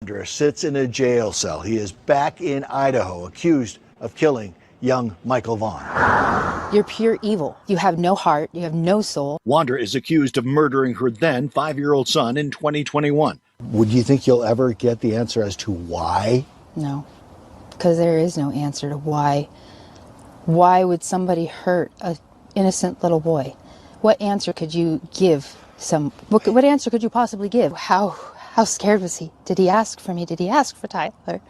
Wondra sits in a jail cell. He is back in Idaho, accused of killing young Michael Vaughan. You're pure evil. You have no heart. You have no soul. Wondra is accused of murdering her then 5-year-old son in 2021. Would you think you'll ever get the answer as to why? No, because there is no answer to why. Why would somebody hurt an innocent little boy? What answer could you give? What answer could you possibly give? How scared was he? Did he ask for me? Did he ask for Tyler?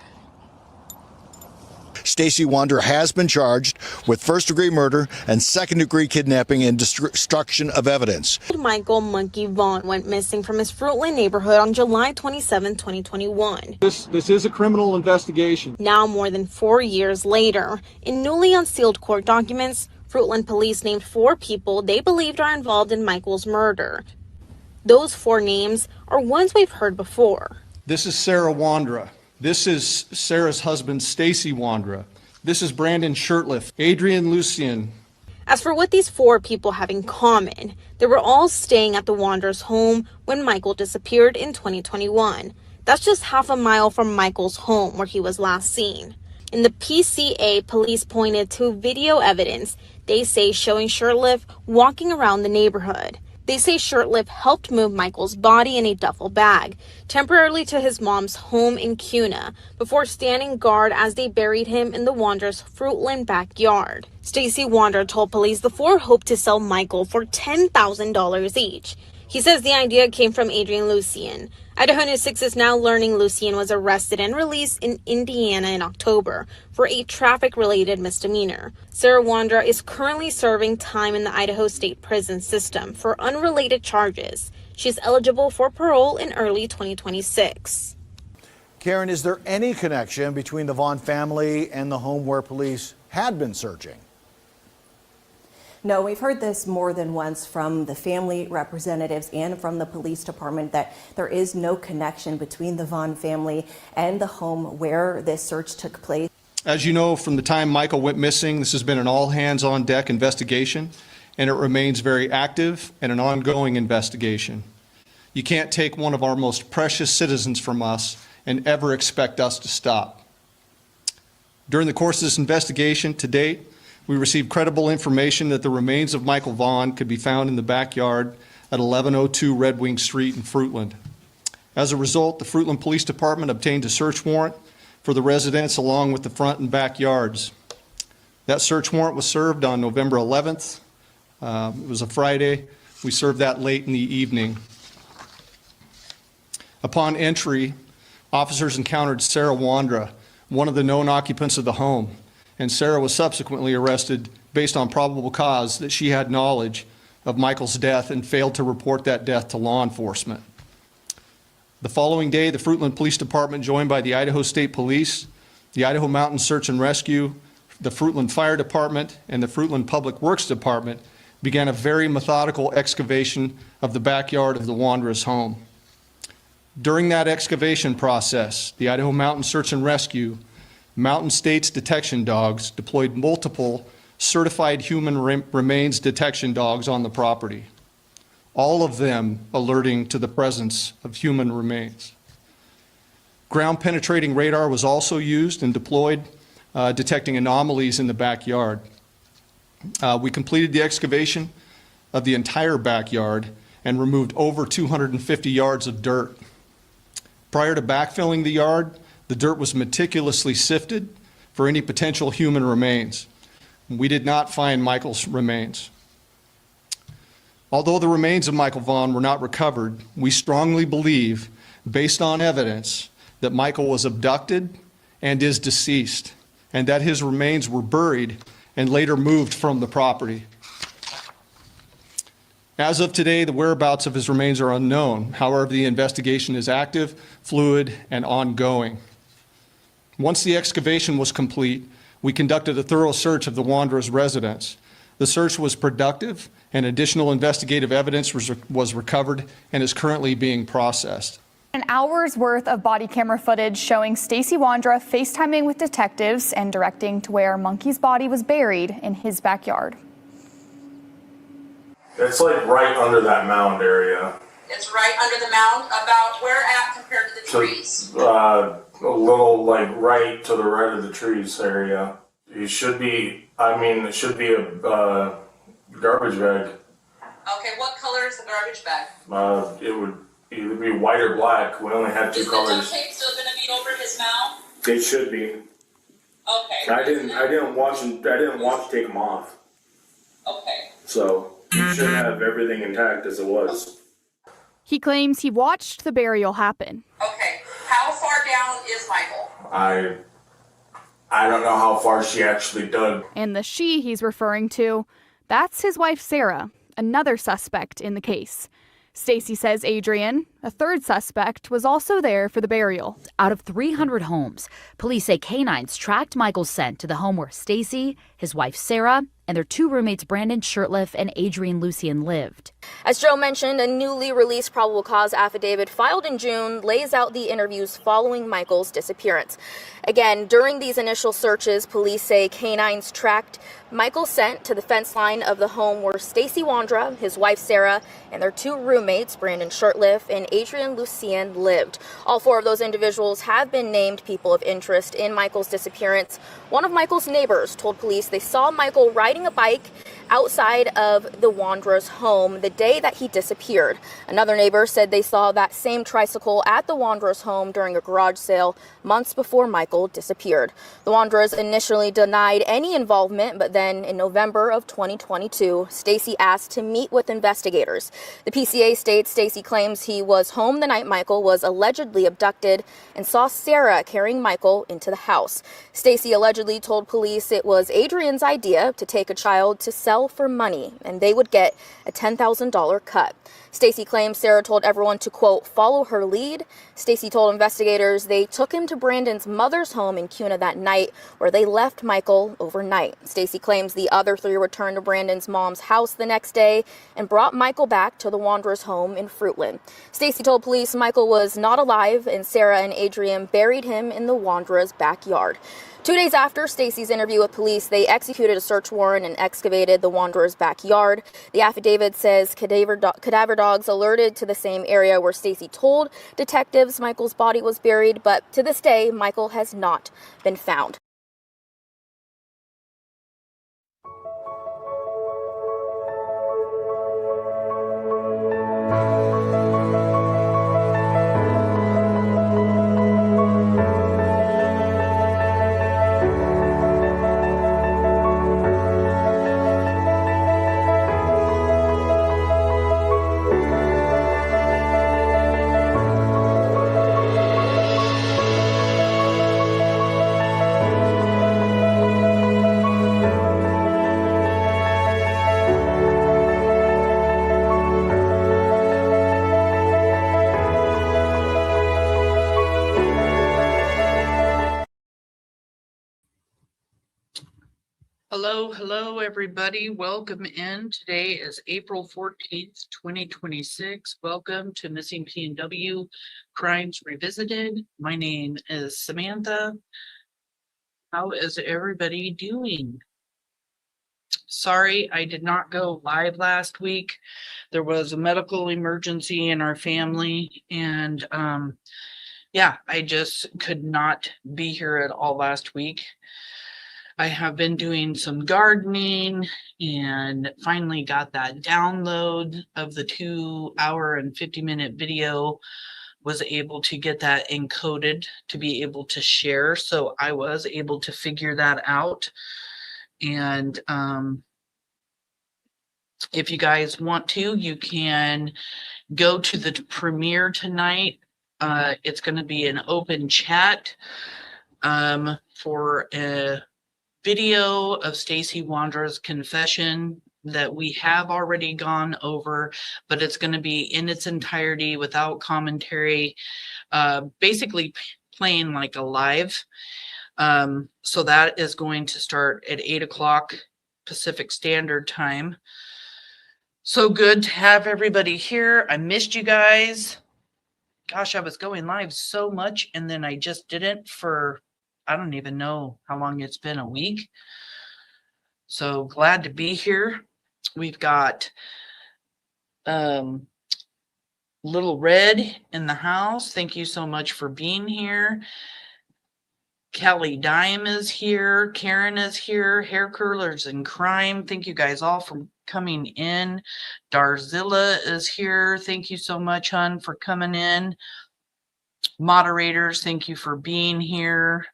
Stacey Wondra has been charged with first-degree murder and second-degree kidnapping and destruction of evidence. Michael "Monkey" Vaughan went missing from his Fruitland neighborhood on July 27, 2021. This is a criminal investigation. Now, more than 4 years later, in newly unsealed court documents, Fruitland Police named 4 people they believed are involved in Michael's murder. Those 4 names are ones we've heard before. This is Sarah Wondra. This is Sarah's husband, Stacey Wondra. This is Brandon Shirtliff, Adrian Lucien. As for what these 4 people have in common, they were all staying at the Wondras' home when Michael disappeared in 2021. That's just half a mile from Michael's home where he was last seen. In the PCA, police pointed to video evidence they say showing Shirtliff walking around the neighborhood. They say Shirtliff helped move Michael's body in a duffel bag temporarily to his mom's home in Kuna before standing guard as they buried him in the Wondras' Fruitland backyard. Stacey Wondra told police the 4 hoped to sell Michael for $10,000 each. He says the idea came from Adrian Lucien. Idaho News 6 is now learning Lucien was arrested and released in Indiana in October for a traffic-related misdemeanor. Sarah Wondra is currently serving time in the Idaho State Prison System for unrelated charges. She's eligible for parole in early 2026. Karen, is there any connection between the Vaughan family and the home where police had been searching? No, we've heard this more than once from the family representatives and from the police department that there is no connection between the Vaughan family and the home where this search took place. As you know, from the time Michael went missing, this has been an all-hands-on-deck investigation, and it remains very active and an ongoing investigation. You can't take one of our most precious citizens from us and ever expect us to stop. During the course of this investigation to date, we received credible information that the remains of Michael Vaughan could be found in the backyard at 1102 Redwing Street in Fruitland. As a result, the Fruitland Police Department obtained a search warrant for the residence along with the front and backyards. That search warrant was served on November 11th. It was a Friday. We served that late in the evening. Upon entry, officers encountered Sarah Wondra, one of the known occupants of the home, and Sarah was subsequently arrested based on probable cause that she had knowledge of Michael's death and failed to report that death to law enforcement. The following day, the Fruitland Police Department, joined by the Idaho State Police, the Idaho Mountain Search and Rescue, the Fruitland Fire Department, and the Fruitland Public Works Department, began a very methodical excavation of the backyard of the Wondras' home. During that excavation process, the Idaho Mountain Search and Rescue, Mountain States detection dogs deployed multiple certified human remains detection dogs on the property, all of them alerting to the presence of human remains. Ground penetrating radar was also used and deployed, detecting anomalies in the backyard. We completed the excavation of the entire backyard and removed over 250 yards of dirt. Prior to backfilling the yard, the dirt was meticulously sifted for any potential human remains. We did not find Michael's remains. Although the remains of Michael Vaughan were not recovered, we strongly believe, based on evidence, that Michael was abducted and is deceased, and that his remains were buried and later moved from the property. As of today, the whereabouts of his remains are unknown. However, the investigation is active, fluid, and ongoing. Once the excavation was complete, we conducted a thorough search of the Wondras' residence. The search was productive, and additional investigative evidence was recovered and is currently being processed. An hour's worth of body camera footage showing Stacey Wondra FaceTiming with detectives and directing to where Monkey's body was buried in his backyard. It's like right under that mound area. It's right under the mound. About where at compared to the trees? A little like right to the right of the trees area. It should be, it should be a garbage bag. Okay, what color is the garbage bag? It would either be white or black. We only had two colors. Is the duct tape still going to be over his mouth? It should be. Okay. I didn't watch to take them off. Okay. So you should have everything intact as it was. He claims he watched the burial happen. Okay. How far down is Michael? I don't know how far she actually dug. And the she he's referring to, that's his wife Sarah, another suspect in the case. Stacey says Adrian, a third suspect, was also there for the burial. Out of 300 homes, police say canines tracked Michael's scent to the home where Stacey, his wife Sarah, and their two roommates Brandon Shirtliff and Adrian Lucien lived. As Joe mentioned, a newly released probable cause affidavit filed in June lays out the interviews following Michael's disappearance. Again, during these initial searches, police say canines tracked Michael's scent to the fence line of the home where Stacey Wondra, his wife Sarah, and their two roommates, Brandon Shirtliff and Adrian Lucien, lived. All four of those individuals have been named people of interest in Michael's disappearance. One of Michael's neighbors told police they saw Michael riding a bike outside of the Wondra's home the day that he disappeared. Another neighbor said they saw that same tricycle at the Wondra's home during a garage sale months before Michael disappeared. The Wondras initially denied any involvement, but then in November of 2022, Stacey asked to meet with investigators. The PCA states Stacey claims he was home the night Michael was allegedly abducted and saw Sarah carrying Michael into the house. Stacey allegedly told police it was Adrian's idea to take a child to sell for money, and they would get a $10,000 cut. Stacey claims Sarah told everyone to, quote, follow her lead. Stacey told investigators they took him to Brandon's mother's home in Kuna that night, where they left Michael overnight. Stacey claims the other three returned to Brandon's mom's house the next day and brought Michael back to the Wondra's home in Fruitland. Stacey told police Michael was not alive, and Sarah and Adrian buried him in the Wondra's backyard. 2 days after Stacey's interview with police, they executed a search warrant and excavated the Wandra's backyard. The affidavit says cadaver dogs alerted to the same area where Stacey told detectives Michael's body was buried, but to this day, Michael has not been found. Hello, everybody. Welcome in. Today is April 14th, 2026. Welcome to Missing PNW Crimes Revisited. My name is Samantha. How is everybody doing? Sorry, I did not go live last week. There was a medical emergency in our family, and yeah, I just could not be here at all last week. I have been doing some gardening and finally got that download of the 2-hour and 50-minute video, was able to get that encoded to be able to share. So I was able to figure that out. And if you guys want to, you can go to the premiere tonight. It's going to be an open chat for a video of Stacey Wondra's confession that we have already gone over, but it's going to be in its entirety without commentary, basically playing like a live. So that is going to start at 8 o'clock Pacific Standard Time. So good to have everybody here. I missed you guys. Gosh, I was going live so much and then I just didn't for I don't even know how long it's been, a week. So glad to be here. We've got Little Red in the house, thank you so much for being here. Kelly Dime is here. Karen is here. Hair Curlers in Crime. Thank you guys all for coming in. Darzilla is here. Thank you so much, hon, for coming in. Moderators, thank you for being here.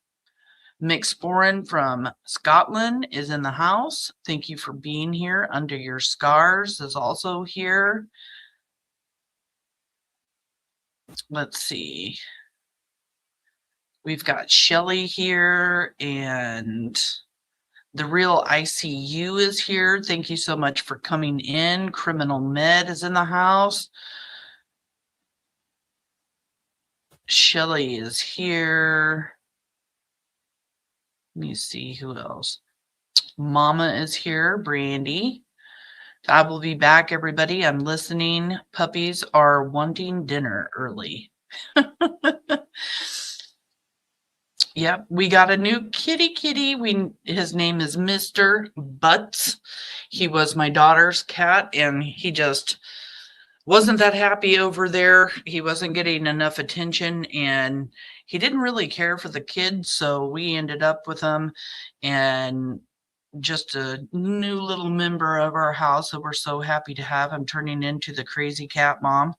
Mick Sporen from Scotland is in the house. Thank you for being here. Under Your Scars is also here. Let's see. We've got Shelly here, and The Real ICU is here. Thank you so much for coming in. Criminal Med is in the house. Shelly is here. Let me see who else. Mama is here. Brandy. I will be back, everybody. I'm listening. Puppies are wanting dinner early. Yep, we got a new kitty. His name is Mr. Butts. He was my daughter's cat, and he just wasn't that happy over there. He wasn't getting enough attention, and he didn't really care for the kids, so we ended up with him, and just a new little member of our house that we're so happy to have him, turning into the crazy cat mom.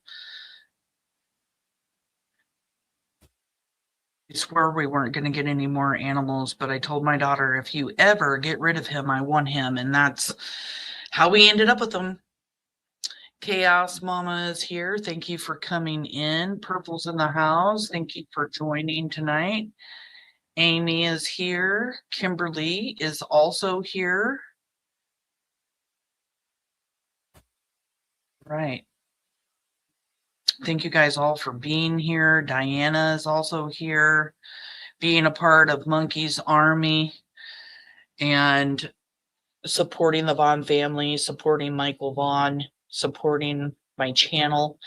I swear we weren't going to get any more animals, but I told my daughter, if you ever get rid of him, I want him. And that's how we ended up with him. Chaos Mama is here. Thank you for coming in. Purple's in the house. Thank you for joining tonight. Amy is here. Kimberly is also here. Right. Thank you guys all for being here. Diana is also here, being a part of Monkey's Army and supporting the Vaughan family, supporting Michael Vaughan, supporting my channel.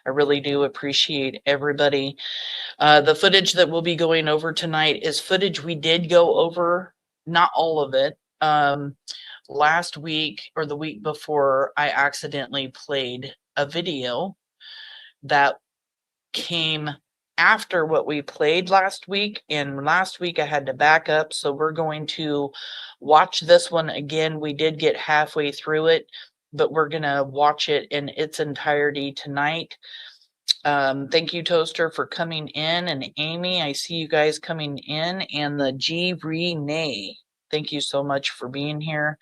I really do appreciate everybody. The footage that we'll be going over tonight is footage we did go over, not all of it. Last week or the week before, I accidentally played a video that came after what we played last week, and last week I had to back up, so we're going to watch this one again. We did get halfway through it, but we're gonna watch it in its entirety tonight. Thank you, Toaster, for coming in, and Amy, I see you guys coming in, and the G Renee, thank you so much for being here.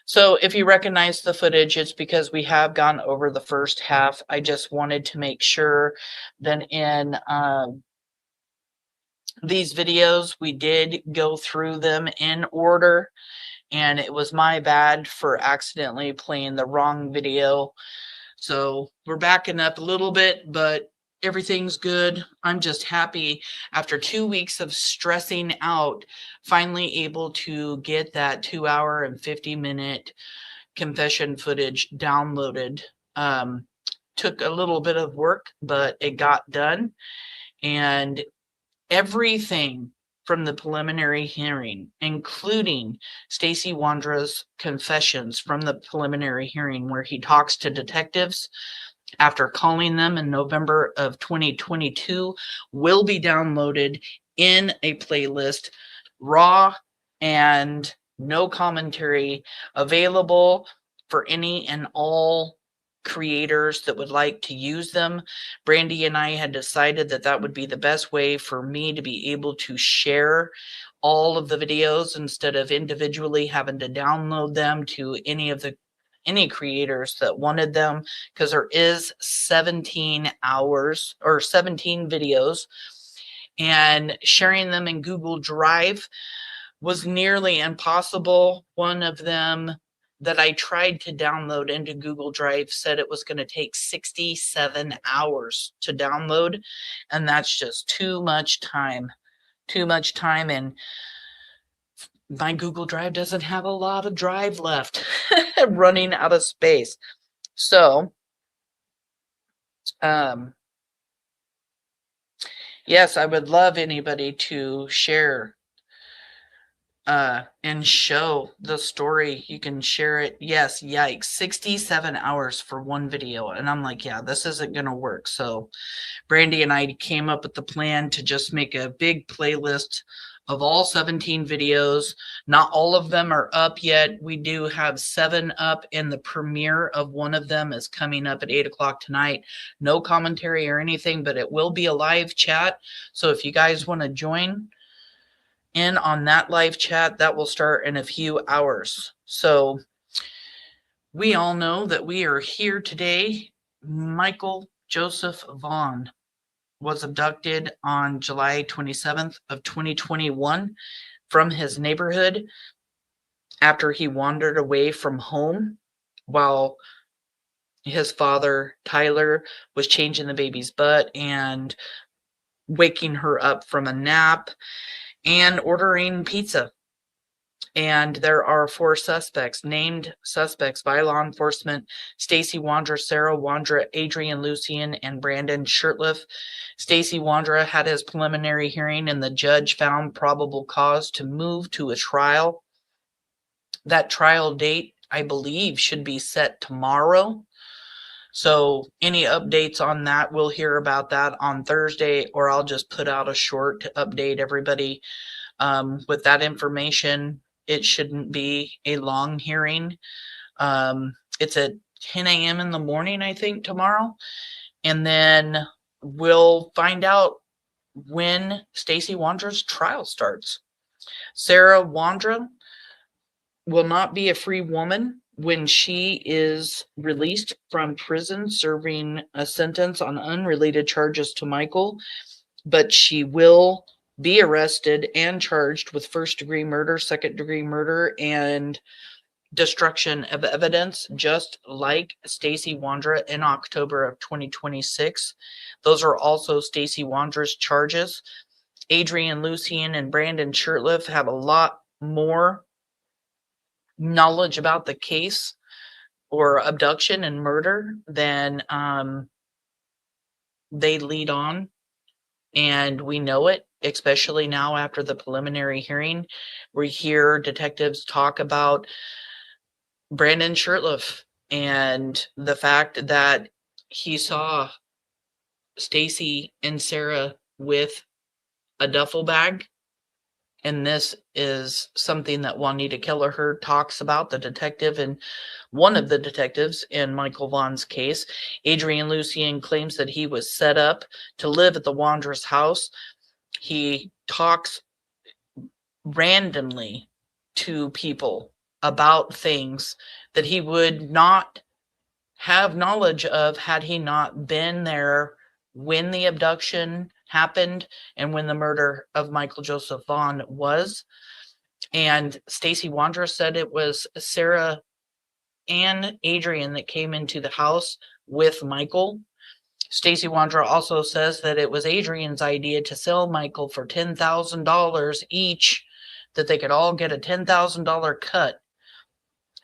So if you recognize the footage, it's because we have gone over the first half. I just wanted to make sure that in these videos, we did go through them in order, and it was my bad for accidentally playing the wrong video. So we're backing up a little bit, but everything's good. I'm just happy after 2 weeks of stressing out, finally able to get that 2 hour and 50-minute confession footage downloaded. Took a little bit of work, but it got done. And everything from the preliminary hearing, including Stacey Wondra's confessions from the preliminary hearing, where he talks to detectives after calling them in November of 2022, will be downloaded in a playlist, raw and no commentary, available for any and all creators that would like to use them. Brandy and I had decided that that would be the best way for me to be able to share all of the videos instead of individually having to download them to any creators that wanted them, because there is 17 hours or 17 videos, and sharing them in Google Drive was nearly impossible. One of them that I tried to download into Google Drive said it was going to take 67 hours to download, and that's just too much time, and my Google Drive doesn't have a lot of drive left. Running out of space. So yes, I would love anybody to share and show the story. You can share it. Yes, yikes, 67 hours for one video. And I'm like, yeah, this isn't going to work. So Brandy and I came up with the plan to just make a big playlist of all 17 videos. Not all of them are up yet. We do have 7 up, and the premiere of one of them is coming up at 8 o'clock tonight. No commentary or anything, but it will be a live chat. So if you guys want to join in on that live chat, that will start in a few hours. So we all know that we are here today. Michael Joseph Vaughan was abducted on July 27th of 2021 from his neighborhood after he wandered away from home while his father, Tyler, was changing the baby's butt and waking her up from a nap and ordering pizza. And there are 4 suspects, named suspects by law enforcement: Stacey Wondra, Sarah Wondra, Adrian Lucien, and Brandon Shirtliff. Stacey Wondra had his preliminary hearing, and the judge found probable cause to move to a trial. That trial date, I believe, should be set tomorrow. So any updates on that, we'll hear about that on Thursday, or I'll just put out a short to update everybody with that information. It shouldn't be a long hearing. It's at 10 a.m. in the morning, I think, tomorrow. And then we'll find out when Stacey Wondra's trial starts. Sarah Wondra will not be a free woman when she is released from prison serving a sentence on unrelated charges to Michael, but she will be arrested and charged with first-degree murder, second-degree murder, and destruction of evidence, just like Stacey Wondra in October of 2026. Those are also Stacey Wondra's charges. Adrian Lucien and Brandon Shirtliff have a lot more knowledge about the case or abduction and murder than they lead on, and we know it. Especially now after the preliminary hearing, we hear detectives talk about Brandon Shirtliff and the fact that he saw Stacey and Sarah with a duffel bag. And this is something that Juanita Kelleher talks about, the detective, and one of the detectives in Michael Vaughan's case. Adrian Lucien claims that he was set up to live at the Wondra's house. He talks randomly to people about things that he would not have knowledge of had he not been there when the abduction happened and when the murder of Michael Joseph Vaughan was. And Stacey Wondra said it was Sarah and Adrian that came into the house with Michael. Stacey Wondra also says that it was Adrian's idea to sell Michael for $10,000 each, that they could all get a $10,000 cut.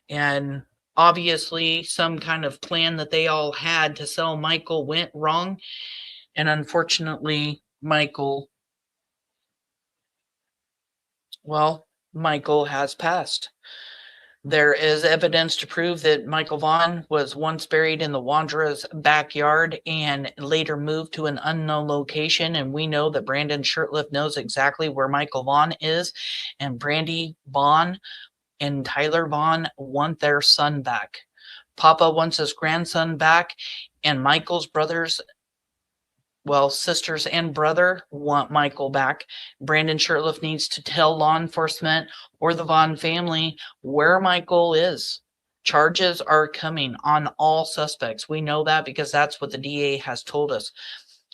And obviously some kind of plan that they all had to sell Michael went wrong. And unfortunately, Michael has passed. There is evidence to prove that Michael Vaughan was once buried in the Wandra's backyard and later moved to an unknown location. And we know that Brandon Shirtliff knows exactly where Michael Vaughan is. And Brandy Vaughan and Tyler Vaughan want their son back. Papa wants his grandson back, and Michael's sisters and brother want Michael back. Brandon Shirtliff needs to tell law enforcement or the Vaughan family where Michael is. Charges are coming on all suspects. We know that because that's what the DA has told us.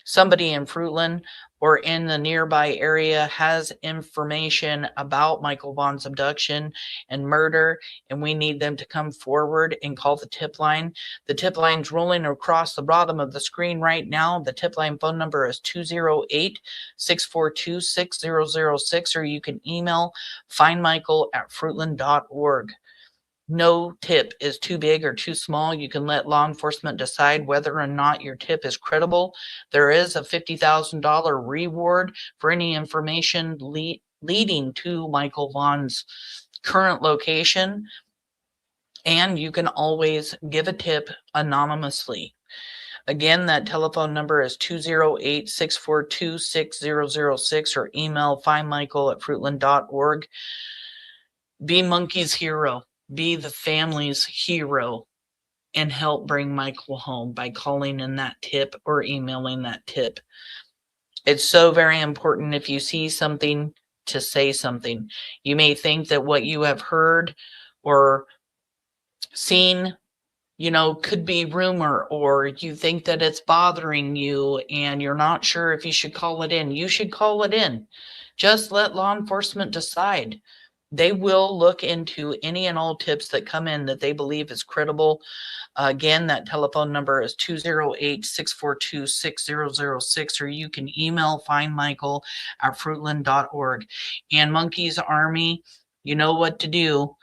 Somebody in Fruitland or in the nearby area has information about Michael Vaughan's abduction and murder, and we need them to come forward and call the tip line. The tip line's rolling across the bottom of the screen right now. The tip line phone number is 208-642-6006, or you can email findmichael@fruitland.org. No tip is too big or too small. You can let law enforcement decide whether or not your tip is credible. There is a $50,000 reward for any information leading to Michael Vaughan's current location. And you can always give a tip anonymously. Again, that telephone number is 208-642-6006 or email findmichael@fruitland.org. Be Monkey's hero. Be the family's hero and help bring Michael home by calling in that tip or emailing that tip. It's so very important if you see something to say something. You may think that what you have heard or seen, you know, could be rumor, or you think that it's bothering you and you're not sure if you should call it in. You should call it in. Just let law enforcement decide. They will look into any and all tips that come in that they believe is credible. Again, that telephone number is 208-642-6006, or you can email findmichael@fruitland.org. And Monkeys Army, you know what to do.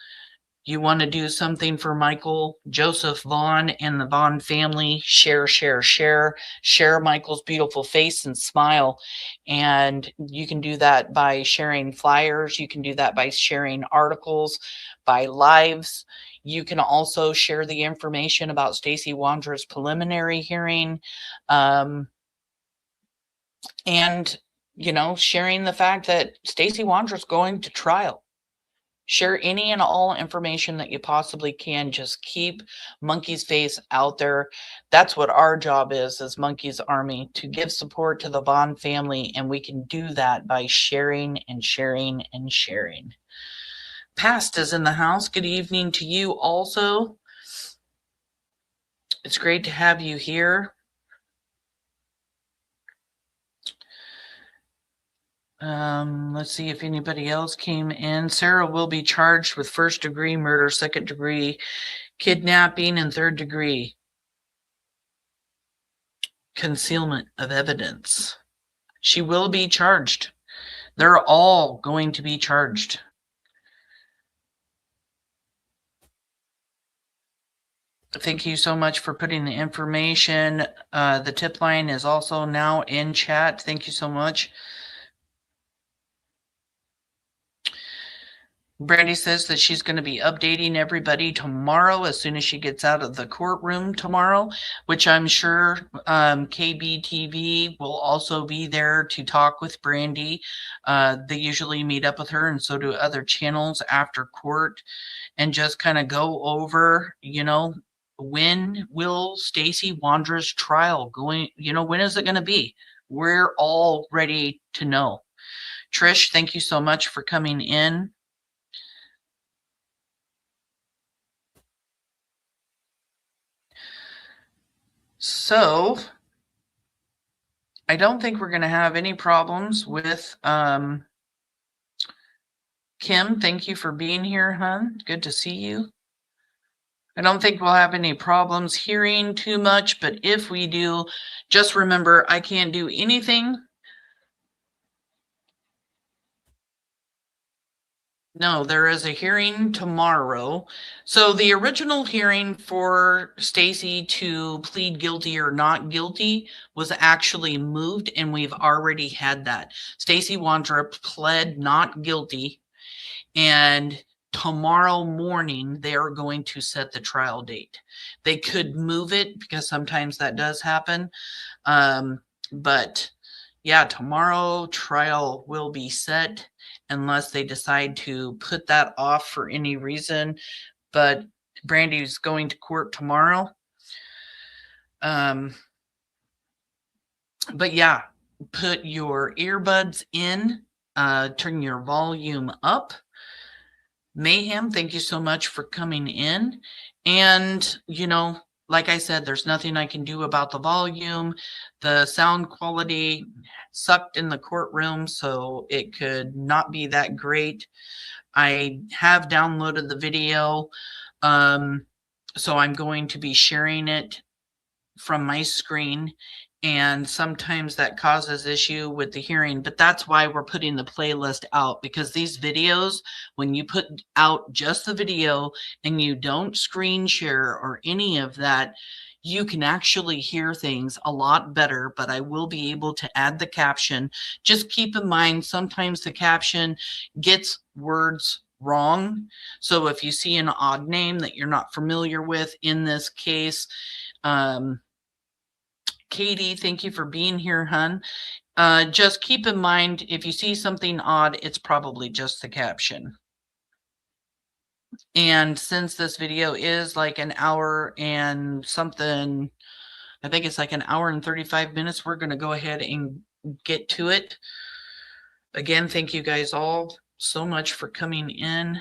You want to do something for Michael Joseph Vaughan and the Vaughan family, share, share, share. Share Michael's beautiful face and smile. And you can do that by sharing flyers. You can do that by sharing articles, by lives. You can also share the information about Stacey Wondra's preliminary hearing. And, you know, sharing the fact that Stacey Wondra's going to trial. Share any and all information that you possibly can. Just keep Monkey's face out there. That's what our job is as Monkeys Army, to give support to the Vaughan family, and we can do that by sharing and sharing and sharing. Past is in the house. Good evening to you also. It's great to have you here. Let's see if anybody else came in. Sarah will be charged with first-degree murder, second-degree kidnapping, and third-degree concealment of evidence. She will be charged. They're all going to be charged. Thank you so much for putting the information. The tip line is also now in chat. Thank you so much. Brandy says that she's going to be updating everybody tomorrow as soon as she gets out of the courtroom tomorrow, which I'm sure KBTV will also be there to talk with Brandy. They usually meet up with her, and so do other channels after court, and just kind of go over, you know, when will Stacey Wondra's trial going, you know, when is it going to be? We're all ready to know. Trish, thank you so much for coming in. So I don't think we're going to have any problems with Kim. Thank you for being here, hon. Good to see you. I don't think we'll have any problems hearing too much, but if we do, just remember, I can't do anything. No, there is a hearing tomorrow. So the original hearing for Stacey to plead guilty or not guilty was actually moved, and we've already had that. Stacey Wondra pled not guilty, and tomorrow morning they are going to set the trial date. They could move it because sometimes that does happen. But yeah, tomorrow trial will be set, unless they decide to put that off for any reason. But Brandy's going to court tomorrow. But yeah, put your earbuds in, turn your volume up. Mayhem, thank you so much for coming in. And, you know, like I said, there's nothing I can do about the volume. The sound quality sucked in the courtroom, so it could not be that great. I have downloaded the video, so I'm going to be sharing it from my screen, and sometimes that causes issue with the hearing, but that's why we're putting the playlist out, because these videos, when you put out just the video and you don't screen share or any of that, you can actually hear things a lot better, but I will be able to add the caption. Just keep in mind, sometimes the caption gets words wrong. So if you see an odd name that you're not familiar with in this case, Katie, thank you for being here, hun. Just keep in mind, if you see something odd, it's probably just the caption. And since this video is like an hour and something, I think it's like an hour and 35 minutes, we're going to go ahead and get to it. Again, thank you guys all so much for coming in.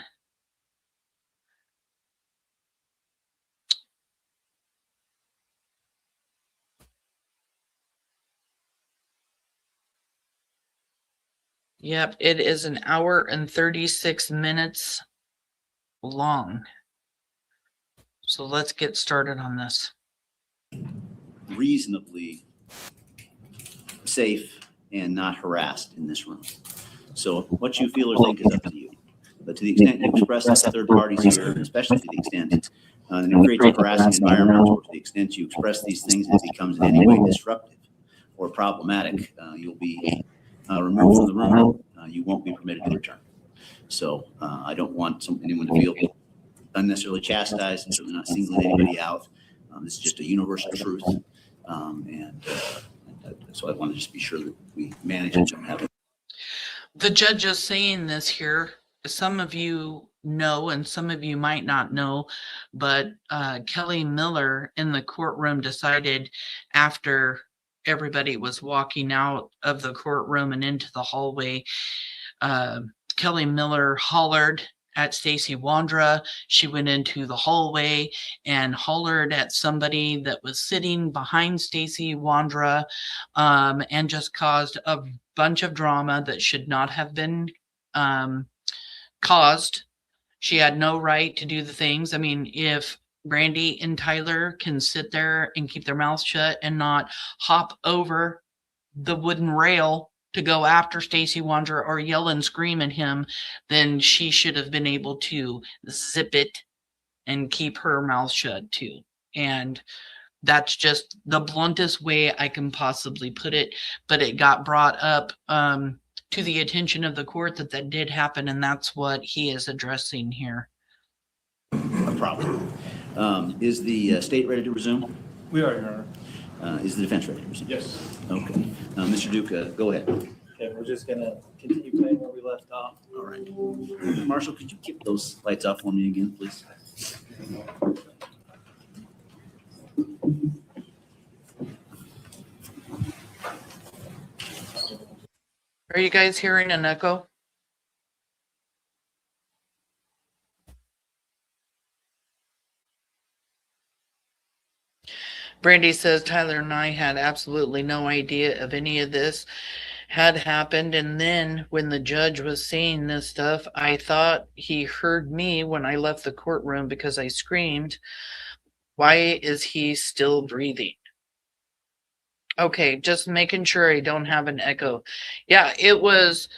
Yep, it is an hour and 36 minutes long. So let's get started on this. Reasonably safe and not harassed in this room. So what you feel or think is up to you. But to the extent you express that to third parties here, especially to the extent and it creates a harassing environment, or to the extent you express these things and it becomes in any way disruptive or problematic, you'll be removed from the room. You won't be permitted to return. So I don't want anyone to feel unnecessarily chastised, and certainly not singling anybody out. This is just a universal truth. So I want to just be sure that we manage it and have it. The judge is saying this here. Some of you know, and some of you might not know, but Kelly Miller in the courtroom decided, after everybody was walking out of the courtroom and into the hallway, Kelly Miller hollered at Stacey Wondra. She went into the hallway and hollered at somebody that was sitting behind Stacey Wondra, and just caused a bunch of drama that should not have been caused. She had no right to do the things. I mean, if Brandy and Tyler can sit there and keep their mouths shut and not hop over the wooden rail to go after Stacey Wondra or yell and scream at him, then she should have been able to zip it and keep her mouth shut too. And that's just the bluntest way I can possibly put it. But it got brought up to the attention of the court that did happen, and that's what he is addressing here. A problem. Is the state ready to resume? We are, Your Honor. Is the defense ready to resume? Yes. Okay. Mr. Duke, go ahead. Okay, we're just gonna continue playing where we left off. All right. Marshall, could you keep those lights off for me again, please? Are you guys hearing an echo? Brandy says Tyler and I had absolutely no idea of any of this had happened. And then when the judge was saying this stuff, I thought he heard me when I left the courtroom because I screamed, "Why is he still breathing?" Okay, just making sure I don't have an echo. Yeah, it was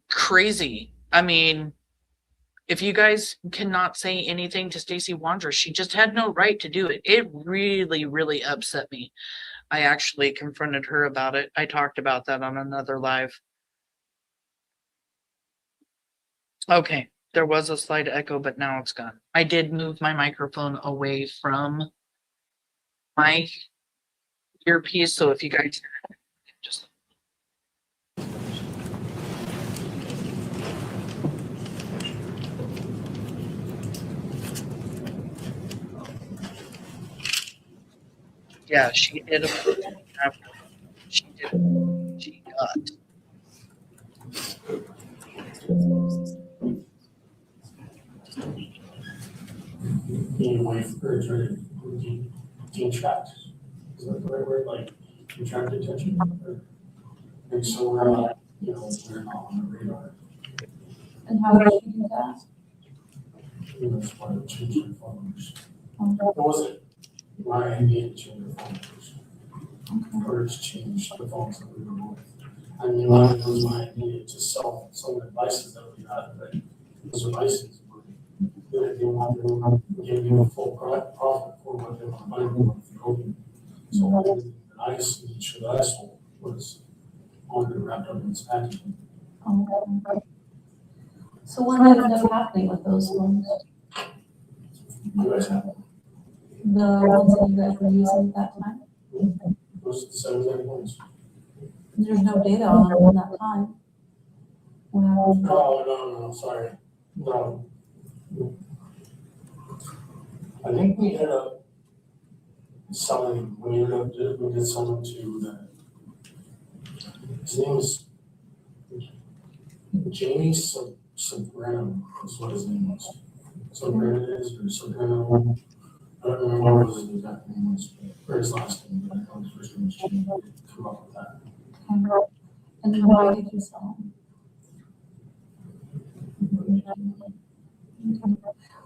crazy. I mean, if you guys cannot say anything to Stacey Wondra, she just had no right to do it. It really, really upset me. I actually confronted her about it. I talked about that on another live. Okay, there was a slight echo, but now it's gone. I did move my microphone away from my earpiece, so if you guys just... Yeah, she did after she did what she got. Being wife or being trapped. Is that the right word? Like being trapped in attention? And so we're not, we're not on the radar. And how did you do that? That's why we changed our followers. It wasn't my idea to change our followers. Or to change the phones that we were with. I mean, it was my idea to sell some of the devices that we had, but those devices were that they want to give you a full profit for what they want to buy with the open. So everything that I see, sure that I sold was already wrapped up in its packaging. Okay. So what ended up happening with those ones? You guys have The ones that you guys were using at that time? those are the 7 ones. There's no data on them in that time. Wow. No, sorry. No. I think we ended up selling, we did something to his name was Jamie Sobrano, is what his name was. Sobrano is, or Sobrano. I don't remember what his exact name was, or his last name, but I know his first name was Jamie. I did come up with that. And then why did you sell them?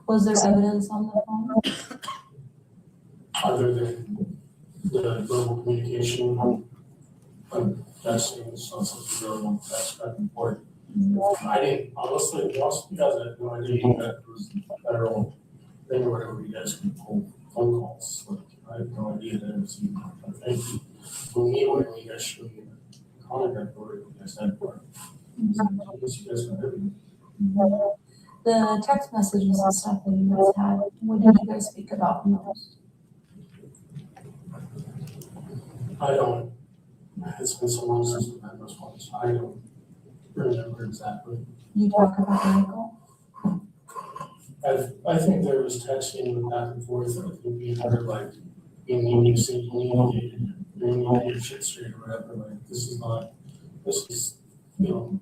Was there evidence on the phone? Other than the verbal communication, that's something really want to pass back and forth. I didn't, honestly, to be honest with you guys, I had no idea that it was a federal thing or whatever you guys can pull phone calls. Like, I had no idea that it was even a thing. For me, when you guys showed me the contact report, you guys had part. You guys know everything. The text messages and stuff that you guys had, what did you guys speak about in those? I don't, it's been so long since we've had those ones. I don't remember exactly. You talk about Michael? I think there was texting back and forth. I think we had like, you need to say, you need to get your shit straight or whatever. Like, this is, you know,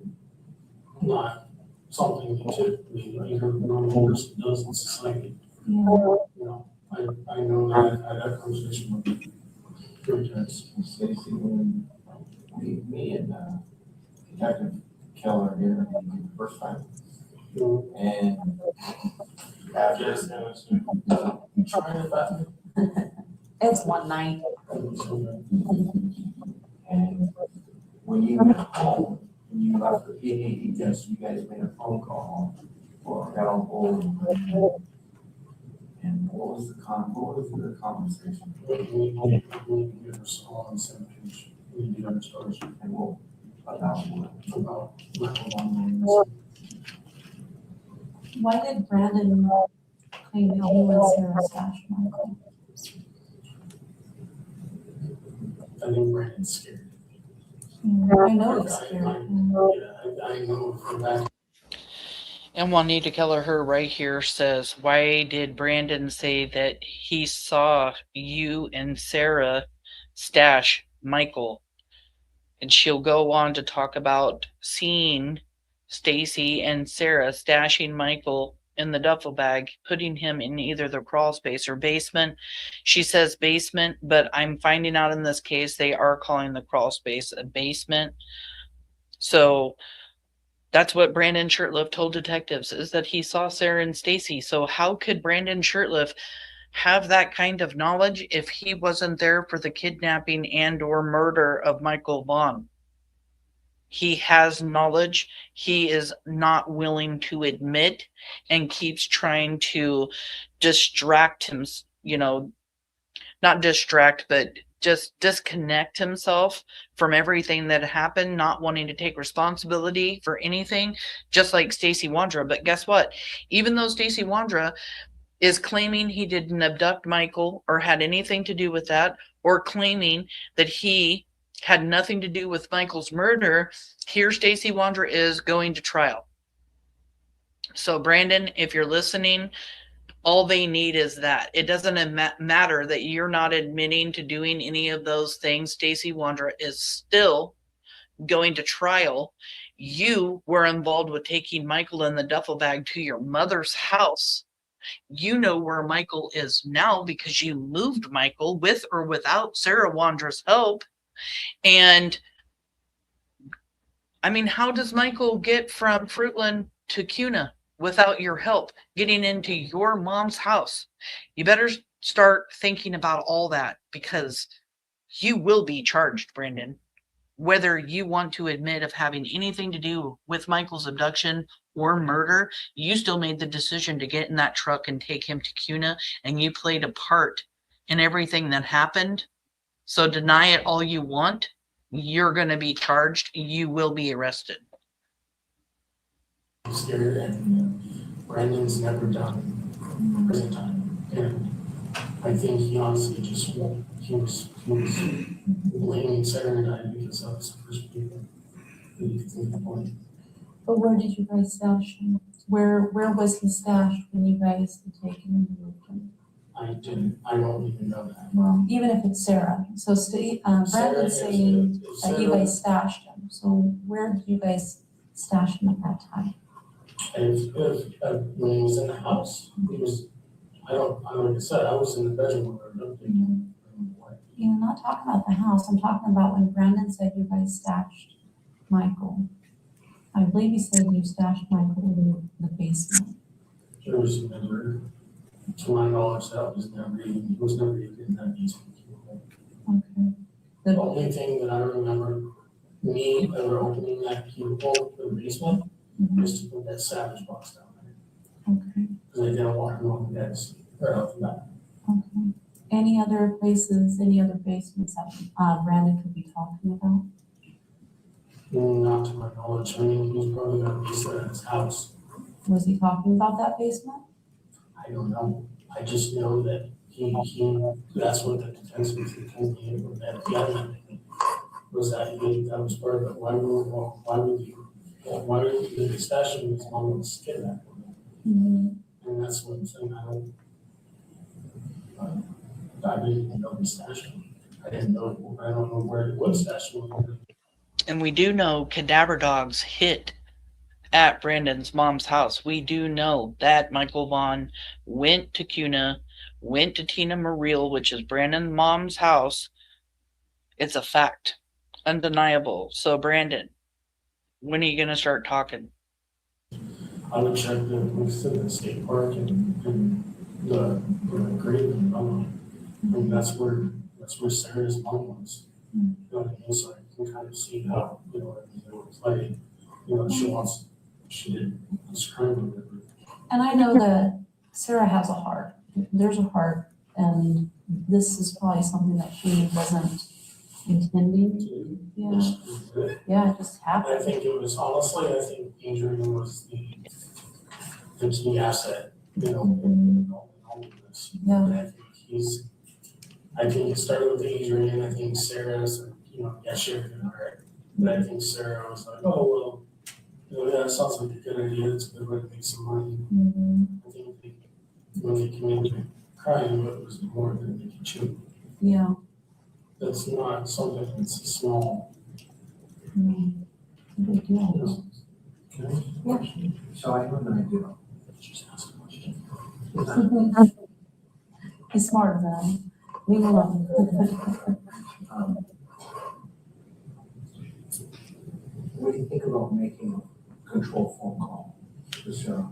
not something you typically, like, a normal person does in society. Yeah. You know, I know that I had that conversation with you 3 times. Stacey, when me and Detective Keller here the first time, and after you trying to find It's one night. and when you went home, when you left the PD, you guys made a phone call or got on board. And what was the conversation? We get on the same page. We get our stories. And what about Michael Vaughan. Why did Brandon claim that you and Sarah stashed Michael? I think Brandon's scared. I know it's scary. I know from that. And Juanita Kelleher right here says, why did Brandon say that he saw you and Sarah stash Michael? And she'll go on to talk about seeing Stacey and Sarah stashing Michael in the duffel bag, putting him in either the crawl space or basement. She says basement, but I'm finding out in this case they are calling the crawl space a basement. So that's what Brandon Shurtleff told detectives, is that he saw Sarah and Stacey. So how could Brandon Shurtleff have that kind of knowledge if he wasn't there for the kidnapping and or murder of Michael Vaughan? He has knowledge. He is not willing to admit and keeps trying to distract him, you know, not distract, but just disconnect himself from everything that happened, not wanting to take responsibility for anything, just like Stacey Wondra. But guess what? Even though Stacey Wondra is claiming he didn't abduct Michael or had anything to do with that, or claiming that he had nothing to do with Michael's murder, here Stacey Wondra is going to trial. So Brandon, if you're listening, all they need is that. It doesn't matter that you're not admitting to doing any of those things. Stacey Wondra is still going to trial. You were involved with taking Michael in the duffel bag to your mother's house. You know where Michael is now because you moved Michael with or without Sarah Wondra's help. And I mean, how does Michael get from Fruitland to Cuna without your help getting into your mom's house? You better start thinking about all that, because you will be charged, Brandon, whether you want to admit of having anything to do with Michael's abduction or murder, you still made the decision to get in that truck and take him to CUNA, and you played a part in everything that happened. So deny it all you want. You're going to be charged. You will be arrested. Scared, and Brandon's never done prison time, and I think he honestly just he was blaming Sarah and I because that was the first people that he could think of. But where did you guys stash him? Where was he stashed when you guys had taken him and moved him? I don't even know that. Well, even if it's Sarah. So Brandon's saying that you guys stashed him. So where did you guys stash him at that time? And when he was in the house, he was, like I said, I was in the bedroom with her. You're not talking about the house. I'm talking about when Brandon said you guys stashed Michael. I believe he said you stashed Michael in the basement. There was never, to my knowledge, he was never even in that basement. Okay. The only thing that I remember me ever opening that cubicle for the basement was to put that Savage box down there. Okay. Because I didn't want him on the beds right off the bat. Okay. Any other places, any other basements that Brandon could be talking about? Not to my knowledge. I mean, he was probably got a basement at his house. Was he talking about that basement? I don't know. I just know that that's what the defense was thinking with that gun was that that was part of it. Why would you stash him as long as skin that? And that's what I'm saying. I didn't even know he stashed him. I don't know where he would stash him. And we do know cadaver dogs hit at Brandon's mom's house. We do know that Michael Vaughan went to CUNA, went to Tina Mariel, which is Brandon's mom's house. It's a fact. Undeniable. So Brandon, when are you going to start talking? I would check the state park and the grave and that's where Sarah's mom was. You know what I mean? So I can kind of see how, everything would play. She did this crime with it. And I know that Sarah has a heart. There's a heart, and this is probably something that she wasn't intending. Yeah, it just happened. I think it was honestly, I think Adrian was the key asset, in all of this. Yeah. And I think it started with Adrian. I think Sarah's, she didn't hurt. But I think Sarah was like, oh, well, that sounds like a good idea. It's a good way to make some money. I think when they committed crime, it was more than they could chew. Yeah. That's not something that's small. Big deal. Okay. Yeah. So I have an idea. Just ask a question. He's smarter than I am. Leave him alone. What do you think about making a control phone call to Sarah?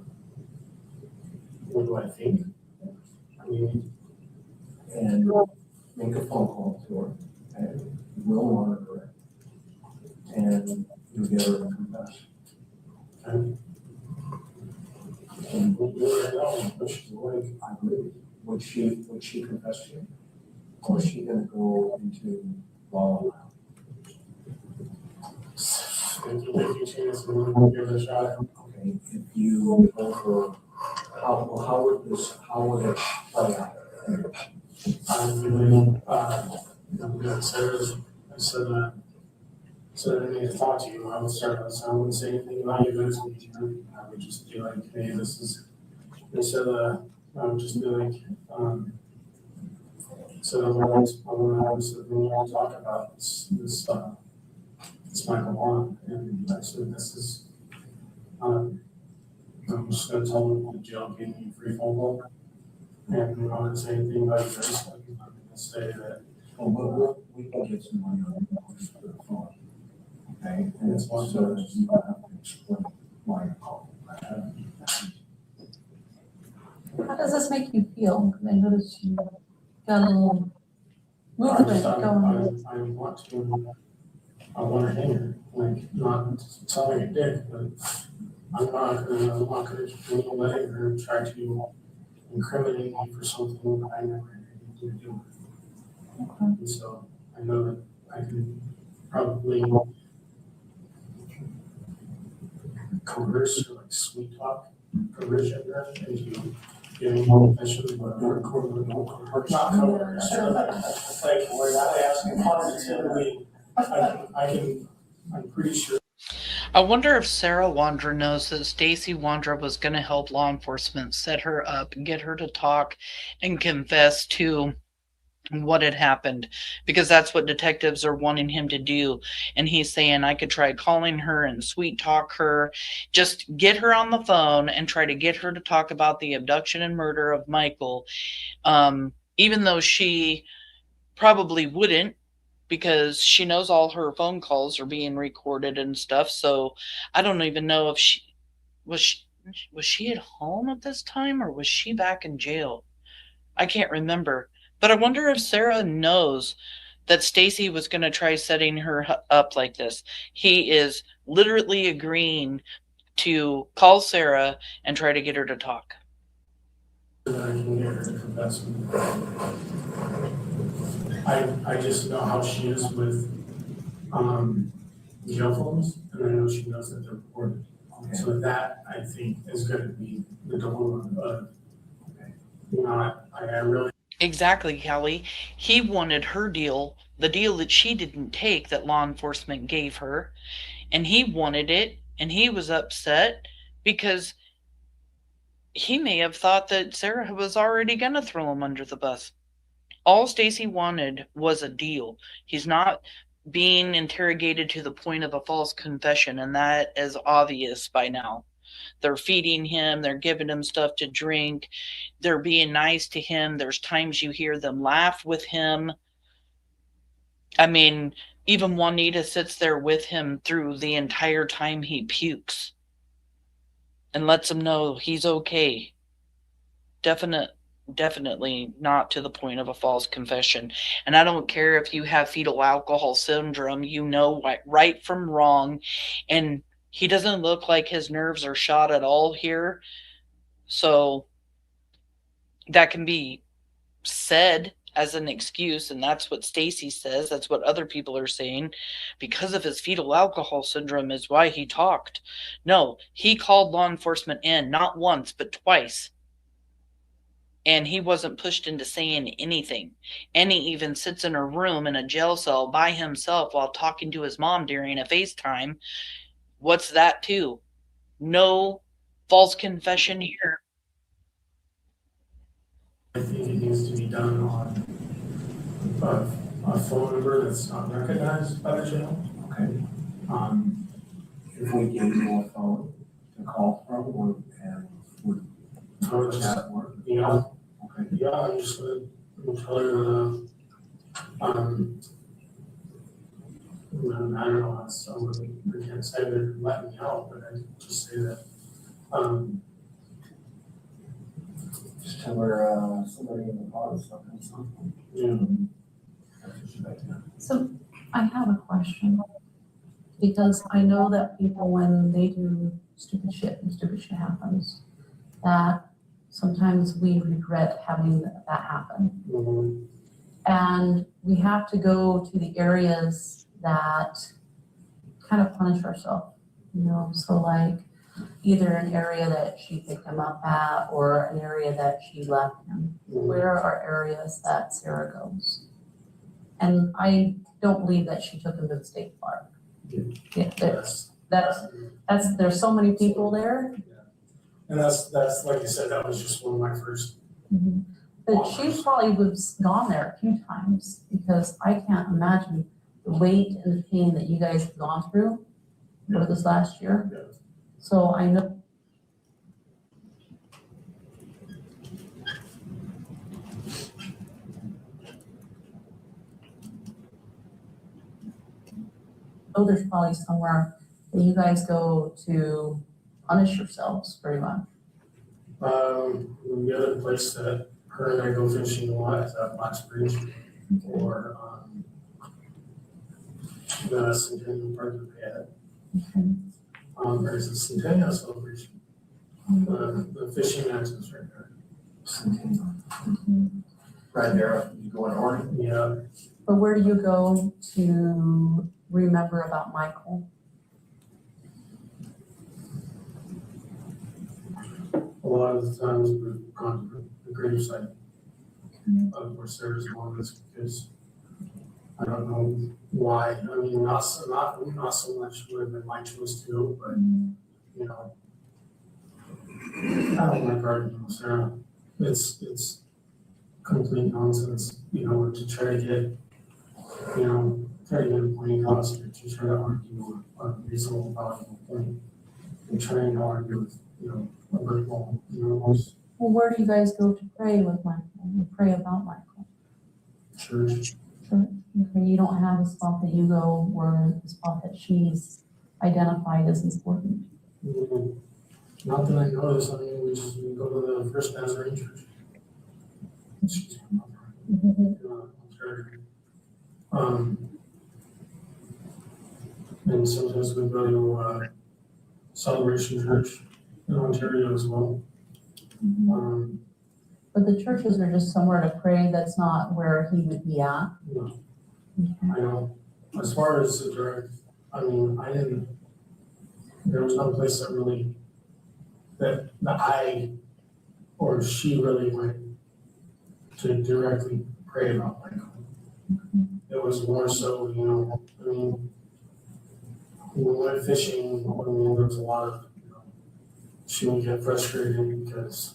What do I think? I mean, And make a phone call to her, and we'll monitor it, and you'll get her to confess. and we really know what she's like. I agree. Would she confess to you? Or is she gonna go into law? If you chance, we'll give it a shot. Okay, if you told her, how would it play out? So I need to talk to you. I would start. So I wouldn't say anything about you guys. I would just be like, hey, this is. Instead of, I would just be like, so I want to talk about this Michael Vaughan, and I said, this is. I'm just going to tell him the jail gave me a free phone call, and I'm not going to say anything about you guys. I'm not going to say that. Oh, we can get some money on the phone. Okay, and it's one so you don't have to explain why you're calling. How does this make you feel? Because I noticed you got a little movement going. I want to hang her, like, not sound like a dick, but I'm not gonna keep letting her try to incriminate me for something that I never had anything to do with. Okay. And so I know that I can probably coerce or like sweet talk, coercion her into giving confession, but not coerce. Like we're not asking positively. I'm pretty sure. I wonder if Sarah Wondra knows that Stacey Wondra was going to help law enforcement set her up and get her to talk and confess to what had happened, because that's what detectives are wanting him to do. And he's saying, I could try calling her and sweet talk her, just get her on the phone and try to get her to talk about the abduction and murder of Michael, even though she probably wouldn't, because she knows all her phone calls are being recorded and stuff. So I don't even know if was she at home at this time, or was she back in jail? I can't remember. But I wonder if Sarah knows that Stacey was going to try setting her up like this. He is literally agreeing to call Sarah and try to get her to talk. I can get her to confess. I just know how she is with jail phones, and I know she knows that they're recorded. Okay. So that, I think, is going to be the dilemma of, I really. Exactly, Kelly. He wanted her deal, the deal that she didn't take, that law enforcement gave her, and he wanted it, and he was upset because he may have thought that Sarah was already going to throw him under the bus. All Stacey wanted was a deal. He's not being interrogated to the point of a false confession, and that is obvious by now. They're feeding him, they're giving him stuff to drink, they're being nice to him. There's times you hear them laugh with him. I mean, even Juanita sits there with him through the entire time he pukes and lets him know he's okay. Definitely not to the point of a false confession. And I don't care if you have fetal alcohol syndrome, you know right from wrong. And he doesn't look like his nerves are shot at all here. So that can be said as an excuse, and that's what Stacey says. That's what other people are saying. Because of his fetal alcohol syndrome is why he talked. No, he called law enforcement in, not once, but twice. And he wasn't pushed into saying anything. And he even sits in a room in a jail cell by himself while talking to his mom during a FaceTime. What's that too? No false confession here. I think it needs to be done on a phone number that's not recognized by the jail. Okay. If we gave you a phone to call from, and would that work? Yeah. Okay. Yeah, I'm just gonna tell her I don't know how so we can't say that let me out, but I just say that Just tell her somebody in the car or something. Yeah. So I have a question, because I know that people, when they do stupid shit and stupid shit happens, that sometimes we regret having that happen. Mm-hmm. And we have to go to the areas that kind of punish ourselves, so like either an area that she picked him up at or an area that she left him. Mm-hmm. Where are areas that Sarah goes? And I don't believe that she took him to the state park. Yeah, that's there's so many people there. And that's like I said, that was just one of my first. Mm-hmm. But she probably was gone there a few times, because I can't imagine the weight and the pain that you guys have gone through over this last year. Yeah. So I know. Oh, there's probably somewhere that you guys go to punish yourselves pretty much. The other place that her and I go fishing a lot is at Black Springs, or the Centennial Park of Pad. Okay. There's a centennial celebration. The fishing access right there. Right there, you go in Oregon. Yeah. But where do you go to remember about Michael? A lot of the times we've gone to the gravesite of where Sarah's mom is, because I don't know why. I mean, not so much would have been my choice to go, but you know, I don't like arguing with Sarah. It's complete nonsense, you know, to try to get, you know, try to get a point across here, to try to argue a reasonable, valuable point, and trying to argue with, you know, a brick wall, you know. Well, where do you guys go to pray with Michael? You pray about Michael? Church. Sure. Okay, you don't have a spot that you go where the spot that she's identified as important? Not that I notice. I mean, we go to the First Nazarene Church. She's and sometimes we go to Celebration Church in Ontario as well. But the churches are just somewhere to pray. That's not where he would be at. No. I know. As far as the direct, I mean, there was no place that really, that I or she really went to directly pray about Michael. It was more so, you know, I mean, when we went fishing, I mean, there was a lot of, you know, she would get frustrated because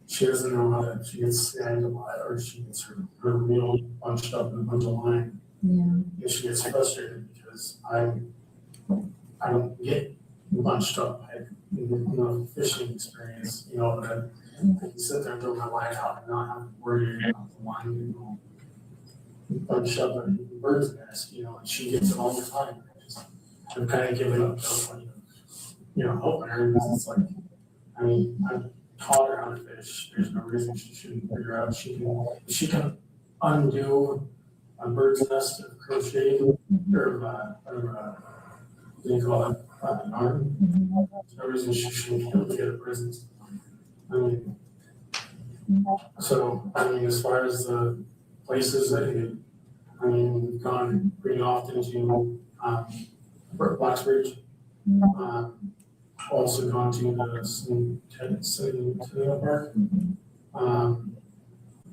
she doesn't know how to, she gets snagged a lot, or she gets her reel bunched up in a bunch of line. Yeah. And she gets frustrated because I don't get bunched up. I have enough fishing experience, you know, that I can sit there and throw my line out and not have to worry about the line, you know, bunched up in a bird's nest, you know, and she gets it all the time. I'm kind of giving up, you know, helping her, because it's like, I mean, I've taught her how to fish. There's no reason she shouldn't figure out she can undo a bird's nest of crocheting or what do you call it? Yarn. There's no reason she shouldn't be able to get a present. I mean, so, I mean, as far as the places I mean, we've gone pretty often to Blacksbridge. Also gone to the Centennial Park.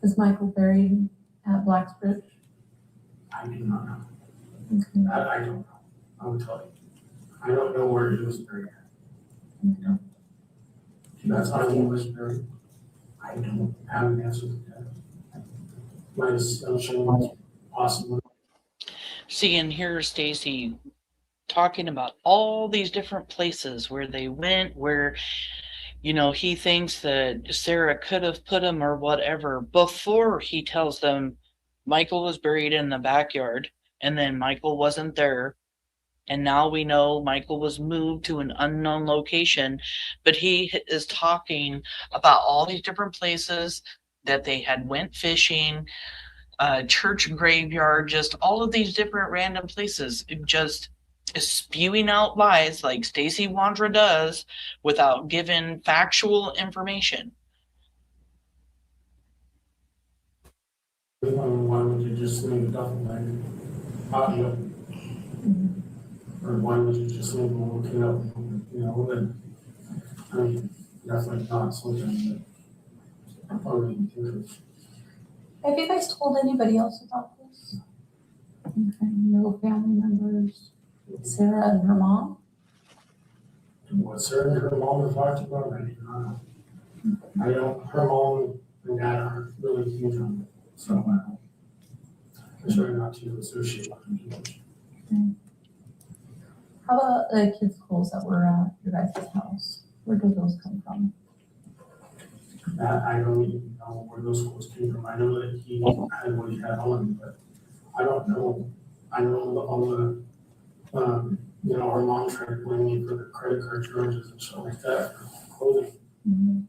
Is Michael buried at Blacksbridge? I do not know. Okay. I don't know. I will tell you. I don't know where he was buried at. Okay. That's how he was buried. I don't have an answer to that. My assumption was possibly. See, and here's Stacey talking about all these different places where they went, where, you know, he thinks that Sarah could have put him or whatever, before he tells them Michael was buried in the backyard, and then Michael wasn't there. And now we know Michael was moved to an unknown location, but he is talking about all these different places that they had went fishing, church graveyard, just all of these different random places, just spewing out lies like Stacey Wondra does without giving factual information. Why would you just leave the duffel bag out here? Or why would you just leave them looking up? You know, that, I mean, definitely not something that I probably didn't think of. Have you guys told anybody else about this? Okay, no family members? Sarah and her mom? What Sarah and her mom were talking about, I do not know. I don't, her mom and dad are really huge on it, so I try not to associate with them too much. Okay. How about the kids' clothes that were at your guys' house? Where do those come from? I don't even know where those clothes came from. I know that he had what he had on, but I don't know. I know all the, you know, her mom tried to blame me for the credit card charges and stuff like that for clothing.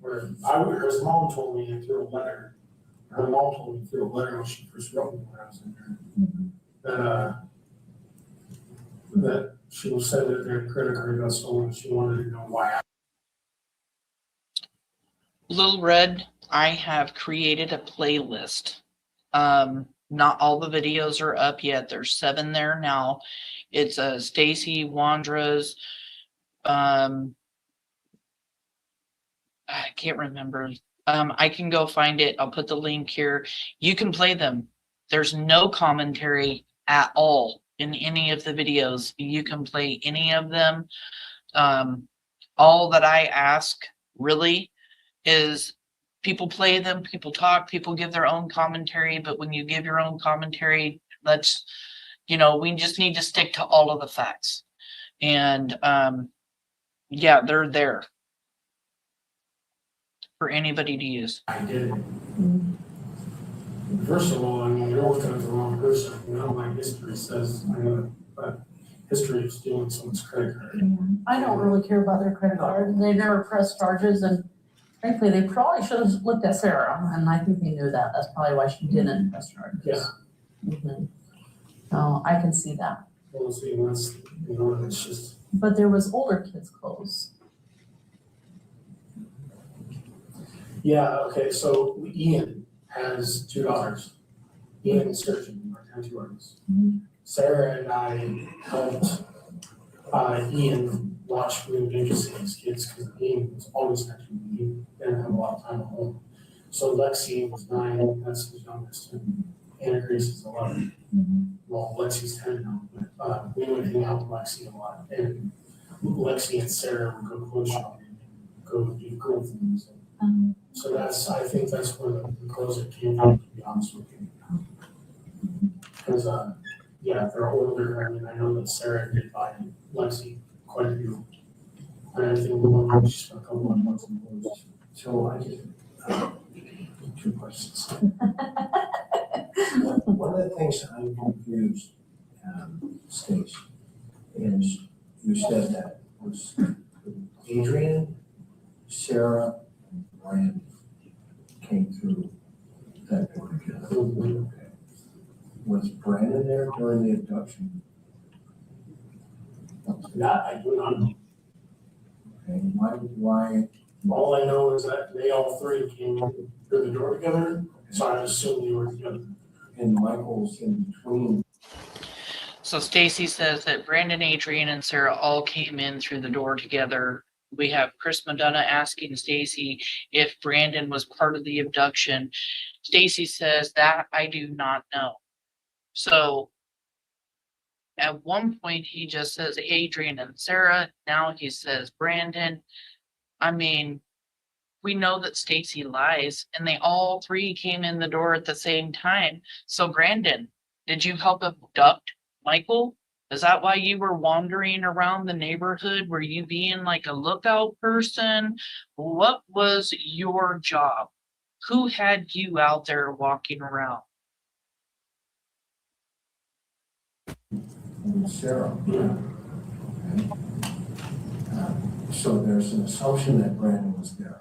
Where her mom told me through a letter. Her mom told me through a letter when she first wrote me when I was in there that she said that their credit card got stolen. She wanted to know why. Little Red, I have created a playlist. Not all the videos are up yet. There's 7 there now. It's Stacey Wondra's. I can't remember. I can go find it. I'll put the link here. You can play them. There's no commentary at all in any of the videos. You can play any of them. All that I ask really is people play them, people talk, people give their own commentary, but when you give your own commentary, let's, we just need to stick to all of the facts. And yeah, they're there for anybody to use. I did it. First of all, I mean, you're looking at the wrong person. My history says I have a history of stealing someone's credit card. I don't really care about their credit card. They never pressed charges, and frankly, they probably should have looked at Sarah, and I think they knew that. That's probably why she didn't press charges. Yeah. So I can see that. Well, see, that's, it's just. But there was older kids' clothes. Yeah, okay, so Ian has 2 daughters. Ian and Surgeon are 2 artists. Sarah and I helped Ian watch Fruitland Idaho his kids because Ian was always next to me. He didn't have a lot of time at home. So Lexi was 9, that's his youngest, and Anna Grace is 11. Well, Lexi's 10 now, but we would hang out with Lexi a lot. And Lexi and Sarah would go clothes shopping and go do cool things. So I think that's where the clothes that came from, to be honest with you. Because, yeah, they're older. I mean, I know that Sarah did buy Lexi quite a few. And I think the one she spent a couple of months in clothes. So I just, 2 questions. One of the things I'm confused, Stacey, is you said that was Adrian, Sarah, and Brandon came through that door together. Okay. Was Brandon there during the abduction? That I do not know. Okay, why? All I know is that they all 3 came through the door together, so I assume they were together. And Michael's in between. So Stacey says that Brandon, Adrian, and Sarah all came in through the door together. We have Chris Madonna asking Stacey if Brandon was part of the abduction. Stacey says that I do not know. So at one point he just says Adrian and Sarah. Now he says Brandon. I mean, we know that Stacey lies, and they all 3 came in the door at the same time. So Brandon, did you help abduct Michael? Is that why you were wandering around the neighborhood? Were you being like a lookout person? What was your job? Who had you out there walking around? Sarah. Yeah. Okay. So there's an assumption that Brandon was there.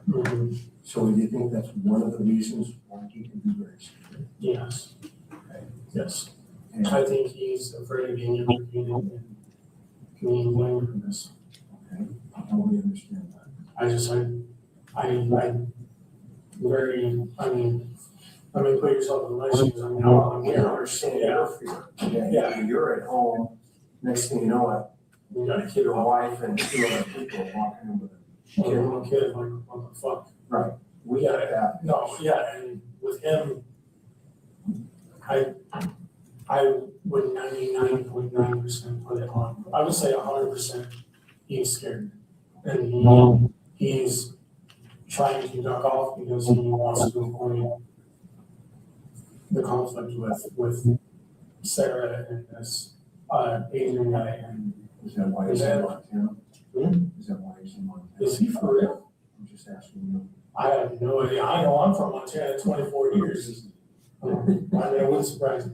So do you think that's one of the reasons why he can be very secret? Yes. Okay. Yes. And I think he's afraid of being implicated and being blamed for this. okay, I totally understand that. I mean, put yourself in my shoes. I mean, I'm We here. understand Yeah. your fear. Yeah. You're at home, next thing you know, you got a kid or wife and 2 other people walking in with a Kid, like, what the fuck? Right. We got it happen. No, yeah, and with him, I would 99.9% put it on. I would say 100% he's scared. And he's trying to duck off because he wants to avoid the conflict with Sarah and this Adrian guy. And Is that why he's in Montana? Is that why he's in Montana? is he for real? I'm just asking you. I have no idea. I know I'm from Montana 24 years. I mean, it wouldn't surprise me.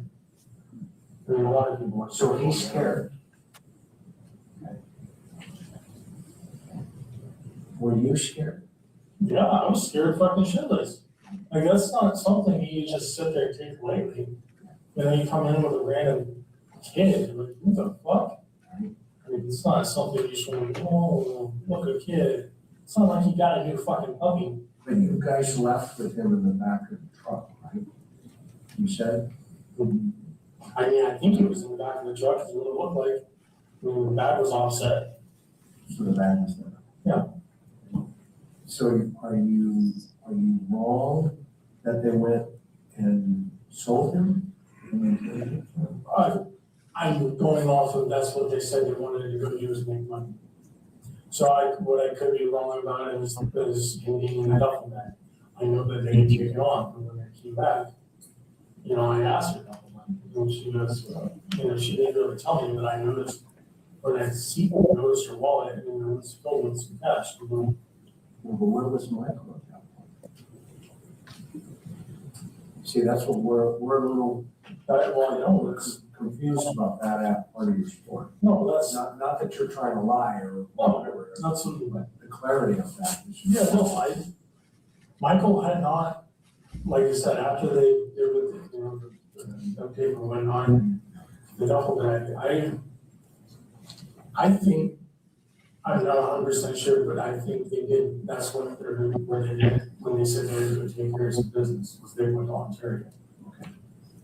I mean, a lot of people are. So he's scared. Okay. Were you scared? Yeah, I was scared fucking shitless. Like, that's not something you just sit there and take lightly. And then you come in with a random kid, like, what the fuck? I mean, it's not something you just want to, oh, look, a kid. It's not like he got a new fucking puppy. But you guys left with him in the back of the truck, right? You said? I mean, I think he was in the back of the truck, because what it looked like, I mean, the bag was offset. So the bag was there? Yeah. So are you wrong that they went and sold him? I'm going off of that's what they said they wanted to go use and make money. So what I could be wrong about it is him being in the duffel bag. I know that they took it off, and when they came back, you know, I asked her duffel bag, and she goes, you know, she didn't really tell me, but I noticed when I noticed her wallet, and it was filled with some cash. Well, but where was Michael at that point? See, that's what we're a little, well, I know it's confused about that part of your story. no, that's Not that you're trying to lie or whatever. not something. But the clarity of that is. Yeah, no, Michael had not, like I said, after they did with the, you know, the paper went on the duffel bag, I think, I'm not 100% sure, but I think they did, that's what where they did, when they said they were going to take care of some business, was they went to Ontario.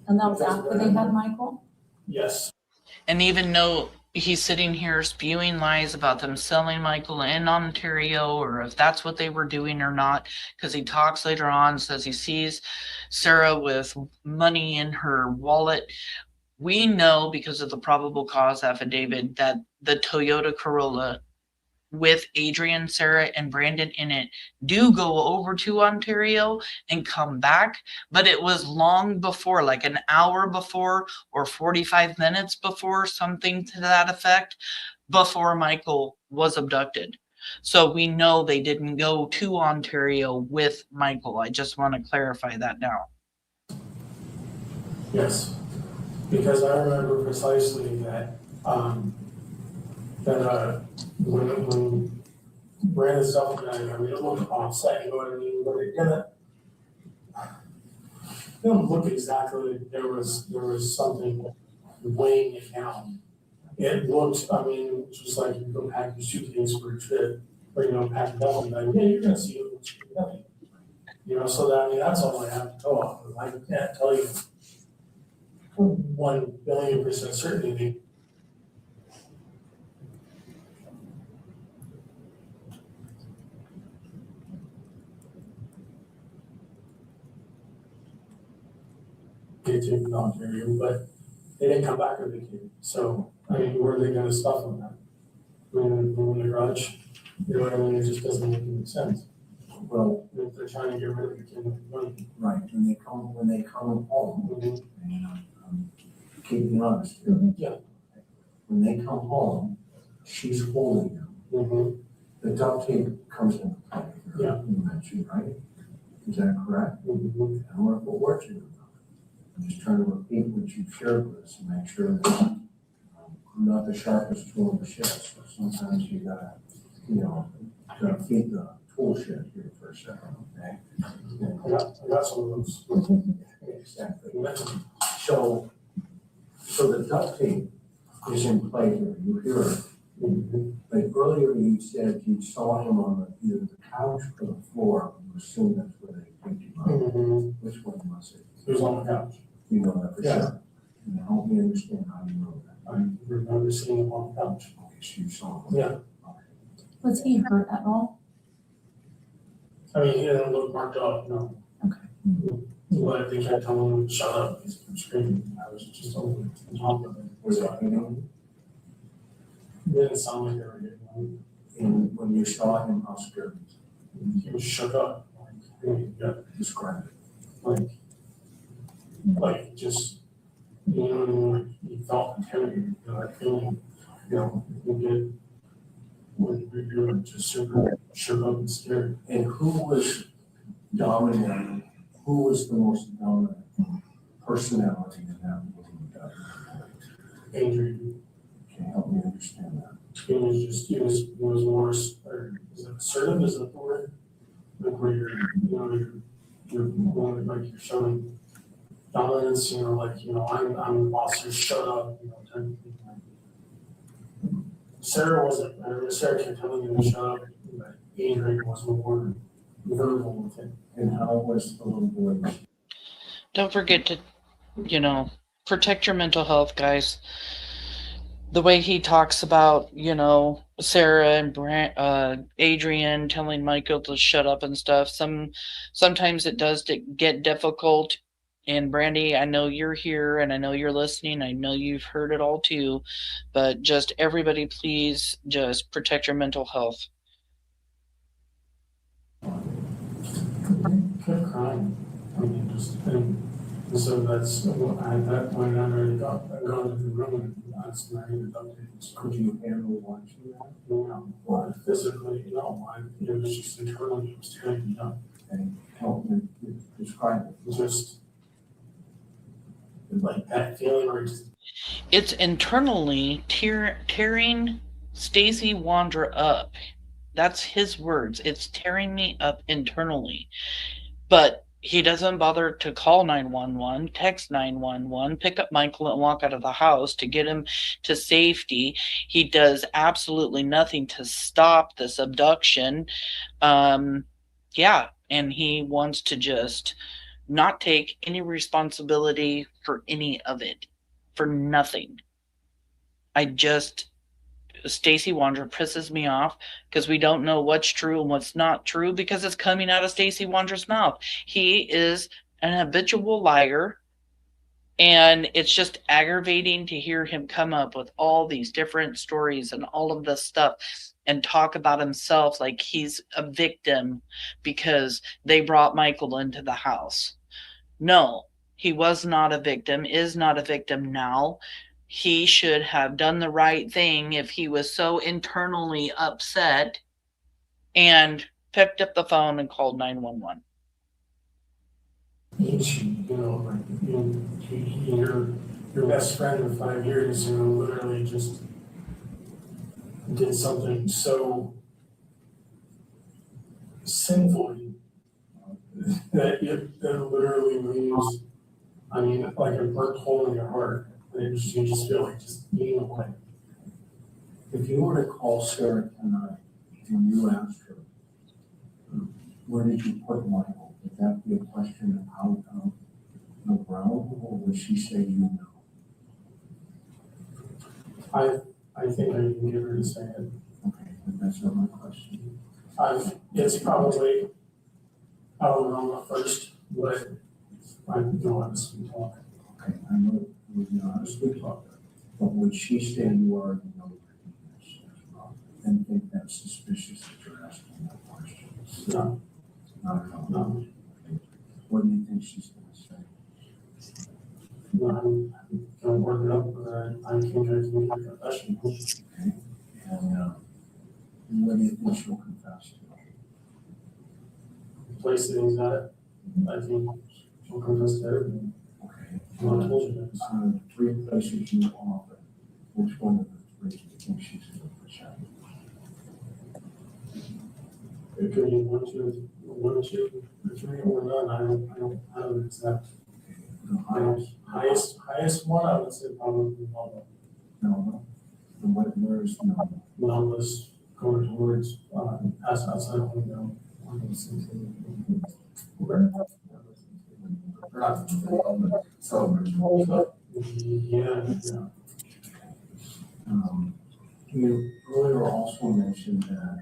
And that was after they had Michael? Yes. And even though he's sitting here spewing lies about them selling Michael in Ontario, or if that's what they were doing or not, because he talks later on, says he sees Sarah with money in her wallet. We know because of the probable cause affidavit that the Toyota Corolla with Adrian, Sarah, and Brandon in it do go over to Ontario and come back, but it was long before, like an hour before or 45 minutes before, something to that effect, before Michael was abducted. So we know they didn't go to Ontario with Michael. I just want to clarify that now. Yes, because I remember precisely that, when Brandon's duffel bag, I mean, it looked offset, you know what I mean? But it didn't look exactly like there was something weighing it down. It looked, I mean, just like you go pack your suitcase for a trip, or you know, pack a duffel bag, yeah, you're gonna see it looks heavy. You know, so that, I mean, that's all I have to go off of. I can't tell you 1,000,000,000% certainty. They took it on Ontario, but they didn't come back with the kid. So, I mean, where are they gonna stuff them at? I mean, in the garage, you know what I mean? It just doesn't make any sense. Well, If they're trying to get rid of the kid with money. right, when they come home, and I'm keeping honest here. Yeah. When they come home, she's holding him. The duct tape comes into play here. Yeah. You mentioned, right? Is that correct? I don't want to put words in your mouth. I'm just trying to repeat what you've shared with us and make sure that I'm not the sharpest tool in the shed. So sometimes you gotta, you know, feed the tool shed here for a second, okay? I got some of those. Exactly. So the duct tape is in play here. You hear it. Like earlier you said you saw him on either the couch or the floor. You assume that's where they picked him up. Which one was it? He was on the couch. You know that for Yeah. sure. And help me understand how you know that. I remember seeing him on the couch. Okay, so you saw him. Yeah. Was he hurt at all? I mean, he didn't look marked up, no. Okay. But I think I told him to shut up, he's screaming. I was just over the top of it. Was it him? It didn't sound like they were getting And when you saw him, how scared was he was shook up. Yeah, describe it. like just, you know, what I mean? Like you felt intimidated, you know, that feeling, you know, you get when you're just super shook up and scared. And who was dominant? Who was the most dominant personality in that movie? Adrian. Can you help me understand that? He was more, is it assertive, is that the word? Like where you're, you know, you're more like you're showing dominance, you know, like, you know, I'm the boss, here, shut up, you know, type of thing. Sarah kept telling him to shut up, but Adrian wasn't more verbal with it. And how was the little boy? Don't forget to, you know, protect your mental health, guys. The way he talks about, you know, Sarah and Adrian telling Michael to shut up and stuff. Sometimes it does get difficult. And Brandy, I know you're here and I know you're listening. I know you've heard it all too, but just everybody, please just protect your mental health. Kept crying. I mean, and so that's at that point I already gone to the room and that's when I ended up taking. Could you handle watching that? No, well, physically, no. It was just internally, it was tearing me up. And help me describe it. Just like that feeling where it's internally tearing Stacey Wondra up. That's his words. It's tearing me up internally. But he doesn't bother to call 911, text 911, pick up Michael and walk out of the house to get him to safety. He does absolutely nothing to stop this abduction. Yeah, and he wants to just not take any responsibility for any of it, for nothing. Stacey Wondra pisses me off because we don't know what's true and what's not true because it's coming out of Stacey Wondra's mouth. He is an habitual liar, and it's just aggravating to hear him come up with all these different stories and all of this stuff and talk about himself like he's a victim because they brought Michael into the house. No, he was not a victim, is not a victim now. He should have done the right thing if he was so internally upset and picked up the phone and called 911. Your best friend of 5 years, literally just did something so sinfully that it literally leaves, like a burnt hole in your heart. You just feel like just being away. If you were to call Sarah tonight and you asked her, where did you put Michael? Would that be a question of out of the realm, or would she say you know? I think I can get her to say it. Okay, but that's not my question. It's probably, I don't know at first, but I know how to speak talk. Okay, I know you know how to speak talk, but would she say you already know this as well and think that's suspicious that you're asking that question? No. Not at all? No. What do you think she's going to say? No, I'm going to work it up, but I can't get to make a confession. Okay, and what do you think she'll confess to? The place that he's at, I think she'll confess to everything. Okay. Well, I told you that. 3 places you offer, which one of the 3 do you think she's going to present? It could be 1, 2, or 3, or none. I don't have an exact. The highest one, I would say probably Nova. No. And where is no? Nova's going towards outside of window. Yeah. You earlier also mentioned that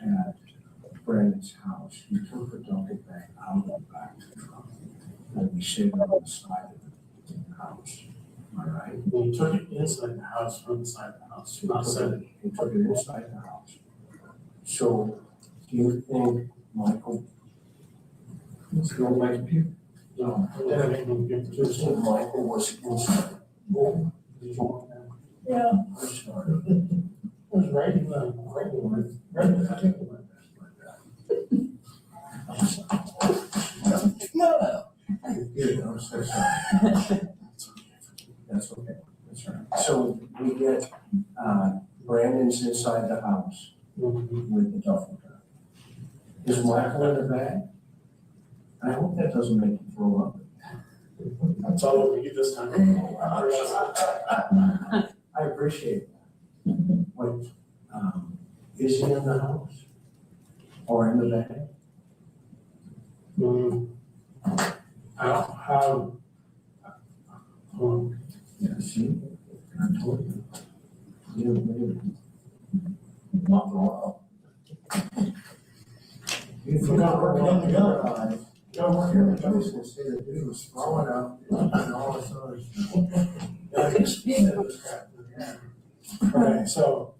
at Brandon's house, you took a duffel bag out of the back of the truck and we saved it on the side of the house. Am I right? He took it inside the house from the side of the house. He took it inside the house. So, do you think Michael? Let's go my computer. No, Michael was inside. Yeah, I'm sorry. I was writing No. I'm so sorry. That's okay. That's right. So we get Brandon's inside the house with the duffel bag. Is Michael in the bag? I hope that doesn't make you throw up. That's all over you this time. I appreciate that. What Is he in the house? Or in the bed? I don't have. Yeah, see, I told you. You not wrong. You forgot working on the other eye. You don't work here, the ghost will say the dude was throwing up and all this other stuff. Yeah, I just it was crap. Yeah. Okay, so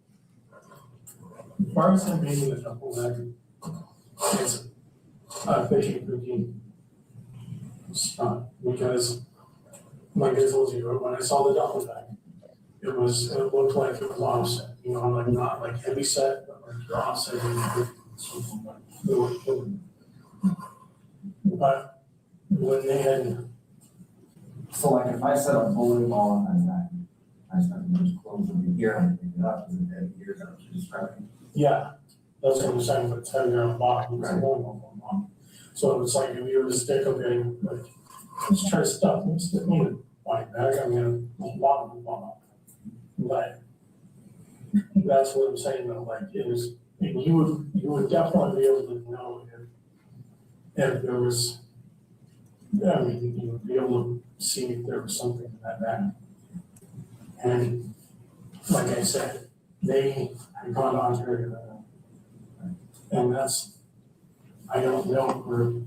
as far as him being in the duffel bag, it's fishing cookie stunt because, like I told you, when I saw the duffel bag, it looked like it was offset, you know, like not like heavy set, but like offset. But when they had, So like if I set a bowling ball on that guy, I start those clothes over here and pick it up and then here's how to describe it. yeah, that's what I'm saying, but it's heavier on the bottom, it's a bowling ball on the bottom. So it's like if you were to stick, okay, like, let's try to stuff, let's stick me in a body bag, I'm gonna walk them off. But that's what I'm saying, though, like, it was, you would definitely be able to know if there was, I mean, you would be able to see if there was something in that bag. And like I said, they had gone on to, and that's, I don't know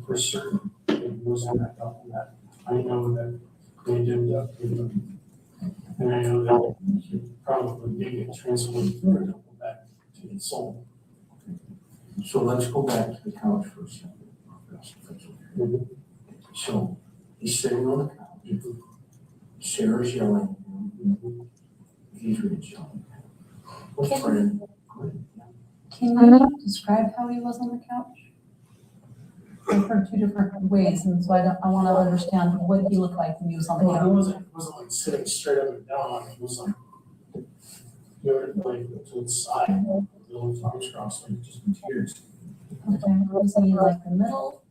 for certain it was on that duffel bag. I know that they did that, and I know that you probably did get translated through a duffel bag to get sold. So let's go back to the couch for a second. Mm-hmm. So he's sitting on the couch. Sarah's yelling. He's really yelling. What's friend? Can you describe how he was on the couch? I've heard two different ways, and so I want to understand what he looked like when he was on the Well, couch. it wasn't like sitting straight up and down, it was like, you were like to the side, the little arms crossed, like just in tears. Okay, was he like the middle?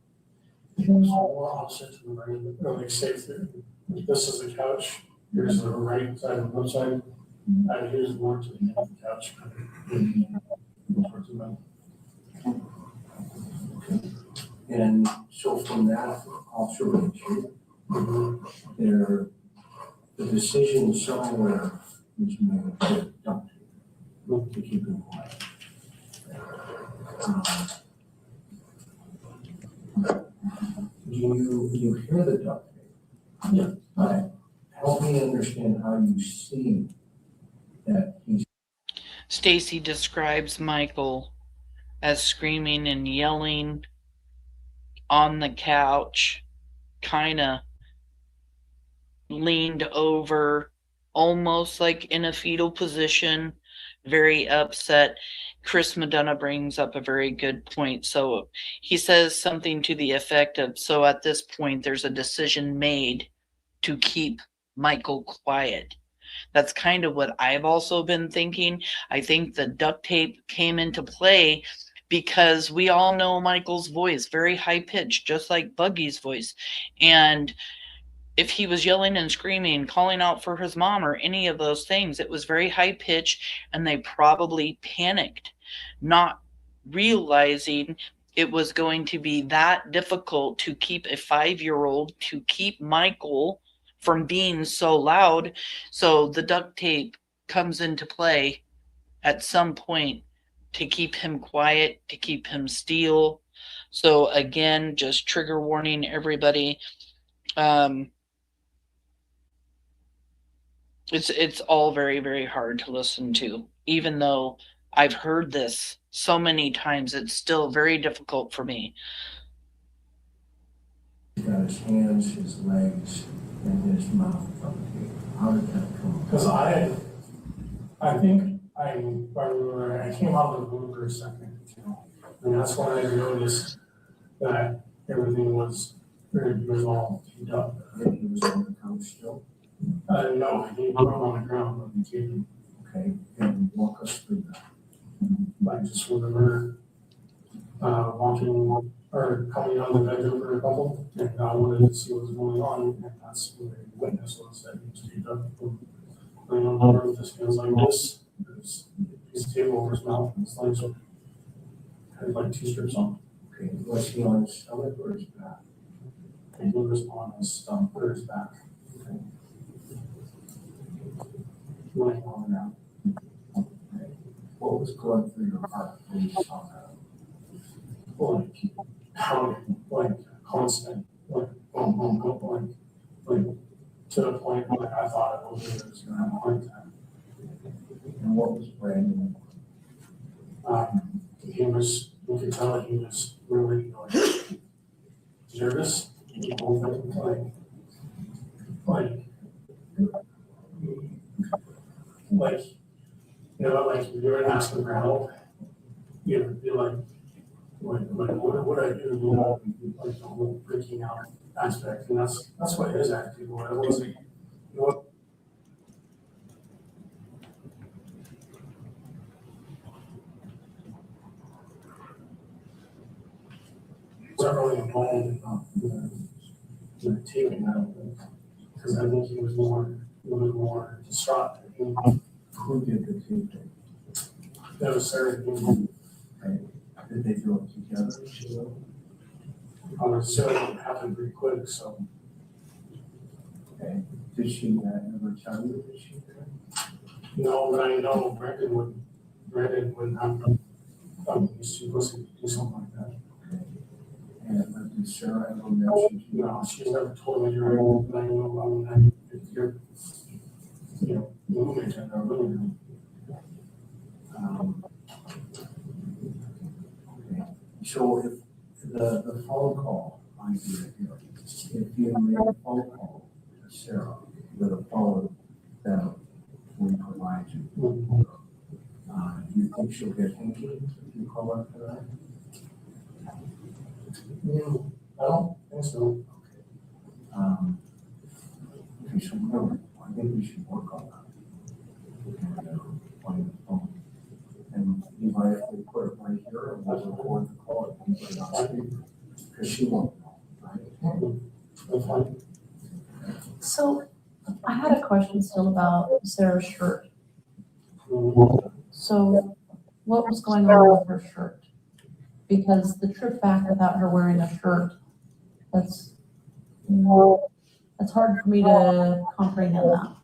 It was more opposite to the right, or like safe there. This is the couch, here's the right side and left side, and here's more to the end of the couch. Towards the middle. And so from that observation, there, the decision somewhere was made to duct tape, to keep him quiet. You hear the duct tape? Yeah. Help me understand how you see that he's. Stacey describes Michael as screaming and yelling on the couch, kind of leaned over, almost like in a fetal position, very upset. Chris Madonna brings up a very good point. So he says something to the effect of, so at this point, there's a decision made to keep Michael quiet. That's kind of what I've also been thinking. I think the duct tape came into play because we all know Michael's voice, very high pitched, just like Buggy's voice. And if he was yelling and screaming, calling out for his mom or any of those things, it was very high pitched, and they probably panicked, not realizing it was going to be that difficult to keep a 5-year-old, to keep Michael from being so loud. So the duct tape comes into play at some point to keep him quiet, to keep him still. So again, just trigger warning, everybody. It's all very, very hard to listen to. Even though I've heard this so many times, it's still very difficult for me. He's got his hands, his legs, and his mouth on the tape. How did that come? Because I think I came out of the room for a second, you know, and that's when I noticed that everything was all teed up. He was on the couch still. No, he put him on the ground, but he taped him. Okay, and walk us through that. I just remember walking or coming on the bedroom for a couple, and I wanted to see what was going on, and that's when the witness was that he was taped up. Laying on the floor with his hands like this, there's a piece of tape over his mouth, and his legs were had like 2 strips on. Okay, was he on his stomach or his back? And he was on his stomach or his back. Okay. Laying on the ground. Okay. What was going through your heart when you saw that? Like, pounding, like constant, like, boom, boom, boom, like, to the point where I thought I was gonna have a heart attack. And what was Brandon? He was, you could tell he was really like nervous. Like, you know, like if you're asking for help, you'd be like, what I do, you know, like the whole freaking out aspect, and that's what his attitude was. It wasn't, you know, wasn't really involved in the taping, I don't think, because I think he was a little bit more distraught. Who did the taping? That was Sarah. Okay. Did they do it together? So it happened pretty quick, so. Okay. Did she ever tell you that she did? No, but I know Brandon would used to listen to do something like that. Okay. And did Sarah ever mention? No, she's never told me you're old, but I know, if you're, you know, movement and really. So if the phone call idea here, if you made a phone call to Sarah with a phone that we provide you, do you think she'll get hanky if you call her for that? No, I don't think so. Okay, so remember, I think we should work on that. And on the phone. And you might have to put it right here and we'll record the call and put it on speaker. Because she won't know, right? That's fine. So I had a question still about Sarah's shirt. So what was going on with her shirt? Because the trip back without her wearing a shirt, that's hard for me to comprehend that.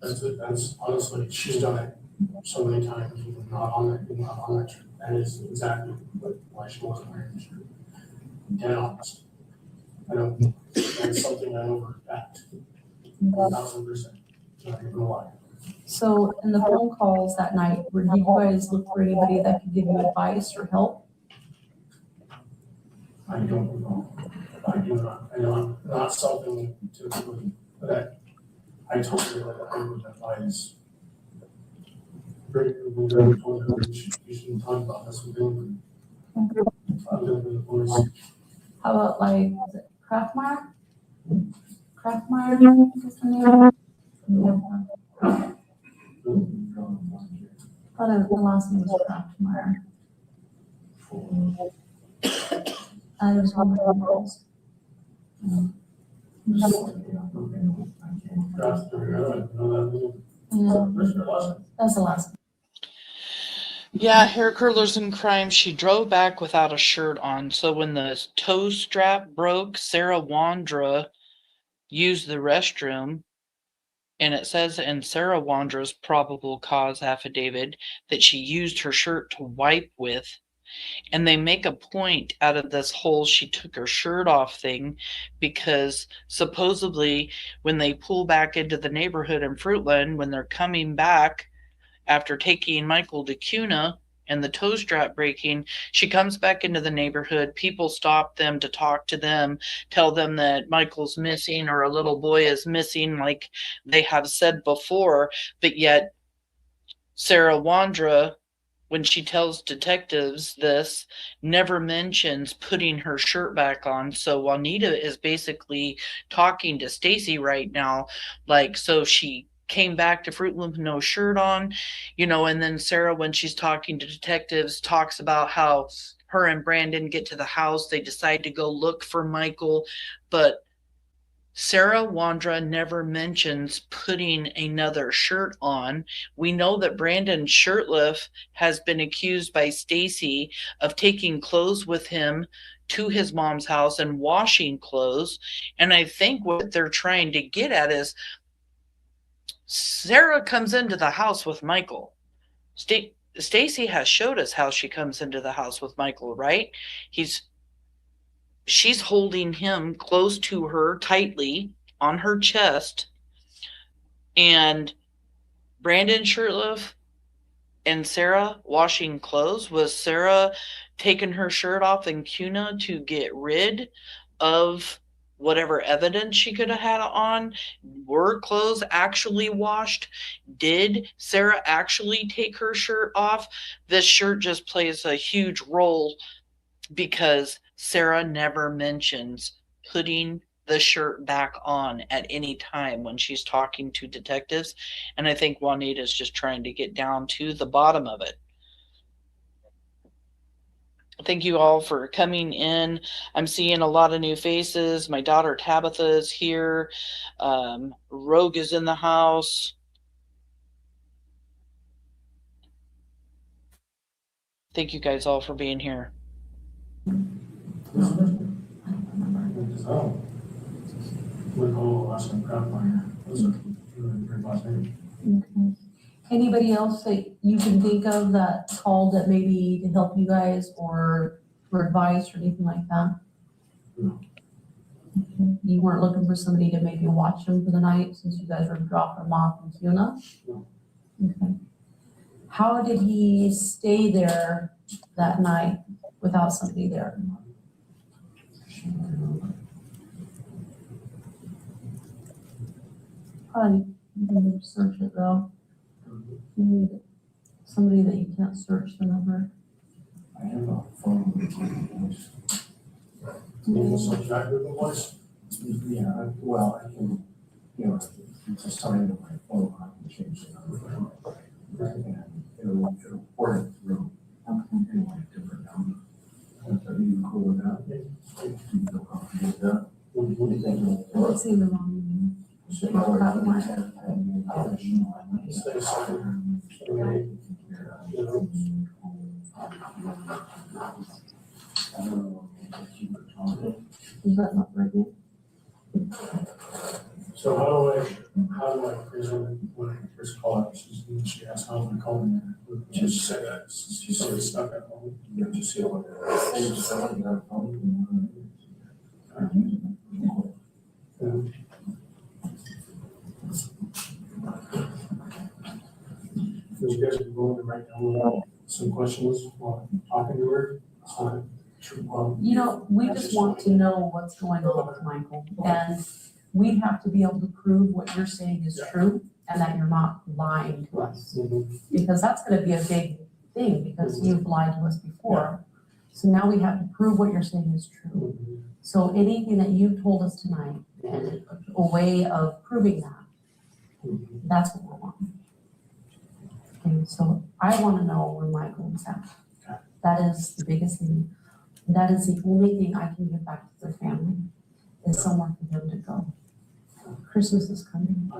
That's honestly, she's done it so many times, even not on that trip. That is exactly why she wasn't wearing the shirt. Dead honest. I don't, that's something I overreact. 1,000%. Not even gonna lie. So in the phone calls that night, did you guys look for anybody that could give you advice or help? I don't know. I do not. I know not something typically that I told her that I would advise. You shouldn't talk about this with anybody. I'm gonna be the voice. How about like, is it Kraftmeyer? Kraftmeyer, is the name? Yeah. Thought the last name was Kraftmeyer. It was one of the girls. That's the last. Yeah, hair curlers and crime. She drove back without a shirt on. So when the toe strap broke, Sarah Wondra used the restroom. And it says in Sarah Wondra's probable cause affidavit that she used her shirt to wipe with. And they make a point out of this whole she took her shirt off thing because supposedly when they pull back into the neighborhood in Fruitland, when they're coming back after taking Michael to Cuna and the toe strap breaking, she comes back into the neighborhood. People stop them to talk to them, tell them that Michael's missing or a little boy is missing, like they have said before. But yet Sarah Wondra, when she tells detectives this, never mentions putting her shirt back on. So Juanita is basically talking to Stacey right now, like, so she came back to Fruitland with no shirt on, you know, and then Sarah, when she's talking to detectives, talks about how her and Brandon get to the house, they decide to go look for Michael, but Sarah Wondra never mentions putting another shirt on. We know that Brandon Shirtliff has been accused by Stacey of taking clothes with him to his mom's house and washing clothes. And I think what they're trying to get at is Sarah comes into the house with Michael. Stacey has showed us how she comes into the house with Michael, right? She's holding him close to her tightly on her chest. And Brandon Shirtliff and Sarah washing clothes. Was Sarah taking her shirt off in Cuna to get rid of whatever evidence she could have had on? Were clothes actually washed? Did Sarah actually take her shirt off? This shirt just plays a huge role because Sarah never mentions putting the shirt back on at any time when she's talking to detectives. And I think Juanita's just trying to get down to the bottom of it. Thank you all for coming in. I'm seeing a lot of new faces. My daughter Tabitha is here. Rogue is in the house. Thank you guys all for being here. Anybody else that you can think of that called that maybe to help you guys or for advice or anything like that? No. Okay. You weren't looking for somebody to maybe watch them for the night since you guys were dropping them off in Cuna? No. Okay. How did he stay there that night without somebody there? Probably you can search it though. You need somebody that you can't search the number. I have a phone with my voice. Maybe subtract with the voice? Yeah, well, I can, you know, it's assigned to my phone, I can change the number. And it'll port it through. Okay. In like different number. Are you cool with that? Do you feel comfortable with that? What do you think? Let's see the wrong name. Is that not right? So how do I present when I first call up? She asked how am I calling her? Just say that she said it's stuck at home. You have to see what it is. You guys are going to write down some questions while talking to her. You know, we just want to know what's going on with Michael, and we have to be able to prove what you're saying is true and that you're not lying to us. Because that's going to be a big thing because you've lied to us before. So now we have to prove what you're saying is true. So anything that you told us tonight and a way of proving that, that's what we want. Okay, so I want to know where Michael is at. That is the biggest thing. That is the only thing I can give back to their family is somewhere for them to go. Christmas is coming.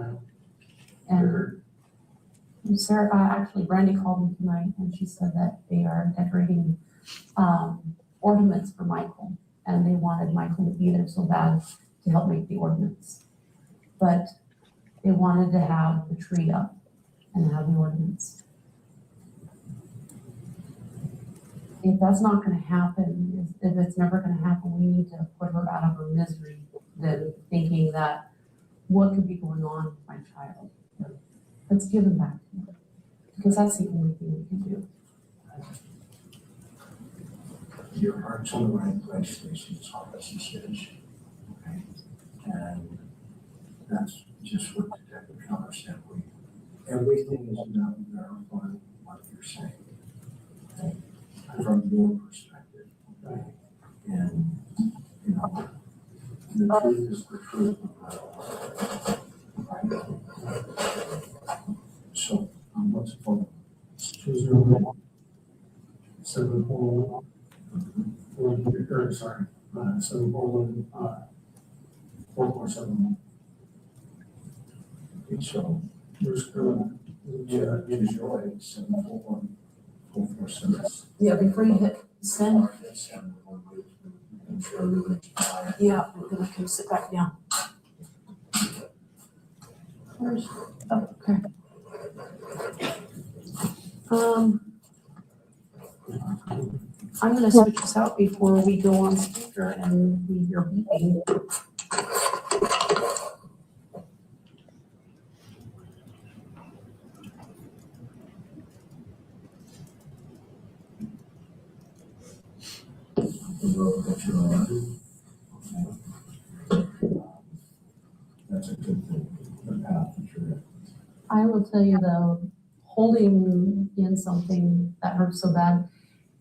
And Sarah, actually, Brandy called me tonight and she said that they are decorating ornaments for Michael. And they wanted Michael to be there so bad to help make the ornaments. But they wanted to have the tree up and have the ornaments. If that's not going to happen, if it's never going to happen, we need to put her out of her misery than thinking that what could be going on with my child. Let's give him back to her because that's the only thing we can do. Your heart's in the right place, Stacey, as hard as she says. Okay? And that's just what Detective Keller said. Everything is about verifying what you're saying. Okay? From your perspective. Okay? And, you know, the truth is the truth. Right? So, what's the phone? 201 741. Sorry, 741 447. Okay, so who's gonna use your way, 741-447. Yeah, before you hit send. I'm sure everything's fine. Yeah, I'm gonna come sit back down. Where's, oh, okay. I'm gonna switch this out before we go on speaker and we hear beeping. That's a good thing. The path that you're in. I will tell you though, holding in something that hurts so bad,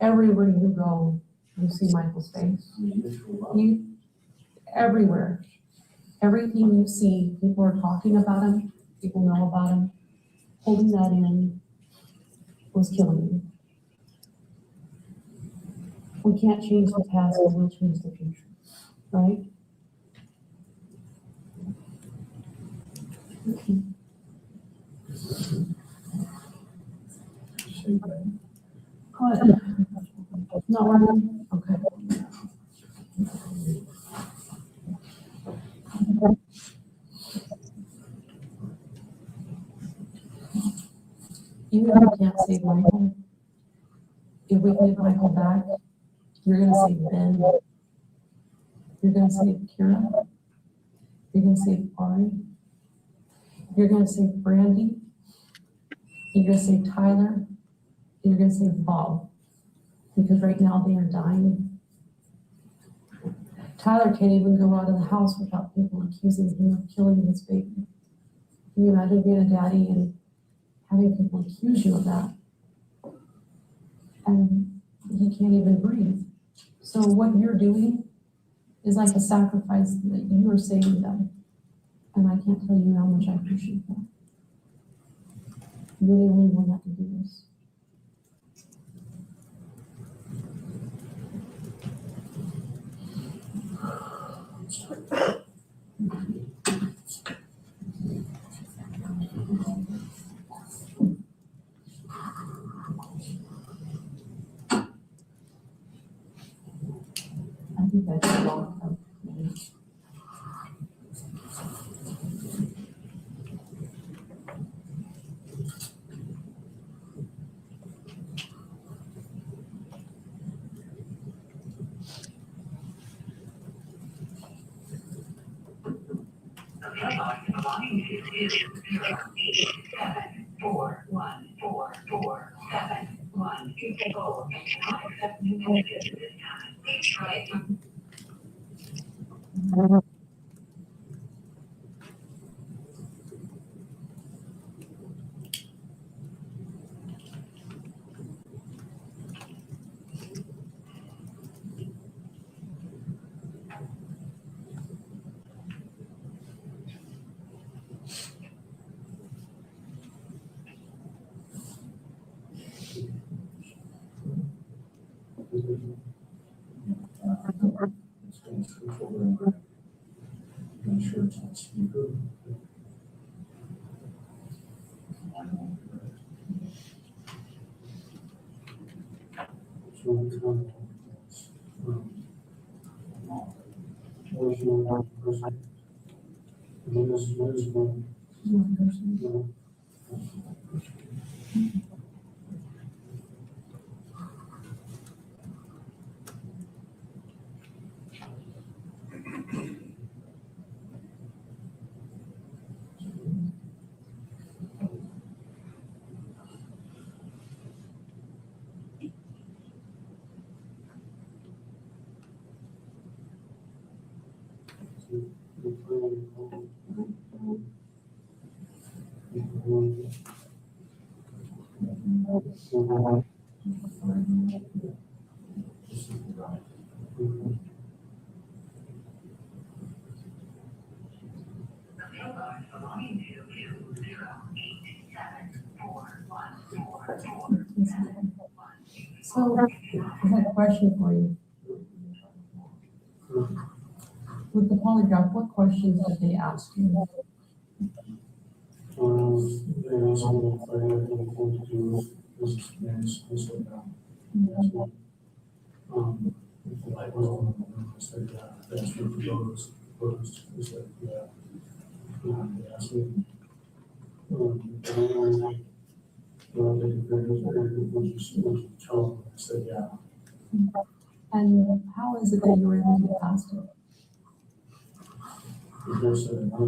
everywhere you go, you see Michael's face. You, everywhere. Everything you see, people are talking about him, people know about him. Holding that in was killing you. We can't change the past, but we'll change the future, right? Okay. Go ahead. Not working? Okay. Even if you can't save Michael, if we get Michael back, you're gonna save Ben. You're gonna save Kira. You're gonna save Ari. You're gonna save Brandy. You're gonna save Tyler. And you're gonna save Bob. Because right now they are dying. Tyler can't even go out of the house without people accusing him of killing his baby. Can you imagine being a daddy and having people accuse you of that? And he can't even breathe. So what you're doing is like a sacrifice that you are saving them. And I can't tell you how much I appreciate that. You're the only one that can do this. I think that's a long time. I'm sure it's on speaker. So I have a question for you. With the polygraph, what questions did they ask you? They asked me if I had anything to do with this experience. I said no. They asked me if the light was on. I said yeah. They asked me for photos. I said yeah. They asked me would you tell them? I said yeah. And how is it that you were able to get past it? Because I was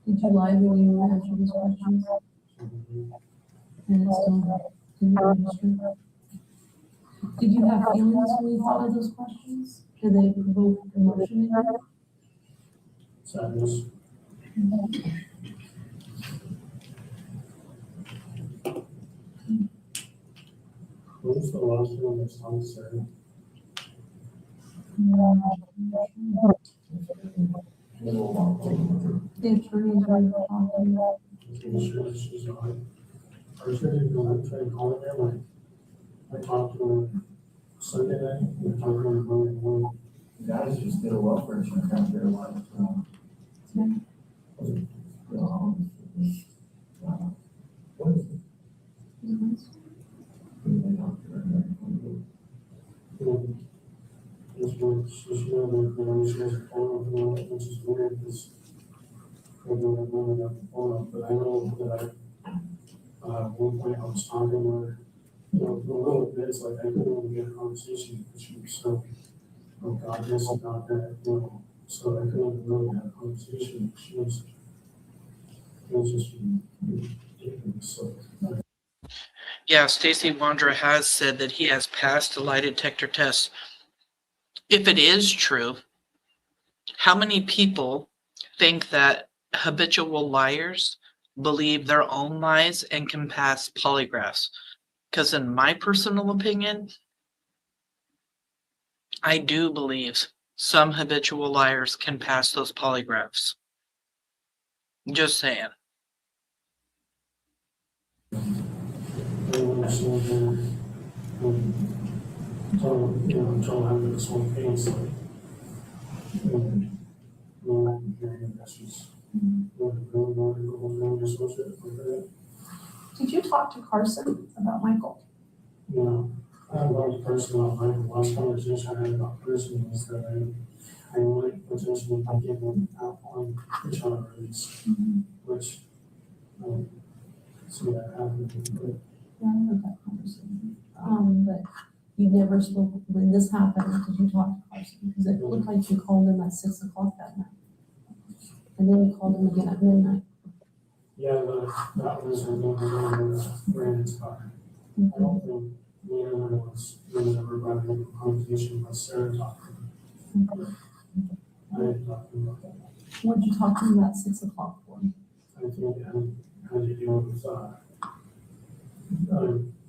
Did you lie when you answered these questions? And it still didn't register? Did you have feelings when you thought of those questions? Did they provoke emotion in you? sadness. When's the last time I saw Sarah? The attorneys are talking about. She's not. I was ready to go and try and call her. I talked to her Sunday night. We talked to her Monday morning. You guys just did a welfare check out there, like, what is it? This was, she has a phone, which is weird, because I don't know about the phone, but I know that one point I was talking to her, a little bit, it's like I couldn't even get a conversation, because she was so, oh God, this and God, that, so I couldn't really have a conversation. She was just ridiculous, so. Yeah, Stacey Wondra has said that he has passed a lie detector test. If it is true, how many people think that habitual liars believe their own lies and can pass polygraphs? Because in my personal opinion, I do believe some habitual liars can pass those polygraphs. Just saying. Until having this one case, like, Did you talk to Carson about Michael? Yeah, I had a lot of Carson about Michael. Last conversation I had about Carson was that I might potentially be giving out on the child release, which, see that happened. Yeah, I heard that conversation. But you never spoke, when this happened, did you talk to Carson? Because it looked like you called him at 6 o'clock that night. And then you called him again at midnight. Yeah, that was Brandon's car. I don't think neither one of us really ever brought up a conversation about Sarah talking. I didn't talk to him about that. What did you talk to him about 6 o'clock for? I think it had to do with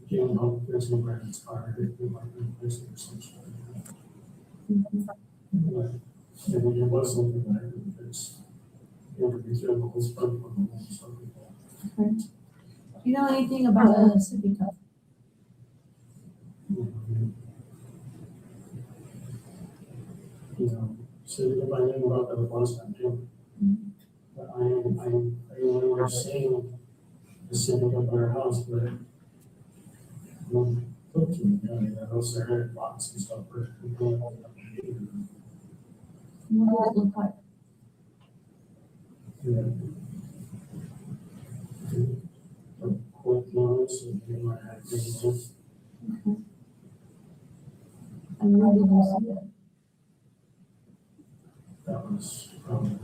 getting home, fixing Brandon's car, it might be fixing or some shit. But it was something that I could fix. It would be terrible, it's probably for some people. Okay. Do you know anything about a sippy cup? So if I knew about that last time too. But I remember seeing the civic up at our house, but look to me, I know Sarah had lots and stuff for people. What did it look like? Quick notice and you might have business. And where did you see it? That was probably not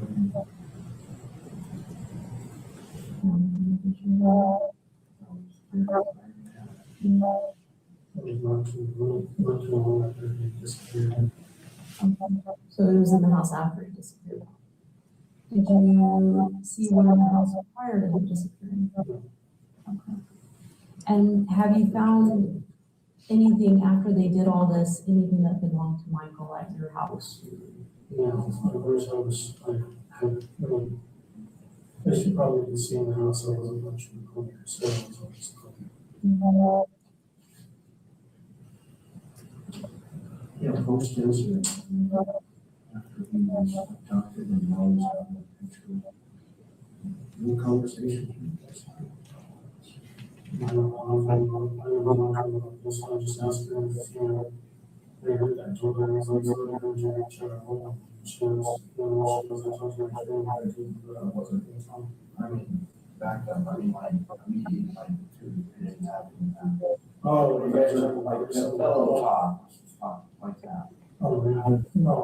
too long after he disappeared. So it was in the house after he disappeared. Did you see one in the house prior to him disappearing? Okay. And have you found anything after they did all this, anything that belonged to Michael at your house? Yeah, my first house, I had really, as you probably can see in the house, I wasn't much of a cleaner, so I was always cleaner. Yeah, post incident, after he was abducted and now he's out in the picture. Any conversation with you guys? I don't know about this, I just asked her if, you know, they heard that, told her, I was like, so I heard you reach out, well, she was, you know, she was, I told her, I didn't, but I wasn't, I mean, back up, I mean, like, immediately, like, it didn't happen. oh, you guys are like, Like, a fellow talk like that. oh, yeah, no,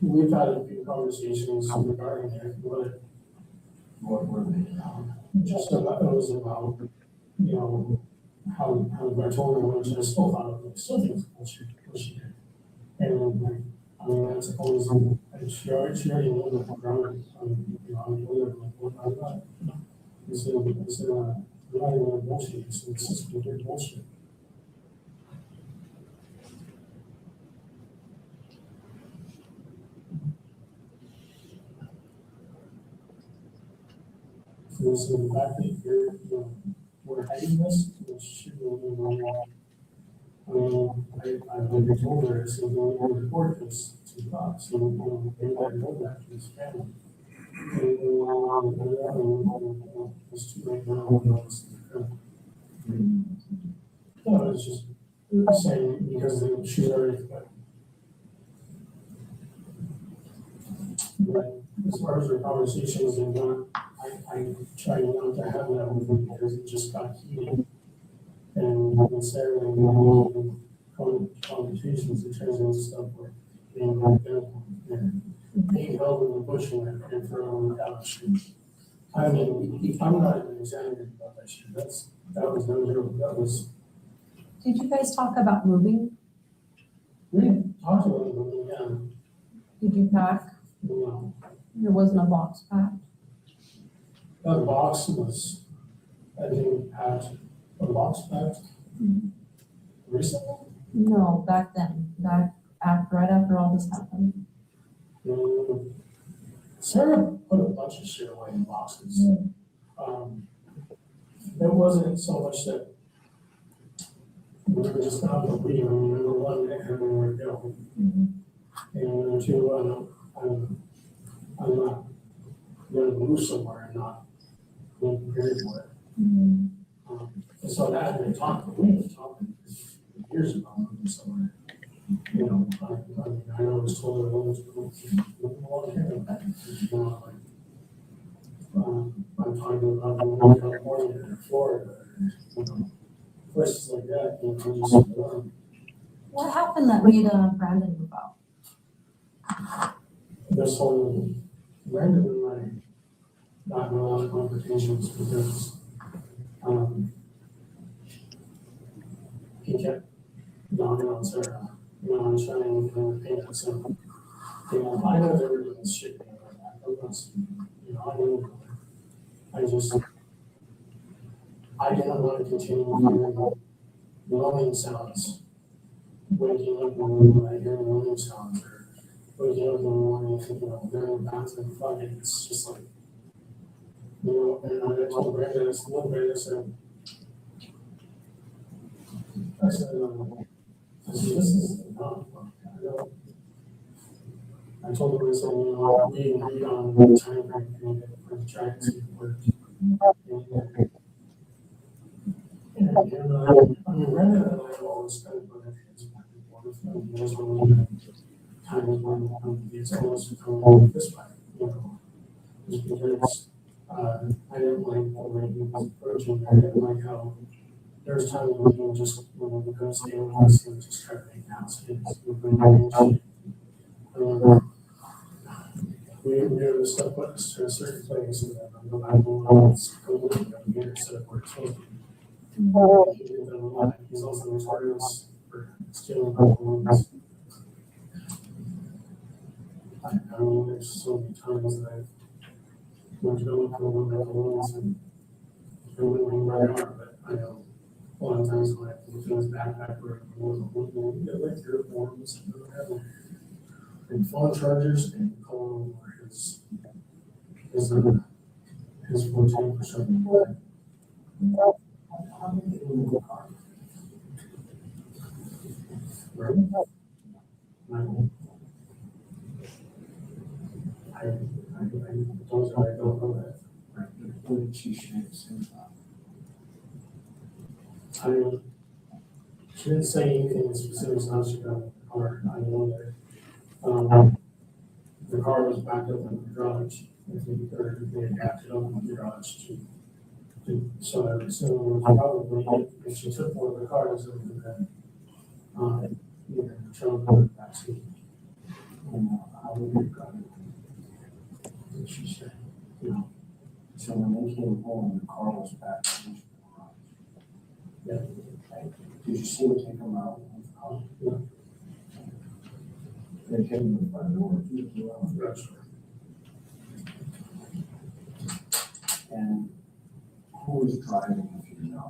we've had a few conversations regarding it, but What were they? just about, it was about, you know, how I told her when she was still thought of it, still think it's bullshit, what she did. And like, I mean, I suppose, she already knew the background, you know, I mean, we were like, what, I'm not, instead of, I'm not even bullshit, it's just complete bullshit. So the fact that you're, you know, we're hiding this, it should be wrong. I've been told her, so we'll report this to Fox, so we'll know that to his family. It's too late now, no, it's just saying because she's already. But as far as our conversations and I try not to have that with him because it just got heated. And Sarah and conversations and trends and stuff were being held in the bush and thrown on the couch. I mean, I'm not even exaggerating about that shit. That was no joke. That was. Did you guys talk about moving? We didn't talk about it, but yeah. Did you pack? No. There wasn't a box packed? That box was, I didn't pack a box packed. Mm-hmm. Recently? No, back then, right after all this happened. Sarah put a bunch of shit away in boxes. It wasn't so much that we were just out of leave. I mean, number one, they had nowhere to go. Mm-hmm. And number two, I'm not going to move somewhere and not be prepared for it. Mm-hmm. And so that had been talking, we had been talking years about moving somewhere. You know, I know it was told that I was going to want to hear about it. You know, like, I'm talking about moving to California or Florida, or, you know, places like that. You know, just, What happened that made Brandon move out? this whole Brandon and I got in a lot of complications because he kept knocking on Sarah, you know, and trying to paint us in. You know, I know they were doing shit like that. You know, I knew. I didn't want to continue hearing moaning sounds. Waking up in the morning, I hear moaning sounds, or waking up in the morning, you know, they're in the bathroom, fucking, it's just like, you know, and I told Brandon, I said, this is not fun. I told him, I said, you know, we agreed on the time frame for the trying to see if it worked. I mean, Brandon and I have always kind of put our hands back and forth. And there's when times when it's almost coming this way, you know, just because I didn't like the way he was approaching. I didn't like how there's times when he would just, when we would go stay with us, he would just try to make the house his. We would stuff us to a certain place and then go back and get it set up where it's supposed to be. He's also notorious for stealing balloons. I mean, there's so many times that I've went to go look for one of the balloons and I wouldn't know where they are, but I know a lot of times when I look in his backpack where it was a whole get like your forms and whatever. And phone chargers and calling over his 14% blood. Right? Michael. I don't know that. Right, but what did she say about? I mean, she didn't say anything in specifics how she got in the car. I know that the car was backed up in the garage. I think they had backed it up in the garage so I would assume it was probably, if she took one of the cars, it would have been either the trunk or the backseat. I would have gotten what she said. So when they came home, the car was back in the garage. Yeah. Okay. Did you see them take them out of the car? Yeah. They came in the front door. That's right. And who was driving, if you know?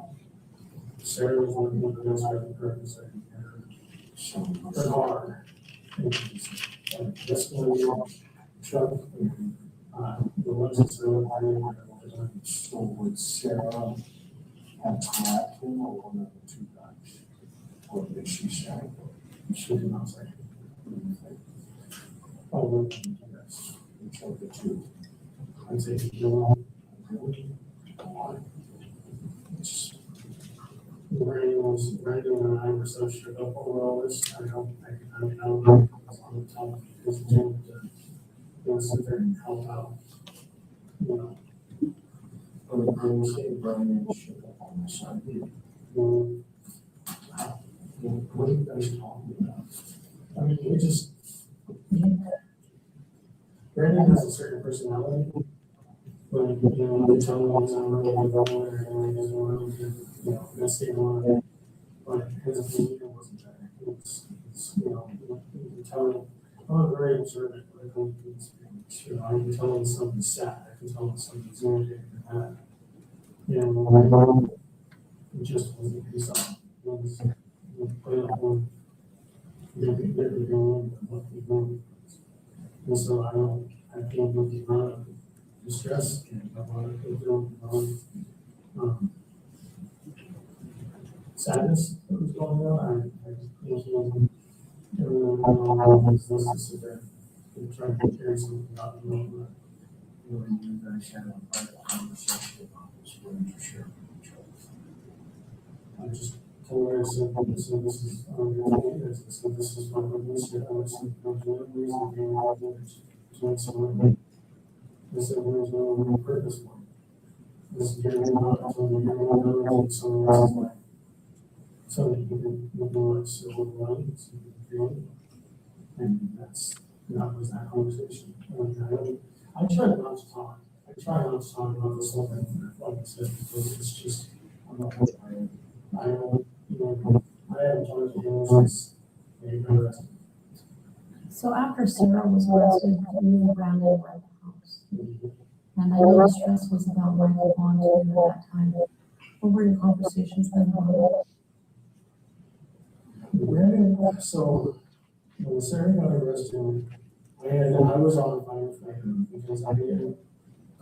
Sarah was one of the ones driving her in second gear. So The car. And this one, truck. The ones that Sarah was driving. So would Sarah have grabbed him or one of the two guys? What did she say? She did not say. Oh, yes. Which of the two? I'd say no. Really? Why? Brandon and I were so shook up over all this. I mean, I don't know. I was on the top of his gym to sit there and help out. But when you say Brian shook up on the side, what are you guys talking about? I mean, it just, Brandon has a certain personality. But, they tell him he's not really a good boy or he doesn't really do, that's the one. But his demeanor wasn't there. It's you can tell him, I'm very observant when it comes to speech. I can tell when somebody's sad. I can tell when somebody's irritated or mad. It just wasn't his own. It was playing on they're doing what they're doing. And so I can't look at the distress and a lot of people sadness that was going on. I think he wasn't everyone was supposed to sit there and try to carry something out of the room. When you guys had a private conversation about this, what did you share with each other? I just told her, I said, this is this is what we're said. I said, there's no reason being out there to make someone. I said, there's no purpose for it. This is getting out until you're going to take someone else's life. So that you can do it civil rights and that was that conversation. I try not to talk. I try not to talk about this whole thing, like I said, because it's just, I'm not tired. I haven't talked to him since they got arrested. So after Sarah was arrested, you were around at the house. And I know the stress was about Michael Vaughan too at that time. What were your conversations then about? So when Sarah got arrested, I was on fire for her because I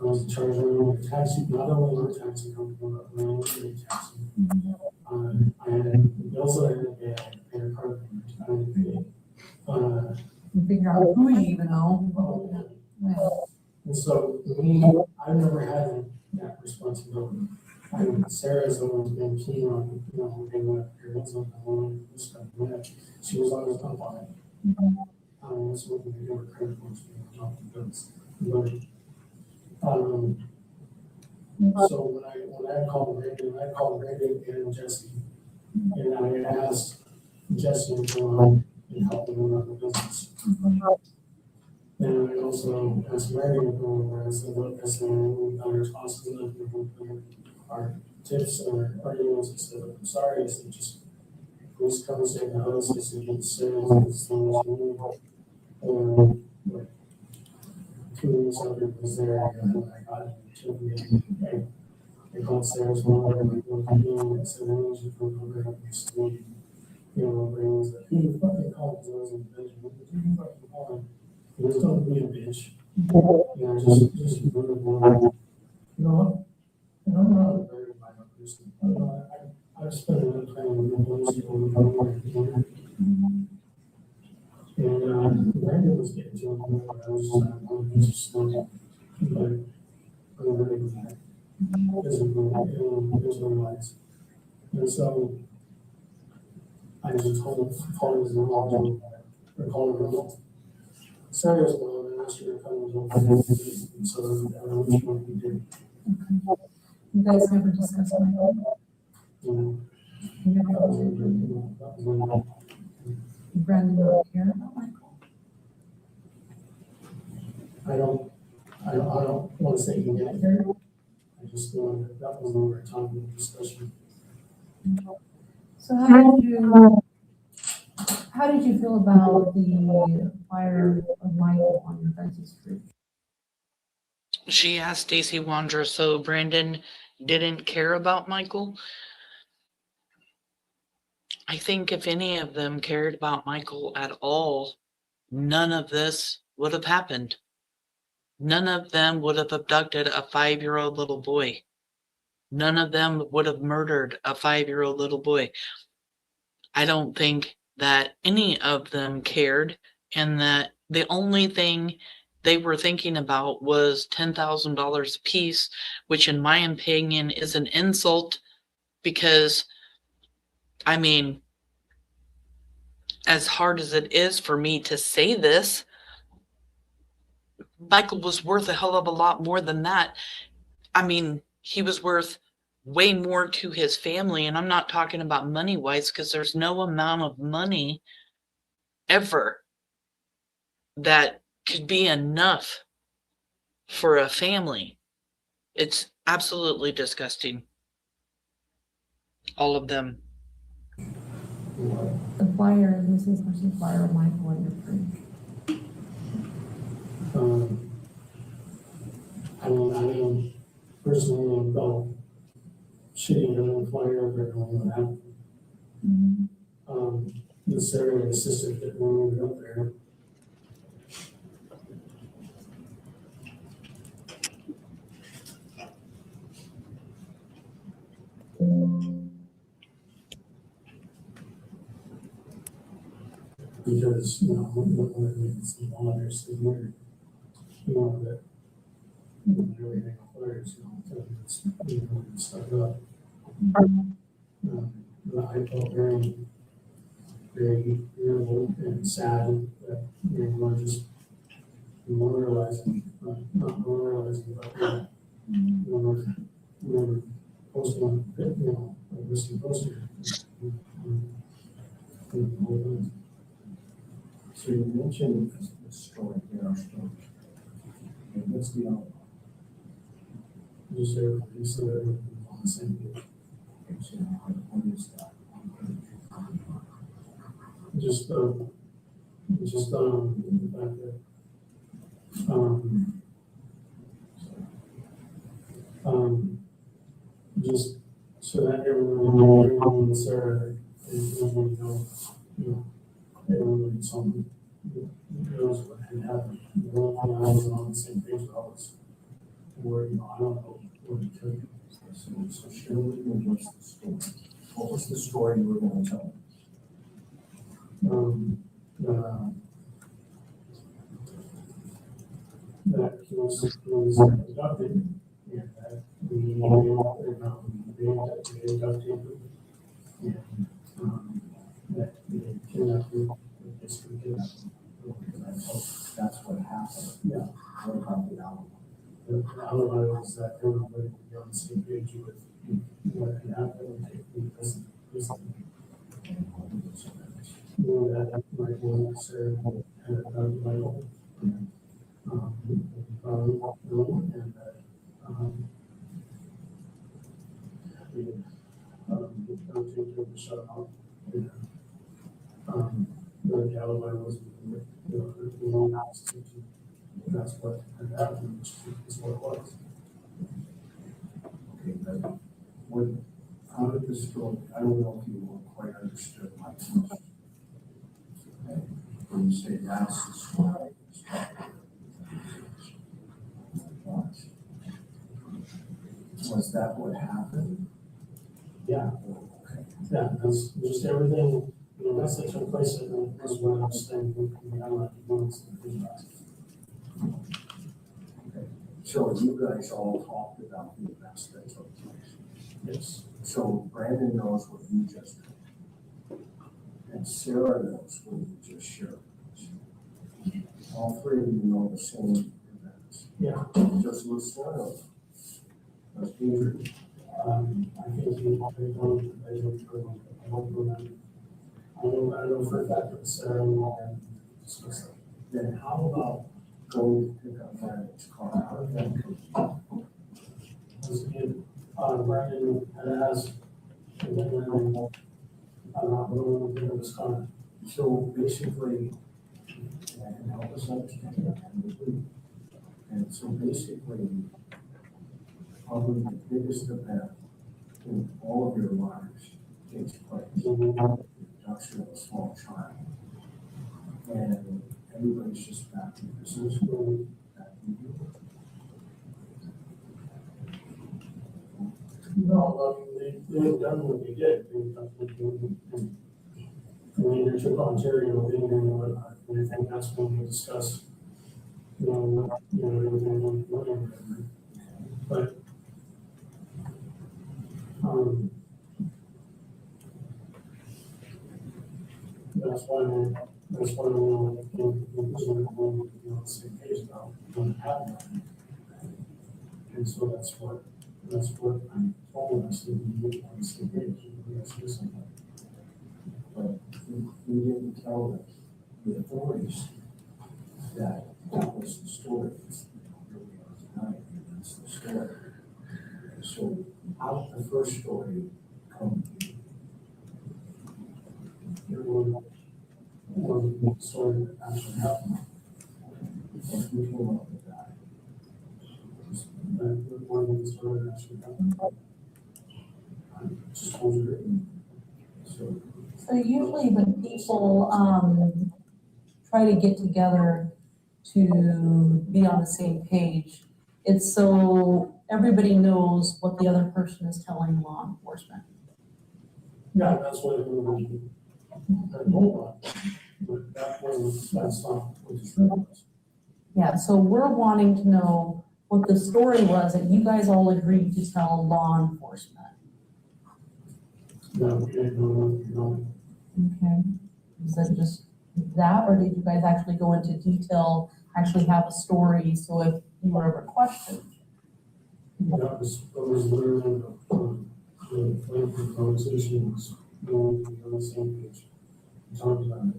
was in charge of a taxi, not only a taxi company, but my own taxi. I also had to pay a car payment. You figure out who you even know. Yeah. And so I've never had that responsibility. Sarah's always been keen on, getting up her hands on the home, this stuff, and that. She was always up on it. That's what we give her credit for, off the bills. But, so when I called Brandon and Jesse, and I asked Jesse to come on and help them run the business. And I also asked Mary to go over and said, look, I said, we've got our responsibility for our tips and our arguments. I said, I'm sorry, I said, just please come and say the house. I said, get serious with this thing as you need. And like 2 weeks after it was there, and I got it to me, I they called Sarah's mom, and they said, I need you to come over and your sleep. You know, and was like, hey, fucking call, because I was in the bedroom. What did you fucking call him? He was don't be a bitch. You know, just really boring. You know what? And I'm not a very violent person. I've spent enough time with the police people and Brandon was getting to him, I was just like, oh, he's just slow. But I'm really glad. There's no lies. And so I just told his mom, or called her mom. Sarah's mom and asked her to come and help her. And so I don't know which one we did. You guys never discussed Michael? Brandon don't care about Michael? I don't want to say he didn't care. I just know that was over a time of discussion. So how did you feel about the fire of Michael on your guys' street? She asked Stacey Wondra, so Brandon didn't care about Michael? I think if any of them cared about Michael at all, none of this would have happened. None of them would have abducted a 5-year-old little boy. None of them would have murdered a 5-year-old little boy. I don't think that any of them cared, and that the only thing they were thinking about was $10,000 a piece, which in my opinion is an insult, because, I mean, as hard as it is for me to say this, Michael was worth a hell of a lot more than that. I mean, he was worth way more to his family, and I'm not talking about money-wise, because there's no amount of money ever that could be enough for a family. It's absolutely disgusting. All of them. The fire, this is the fire of Michael and your friend. I mean, personally, about shitting on the fire over and all that. The Sarah and sister that moved up there. Because, you know, when it's the others that married, you know, that everything fires, you know, it's, you know, stuck up. I felt very irritable and sad that, you know, we're just memorializing, not memorializing, but, you know, we're posting on, you know, a missing poster. So you mentioned the story here, our story. And what's the outline? Just everybody so that we're on the same page. So what is that? Just the fact that just so that everyone in Sarah is you know, everyone in some knows what had happened. I was on the same page with all this. Where, you know, I don't know what to tell you. So share with me, what's the story? What was the story you were going to tell? That he was abducted, and that we abducted him, and that they kidnapped him, basically kidnapped him. That's what happened. Yeah. What about the alibi? The alibi was that everybody would be on the same page with what had happened, because you know that Michael Sarah had Michael. And that don't take him to shut up. And the alibi was that's what had happened, is what it was. Okay, but what, how did the story, I don't know if you quite understood my question. Okay. When you say that's the story, was that what happened? Yeah. Okay. Yeah, that's just everything, you know, that's the took place at is what I'm saying, I'm not doing something about it. Okay. So you guys all talked about the events that took place. Yes. So Brandon knows what you just did. And Sarah knows what you just shared. All three of you know the same events. Yeah. Just Luciano. That's Peter. I think he, I know for a fact that Sarah and discussed that. Then how about going to pick up Brandon's car? How did that come? Brandon had asked, and then I'm not going to pick up his car. So basically, and help us understand that. And so basically, probably the biggest event in all of your lives takes place, the abduction of a small child. And everybody's just back to business, back to you. No, they've done what they did. When they took Ontario, they I think that's when we discussed, everything. But, that's why we came on the same page about what happened. And so that's what I'm told us that we need on the same page. We have to do something. But you didn't tell the authorities that was the story. Here we are tonight, and that's the story. So how did the first story come to you? The story that actually happened. And who came up with that? One of the story that actually happened. I just told you. So usually when people try to get together to be on the same page, it's so everybody knows what the other person is telling law enforcement. Yeah, that's what it was. But that's not what the truth was. Yeah, so we're wanting to know what the story was that you guys all agreed to tell law enforcement. No, no. Okay. Is that just that, or did you guys actually go into detail, actually have a story, so if you were ever questioned? That was literally the conversation was on the same page. We talked about it.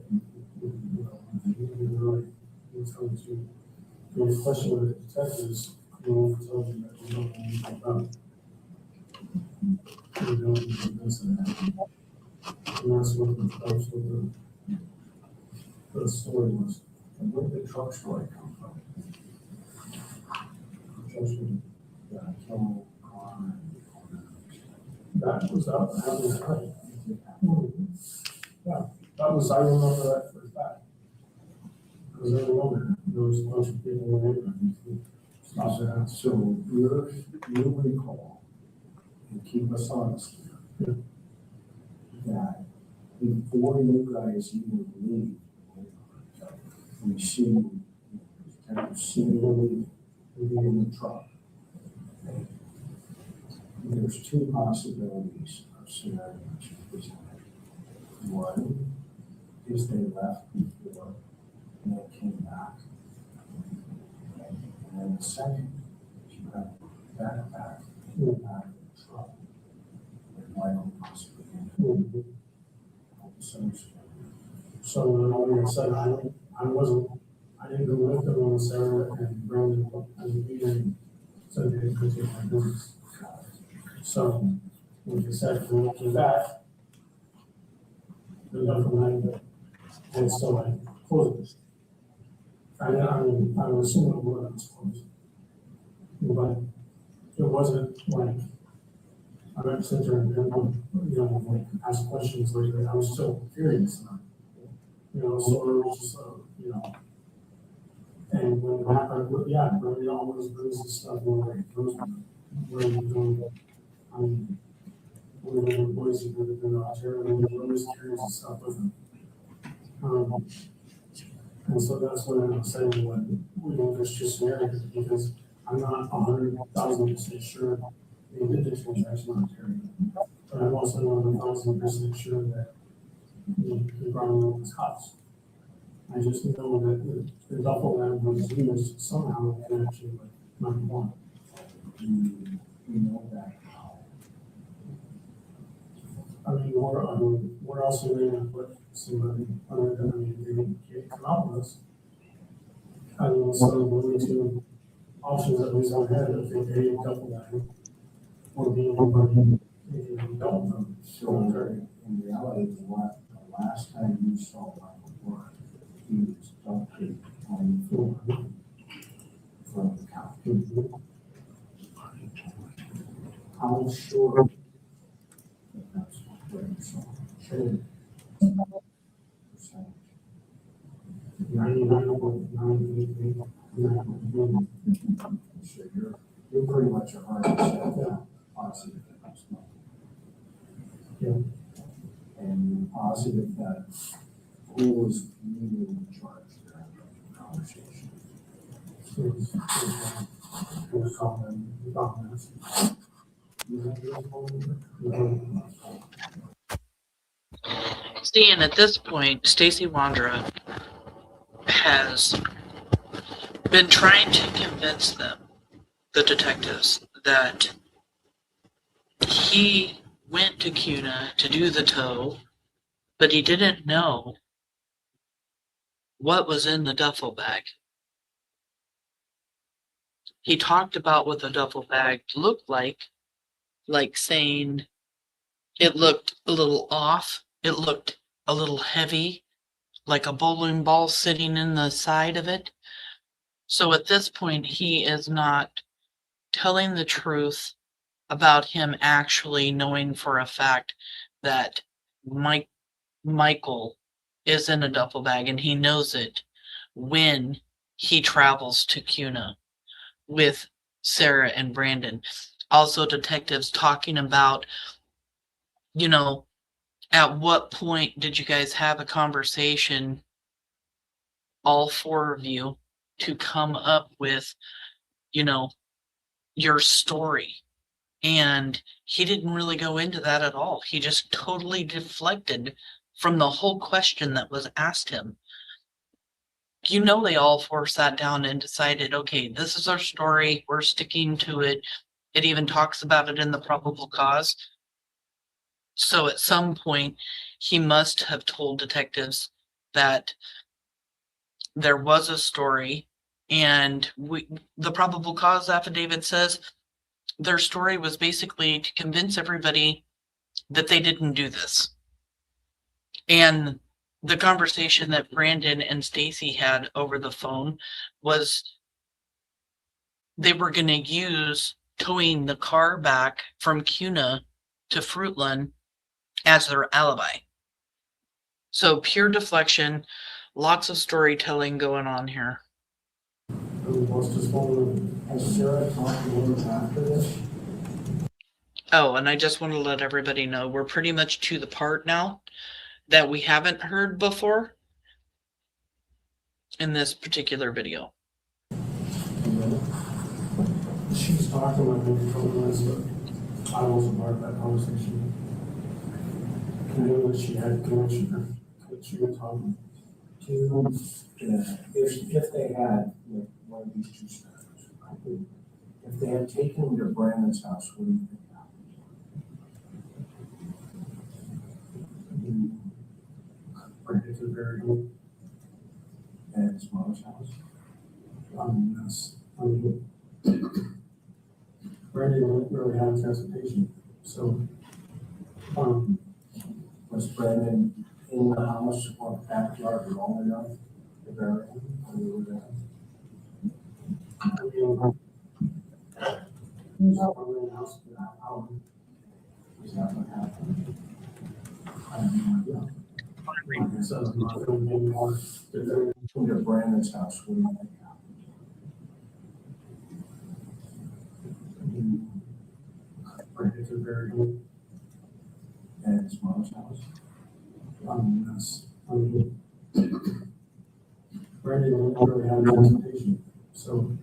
When you question the detectives, will tell you that you don't know anything about it. You don't convince them. And that's what the story was. And where did the truck story come from? That was up happening tonight. Yeah, that was, I remember that for a fact. Because I remember there was a bunch of people in the neighborhood. So you recall, and keep us honest here, that before you guys even leave, we see you in the truck. There's two possibilities of scenarios. One is they left before and they came back. And then the second is you have backpack in the back of the truck with Michael possibly in it. So like I said, I didn't go with them when Sarah and Brandon and Peter said they didn't take my business. So, like I said, when I came back, there's nothing like that. And so I closed. I was assuming it was closed. But it wasn't like I've got to sit there and, like, ask questions like that. I was still curious, so it was just, and when it happened, yeah, it really always brings this stuff in, like, where you go, I mean, we live in Boise, we live in Ontario, and we're always curious and stuff with them. And so that's what I'm saying, when there's just narrative, because I'm not 100,000% sure they did the transaction in Ontario. But I'm also not 1,000% sure that the Brown was house. I just know that the duffel bag was used somehow in connection with 9/11. We know that how. I mean, where else are they going to put somebody other than, they can't come out with us. I mean, so the two options that we don't have, if they pay a duffel bag, or being anybody, don't them. So in reality, the last time you saw Michael work, he was dumping on the floor from the couch. How sure that that's what you saw? Sure. 99.988. So you're pretty much 100% positive that that's not. Yeah. And positive that who was legally in charge during the conversation. See, and at this point, Stacey Wondra has been trying to convince them, the detectives, that he went to Kuna to do the tow, but he didn't know what was in the duffel bag. He talked about what the duffel bag looked like saying it looked a little off, it looked a little heavy, like a bowling ball sitting in the side of it. So at this point, he is not telling the truth about him actually knowing for a fact that Michael is in a duffel bag, and he knows it when he travels to Kuna with Sarah and Brandon. Also, detectives talking about, at what point did you guys have a conversation, all four of you, to come up with, your story? And he didn't really go into that at all. He just totally deflected from the whole question that was asked him. They all four sat down and decided, okay, this is our story. We're sticking to it. It even talks about it in the probable cause. So at some point, he must have told detectives that there was a story, and the probable cause affidavit says their story was basically to convince everybody that they didn't do this. And the conversation that Brandon and Stacey had over the phone was they were going to use towing the car back from Kuna to Fruitland as their alibi. So pure deflection, lots of storytelling going on here. Has Sarah talked to him after this? Oh, and I just want to let everybody know we're pretty much to the part now that we haven't heard before in this particular video. She's talking about maybe from this, but I wasn't part of that conversation. I know that she had connection. She was talking to if they had one of these two scenarios, if they had taken him to Brandon's house, what do you think happened? Brandon could bury him at his mother's house. Yes. Brandon didn't really have transportation, so was Brandon in the house or backyard long enough to bury him when we were there? He was probably in the house for that hour. Is that what happened? I have no idea. Like I said, I'm not feeling any more. Come to Brandon's house, what do you think happened? Brandon could bury him at his mom's house. That's, Brandon didn't really have transportation, so,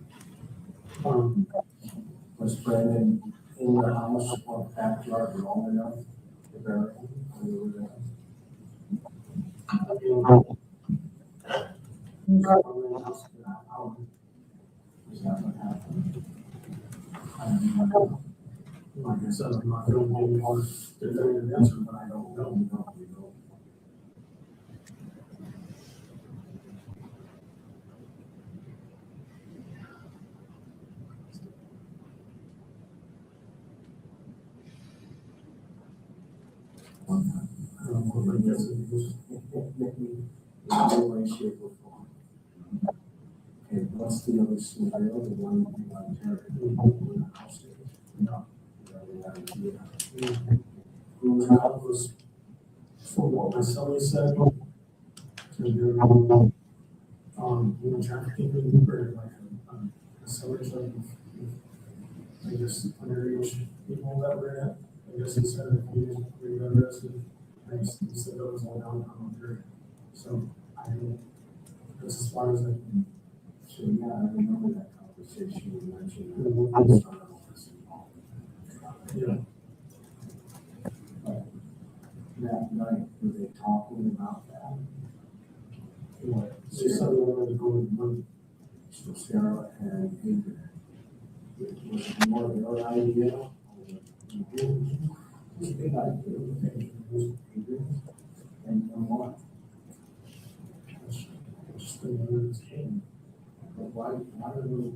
was Brandon in the house or backyard long enough to bury him? Is that what happened? I have no idea. Like I said, I'm not feeling any more definitive answer, but I don't know. I don't know what I guess it is. In no way, shape, or form. Okay, what's the other scenario, the one you want to tear in the house? No. That was from what my son said. To do, human trafficking, or like a celebration of, I guess, underage people that were in it. I guess he said if we got arrested, he said that was all downtown Ontario. So I don't, that's as far as I can. So yeah, I remember that conversation you mentioned. Yeah. But that night, were they talking about that? What? They said they wanted to go with money. So Sarah and Adrian. Was it more of your idea? It's a big idea. And what? Just the words came. But why do we?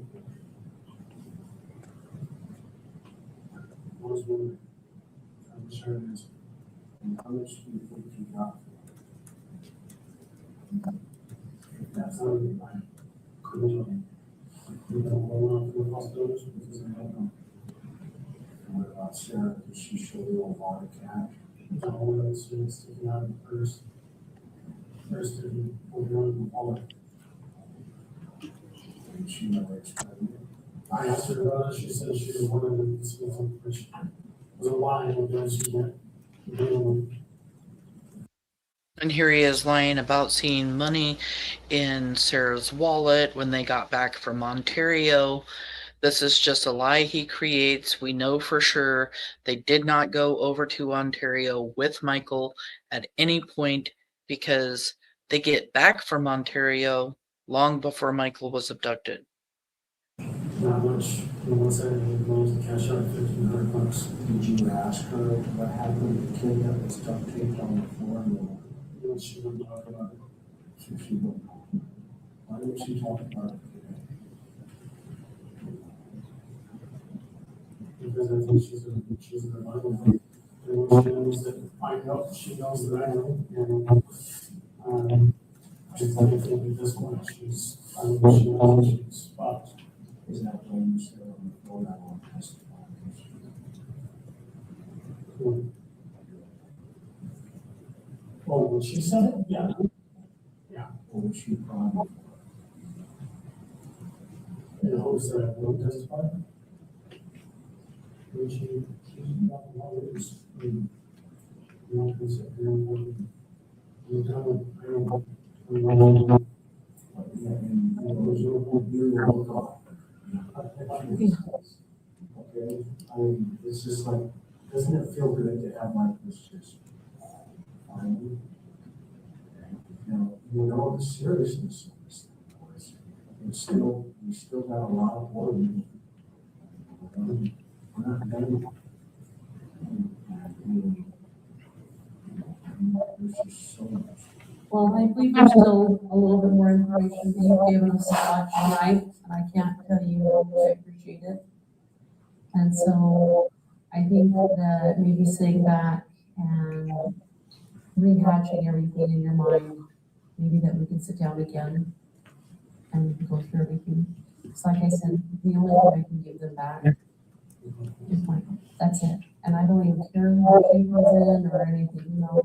I was wondering. I'm sure it is. And how much do you think you got? If that's not right, could you? You don't want to the hospitals because I don't know. And what about Sarah? Did she show you a lot of cash? No, that's just sticking out of the purse. First, didn't hold on to the wallet. And she never explained it. I asked her about it. She said she was one of them. This was a lie because she went. And here he is lying about seeing money in Sarah's wallet when they got back from Ontario. This is just a lie he creates. We know for sure they did not go over to Ontario with Michael at any point because they get back from Ontario long before Michael was abducted. Not much. Once I closed the cash out $1,500. Did you ask her what happened with the kid that was duct taped on the floor? And she wouldn't talk about it. So she wouldn't talk about it. Why would she talk about it today? Because I think she's a Bible. And she knows that I know, she knows that I know. And I think at this point she knows she's fucked. Is that when you said on the phone I want to testify? Oh, when she said it? Yeah. Yeah. What was she crying? In the hopes that I won't testify? When she's not always, not considering, I okay, I mean, it's just like, doesn't it feel good to have like this just finally? You know the seriousness of this thing, boys. We still got a lot of work. We're not done. There's just so much. Well, I believe there's still a little bit more information that you've given us tonight, and I can't tell you how much I appreciate it. And so I think that maybe sitting back and rehashing everything in your mind, maybe that we can sit down again and go through everything. It's like I said, the only thing I can give them back is Michael. That's it. And I don't even care what she was in or anything, you know.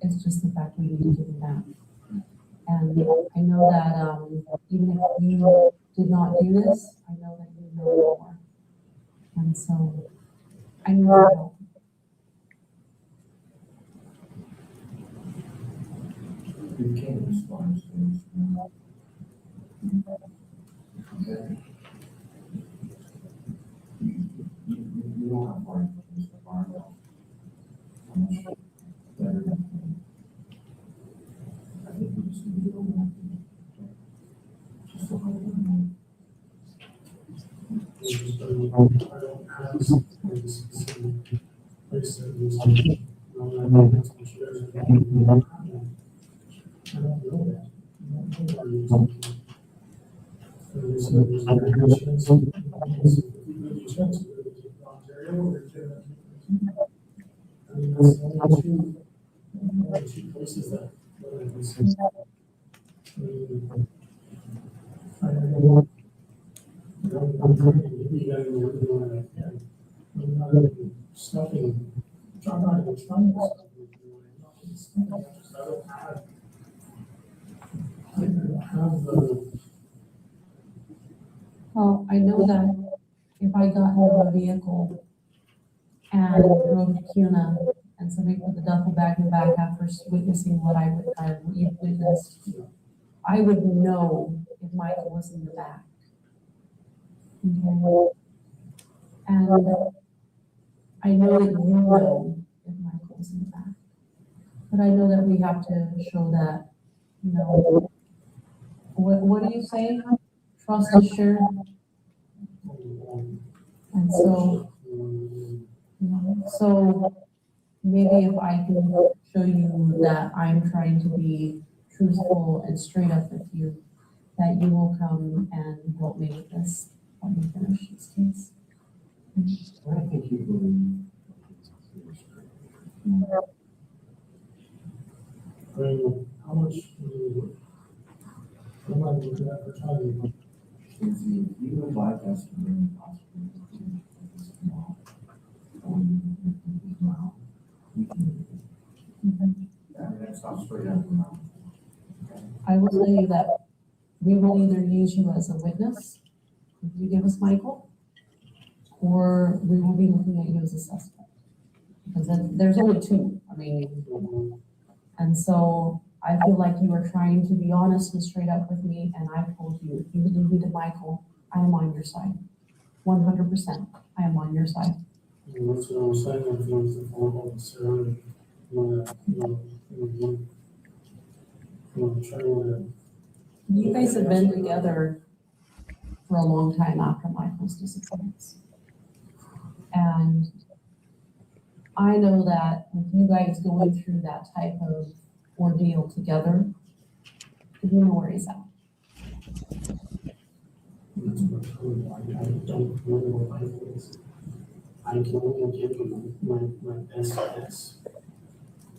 It's just the fact we need to give him back. And I know that even if you did not do this, I know that you know more. And so I need your help. You can't respond to this. Okay. You don't have one, Mr. Barnwell. How much better than him? I think we just need to go back and just so I don't know. I don't have a specific place that needs to be. I don't know that. I don't know that. Are you talking? There's regulations. Ontario or Canada. I mean, that's the only two places that I can see. I'm trying to give you guys everything that I can. I'm not even stuffing. I'm not even trying to stuff it. I don't have the. Well, I know that if I got into a vehicle and drove to Cuna and somebody put the duffel bag in the back after witnessing what I witnessed, I would know if Michael was in the back. Okay. And I know that you know if Michael was in the back. But I know that we have to show that, you know, what do you say? Trust is shared. And so, so maybe if I can show you that I'm trying to be truthful and straight up with you, that you will come and help me with this, help me finish this case. I think you believe. How much am I looking at for time? If you would like us to bring the possibility of this tomorrow, we can do it. That's not straight up. I will tell you that we will either use you as a witness, if you give us Michael, or we will be looking at you as a suspect. Because then there's only two, I mean, and so I feel like you were trying to be honest and straight up with me, and I told you, if you believe me to Michael, I am on your side. 100%, I am on your side. And that's what I was saying, I feel like the phone call with Sarah, You guys have been together for a long time after Michael's disappearance. And I know that with you guys going through that type of ordeal together, you know where he's at. That's what I don't know what life is. I can only give you my best guess.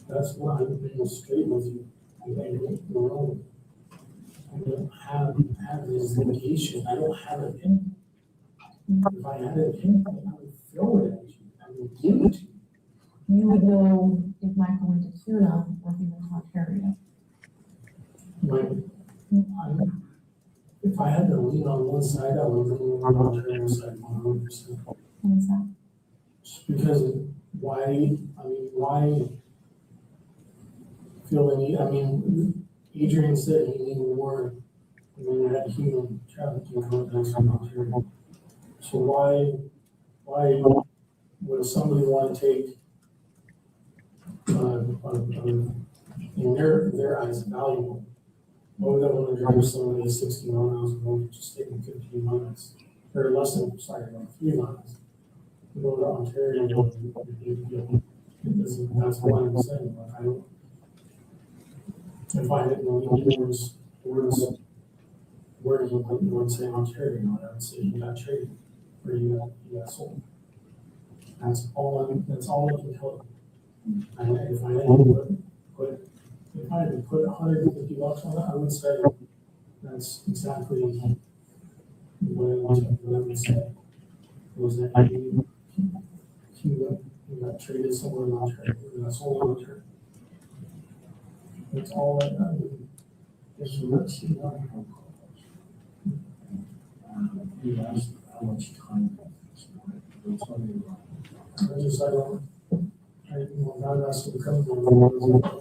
That's why I'm being straight with you. I don't know. I don't have this litigation. I don't have an input. If I had an input, I would throw it at you. I would give it to you. You would know if Michael went to Cuna or if he went to Ontario. If I had to lean on one side, I would lean on the Ontario side 100%. What is that? Just because why feel the need, Adrian said he needed more, we had human trafficking contacts in Ontario. So why would somebody want to take, in their eyes, valuable? Why would they want to drive somebody 60 miles and just take them 15 miles, or less than, about 3 miles? To go to Ontario, that's what I'm saying, but I don't. If I didn't know the words, where do you would say Ontario? I would say you got traded, or you got sold. That's all I can tell you. And if I had to put $150 on that, I would say that's exactly what I would say. Was that he got traded somewhere in Ontario, and that's all in Ontario. That's all I got. Just let's see what phone calls. You asked how much time that is. It's only I just, I don't, God asked me to come to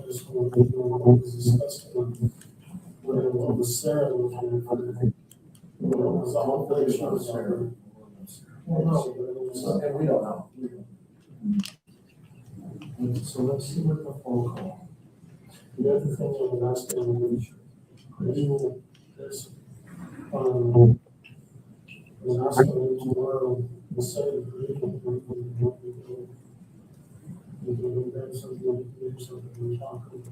this whole thing, when it was Sarah looking for the thing. It was the whole thing, it was Sarah. Well, no, but it was, and we don't know. So let's see what the phone call. The other thing I was asking, which is, I was asking him tomorrow, instead of reading, we can grab something, maybe something we talk about.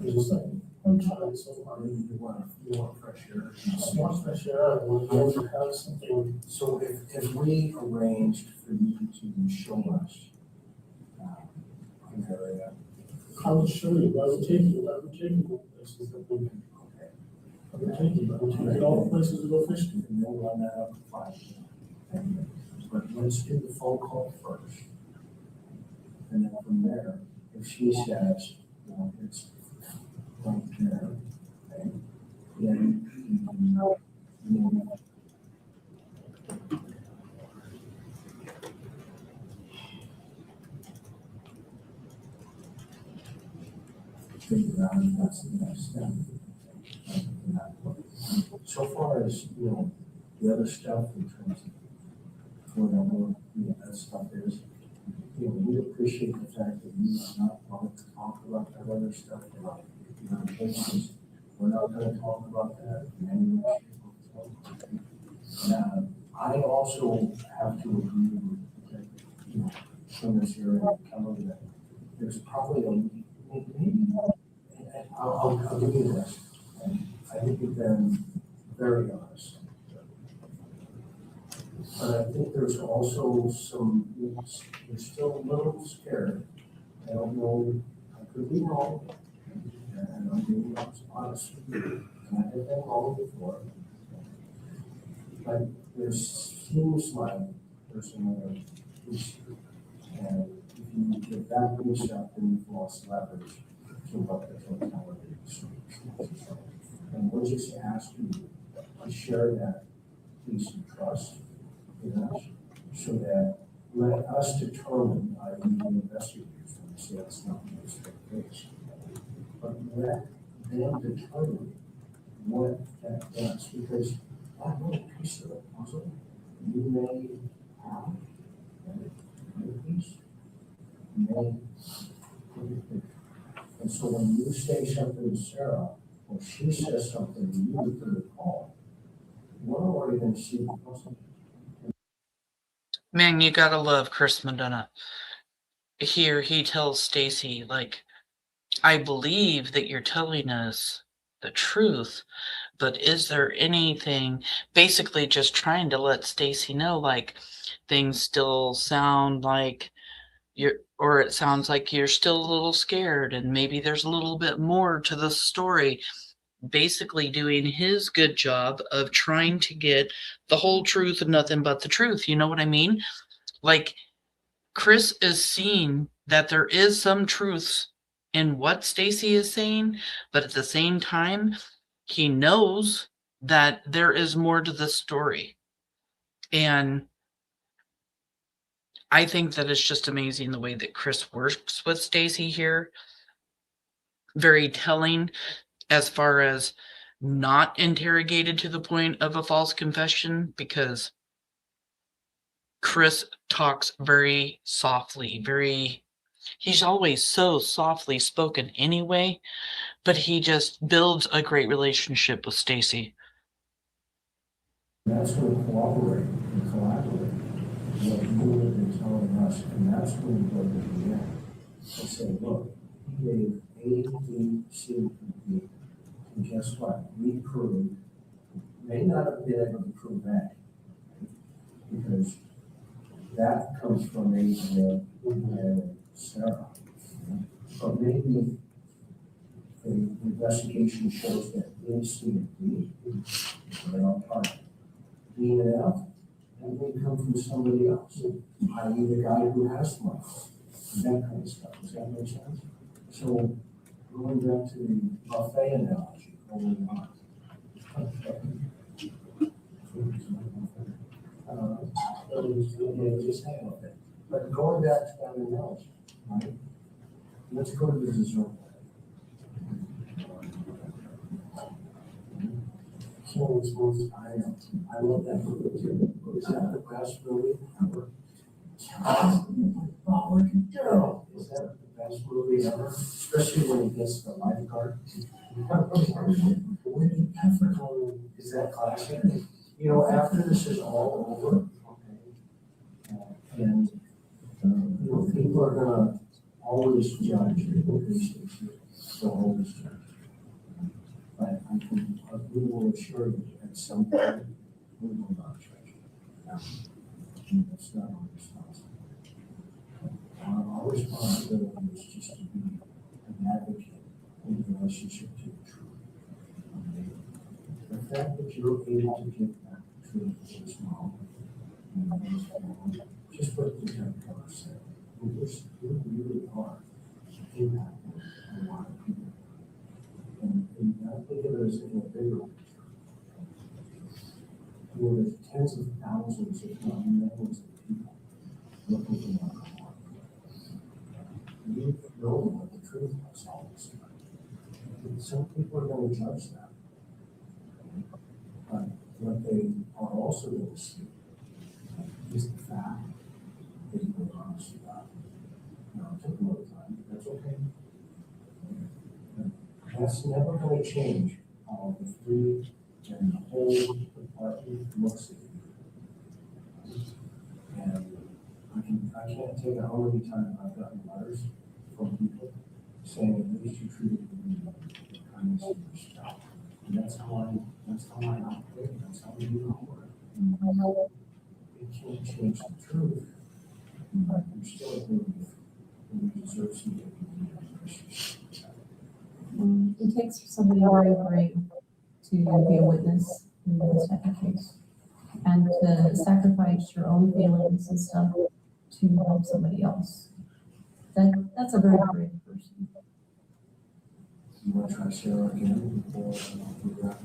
It's just like, I'm trying so hard. You want fresh air. Just want fresh air. I want to have something. So if we arranged for you to show us an area. I would show you, I would take you places that we can. Okay. I would take you all the places to go fishing. And we'll run that up to 5. But let's do the phone call first. And then from there, if she says, well, it's right there, okay, then you can figure out if that's the next step. So far as, the other stuff in terms of whatever, that stuff is, we appreciate the fact that you are not going to talk about that other stuff about cases. We're not going to talk about that in any way. I also have to agree with that, from this area of Kelly, that there's probably maybe I'll give you this. I think you've been very honest. But I think there's also you're still a little scared. I don't know, I could be wrong. And I'm being honest with you. And I have been wrong before. But there seems like there's another issue. And if you get that piece up, then you've lost leverage to what the totality of the circumstances are. And we'll just ask you to share that piece of trust with us, so that let us determine, I mean, the investigators, and say that's not the case, but let them determine what that does, because that little piece of the puzzle you may have, that piece may. And so when you say something to Sarah, or she says something to you through the call, we're already going to see the puzzle. Man, you gotta love Chris Madonna. Here he tells Stacey, like, I believe that you're telling us the truth, but is there anything, basically just trying to let Stacey know, like, things still sound like or it sounds like you're still a little scared, and maybe there's a little bit more to the story. Basically doing his good job of trying to get the whole truth and nothing but the truth. You know what I mean? Like, Chris is seeing that there is some truths in what Stacey is saying, but at the same time, he knows that there is more to the story. And I think that it's just amazing the way that Chris works with Stacey here. Very telling as far as not interrogated to the point of a false confession, because Chris talks very softly, he's always so softly spoken anyway, but he just builds a great relationship with Stacey. That's where we cooperate and collaborate. What you have been telling us, and that's when we go to the end and say, look, he gave A, B, C, and D. And guess what? We proved, may not have been able to prove that, because that comes from Adrian and Sarah. But maybe the investigation shows that A, C, and D are not part. D and F, and they come from somebody else, i.e. the guy who has money, that kind of stuff. Does that make sense? So going back to the buffet analogy early on. Just hang on it. But going back to that analogy, right? Let's go to the dessert. I love that movie too. Is that the best movie ever? Oh, look at Daryl. Is that the best movie ever? Especially when he gets the lifeguard. When Africa, is that classic? You know, after this is all over, and you know, people are gonna always judge so always judge. But we will assure you at some point we will not judge you. That's not our responsibility. Our responsibility is just to be an advocate in relationship to the truth. The fact that you're able to get that truth is wrong. Just what the Democrat said. We really are impacting a lot of people. And I think of it as in a bigger picture. With tens of thousands, if not millions of people looking for one. You know what the truth is all this time. Some people are going to judge that. But what they are also going to see is the fact that you were honest about it. Now, it took a little time, but that's okay. That's never going to change how the free and the whole department looks at you. And I can't tell you how many times I've gotten letters from people saying, at least you treated me with kindness and respect. And that's how I operate, that's how we do the work. It can't change the truth, but you're still a human being, and you deserve some dignity and appreciation. It takes somebody very brave to be a witness in this type of case and to sacrifice your own feelings and stuff to help somebody else. That's a very brave person. You want to try Sarah again before we wrap?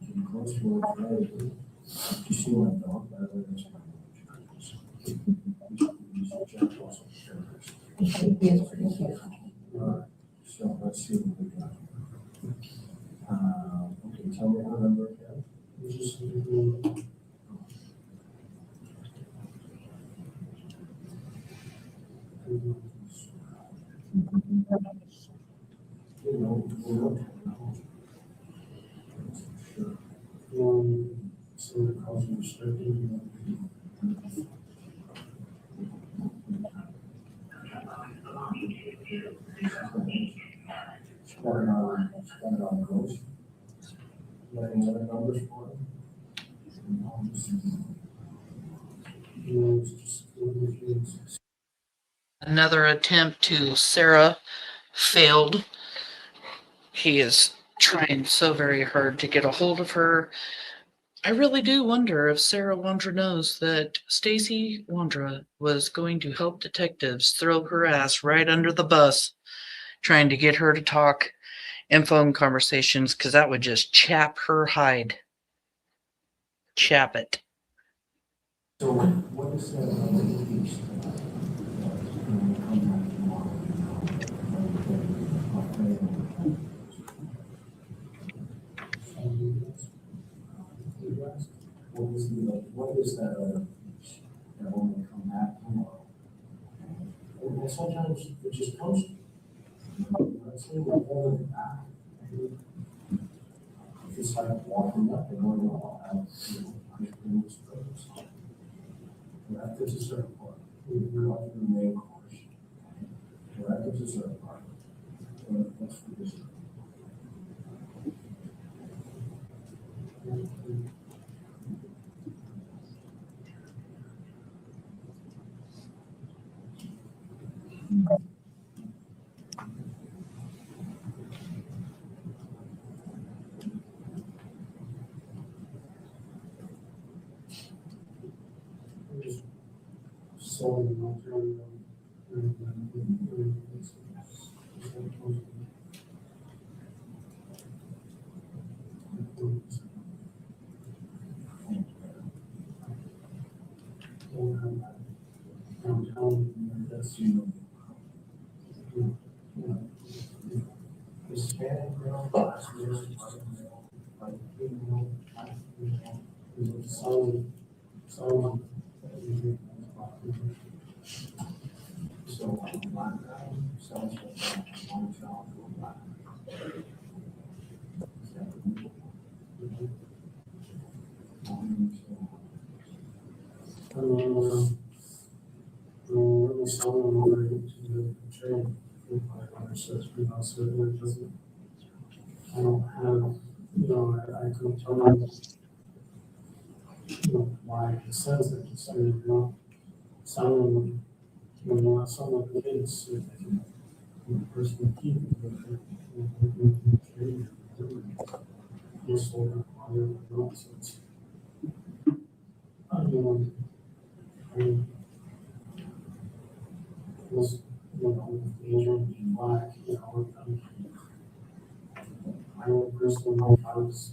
Getting close to her Friday. You see my dog, by the way, that's my He is pretty cute. All right, so let's see what we got. Okay, tell me how to number again. You just so it calls you certain. Starting on goes. You got any other numbers for them? Another attempt to Sarah failed. He is trying so very hard to get a hold of her. I really do wonder if Sarah Wondra knows that Stacey Wondra was going to help detectives throw her ass right under the bus, trying to get her to talk in phone conversations, because that would just chap her hide. Chap it. So what is that other piece? What is that other piece that when we come back tomorrow? And sometimes it just comes to you. Let's say we're holding it back. It's like walking up and going, oh, I'm doing this purpose. That gives a certain part. We're not in the main course. That gives a certain part. That's for this. I don't have, I couldn't tell you, why it says that it's, someone, someone kids, person keep yes, or nonsense. Was, Asian, black, I would personally, I was,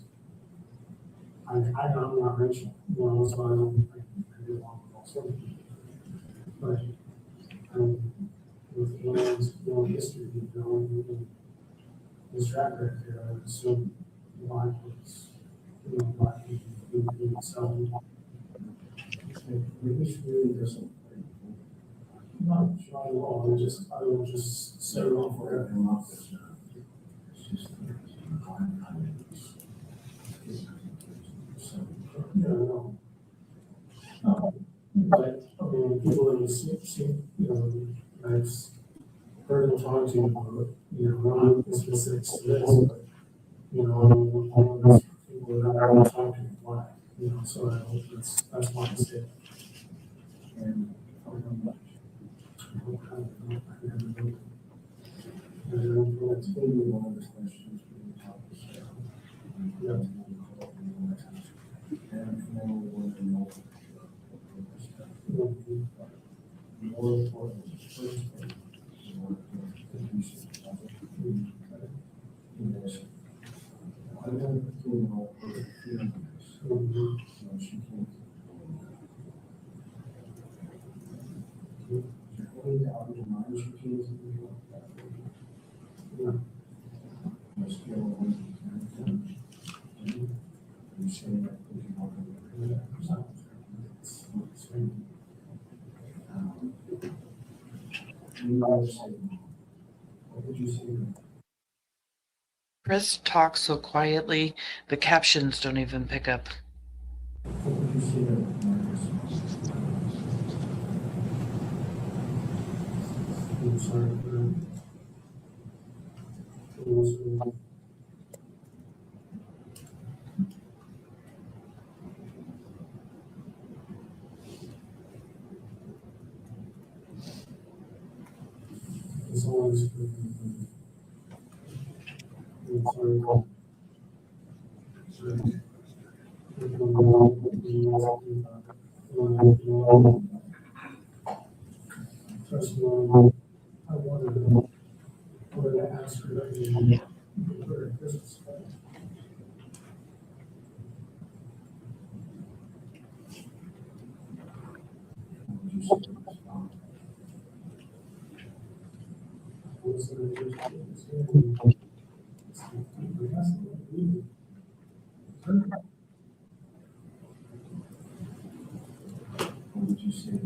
I'm not racial, so I don't, I do want to also. But, with aliens, history, and his track record here, I would assume black was, black people being selling. Which really doesn't. Not sure at all, I will just set it off for everyone else. Yeah, no. But, people in the city, I've heard them talk to you, not the specifics to this, but, people that I want to talk to why, so I hope that's why I say it. And that's maybe one of the questions we talk to Sarah. Yeah. And then we want to know more important first thing. I don't know she can't. Out of your mind, she can't. Yeah. You say that what would you say? Chris talks so quietly, the captions don't even pick up. What would you say to Marcus? I'm sorry for that. It's always trust me, I wanted to ask her that you put her Christmas card. What would you say?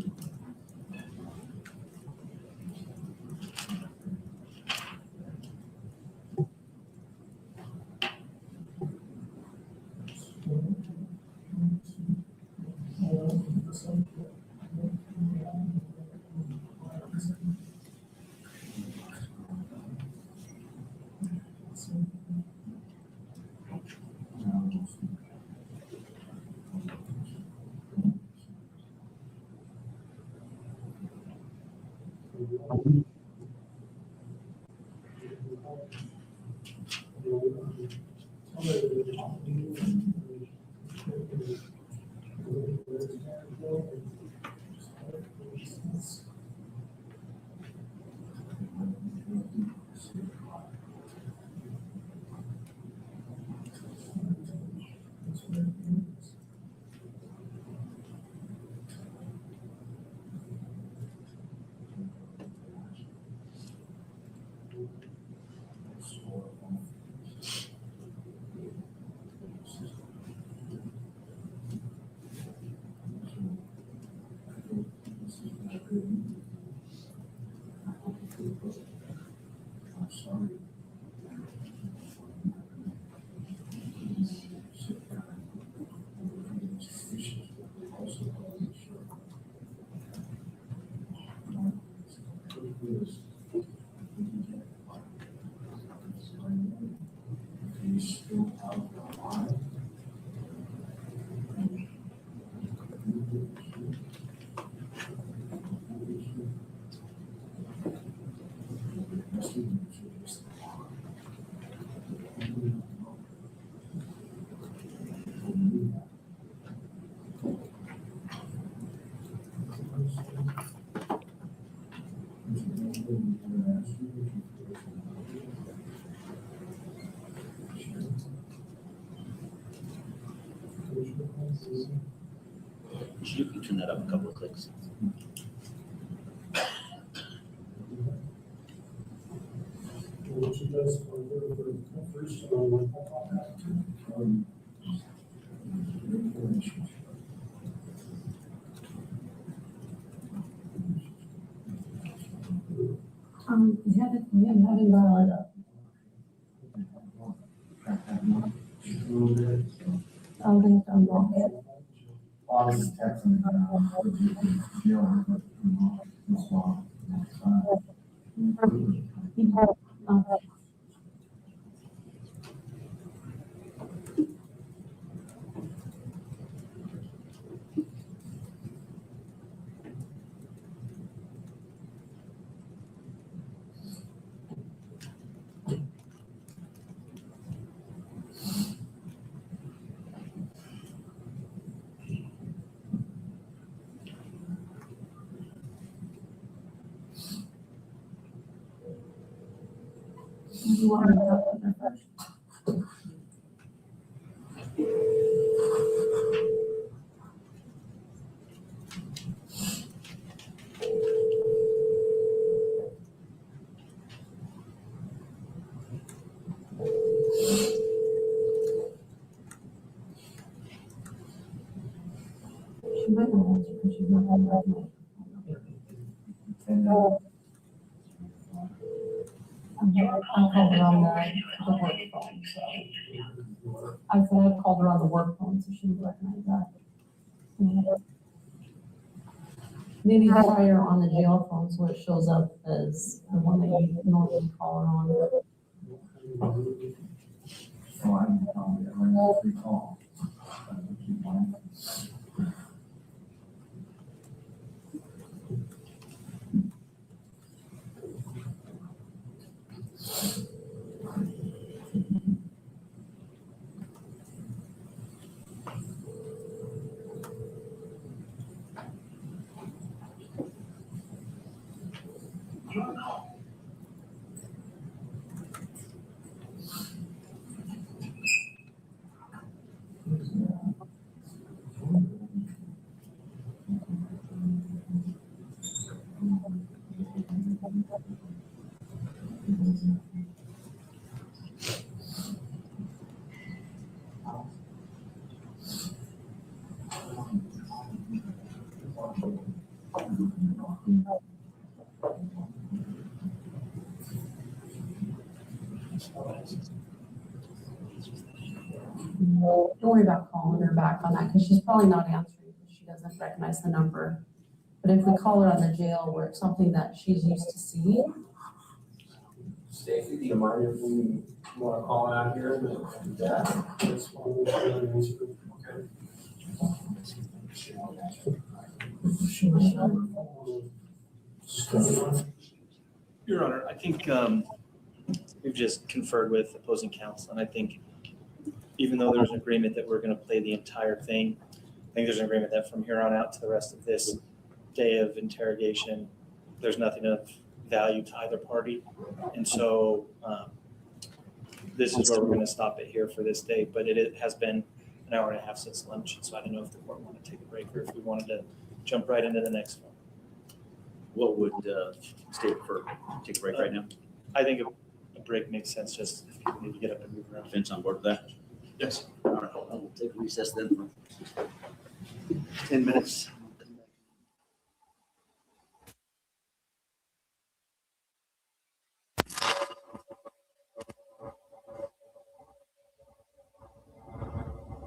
You can turn that up a couple of clicks. You haven't dialed it up. I'm going to unlock it. You want to go there first? She might not answer because she's not on Redwing. I called her on the work phone, so. I said I called her on the work phone, so she would recognize that. Maybe try her on the jail phone so it shows up as the one that you normally call her on. So I'm telling you, I'm going to recall. Don't worry about calling her back on that because she's probably not answering because she doesn't recognize the number. But if we call her on the jail where it's something that she's used to seeing. Stacey, do you mind if we want to call out here? Yeah. Your Honor, I think we've just conferred with opposing counsel, and I think even though there's an agreement that we're going to play the entire thing, I think there's an agreement that from here on out to the rest of this day of interrogation, there's nothing of value to either party. And so this is where we're going to stop it here for this day, but it has been an hour and a half since lunch, so I don't know if the court wanted to take a break or if we wanted to jump right into the next one. What would state for take a break right now? I think a break makes sense, just if people need to get up and move around. Vince on board with that? Yes. All right, we'll take a recess then for 10 minutes.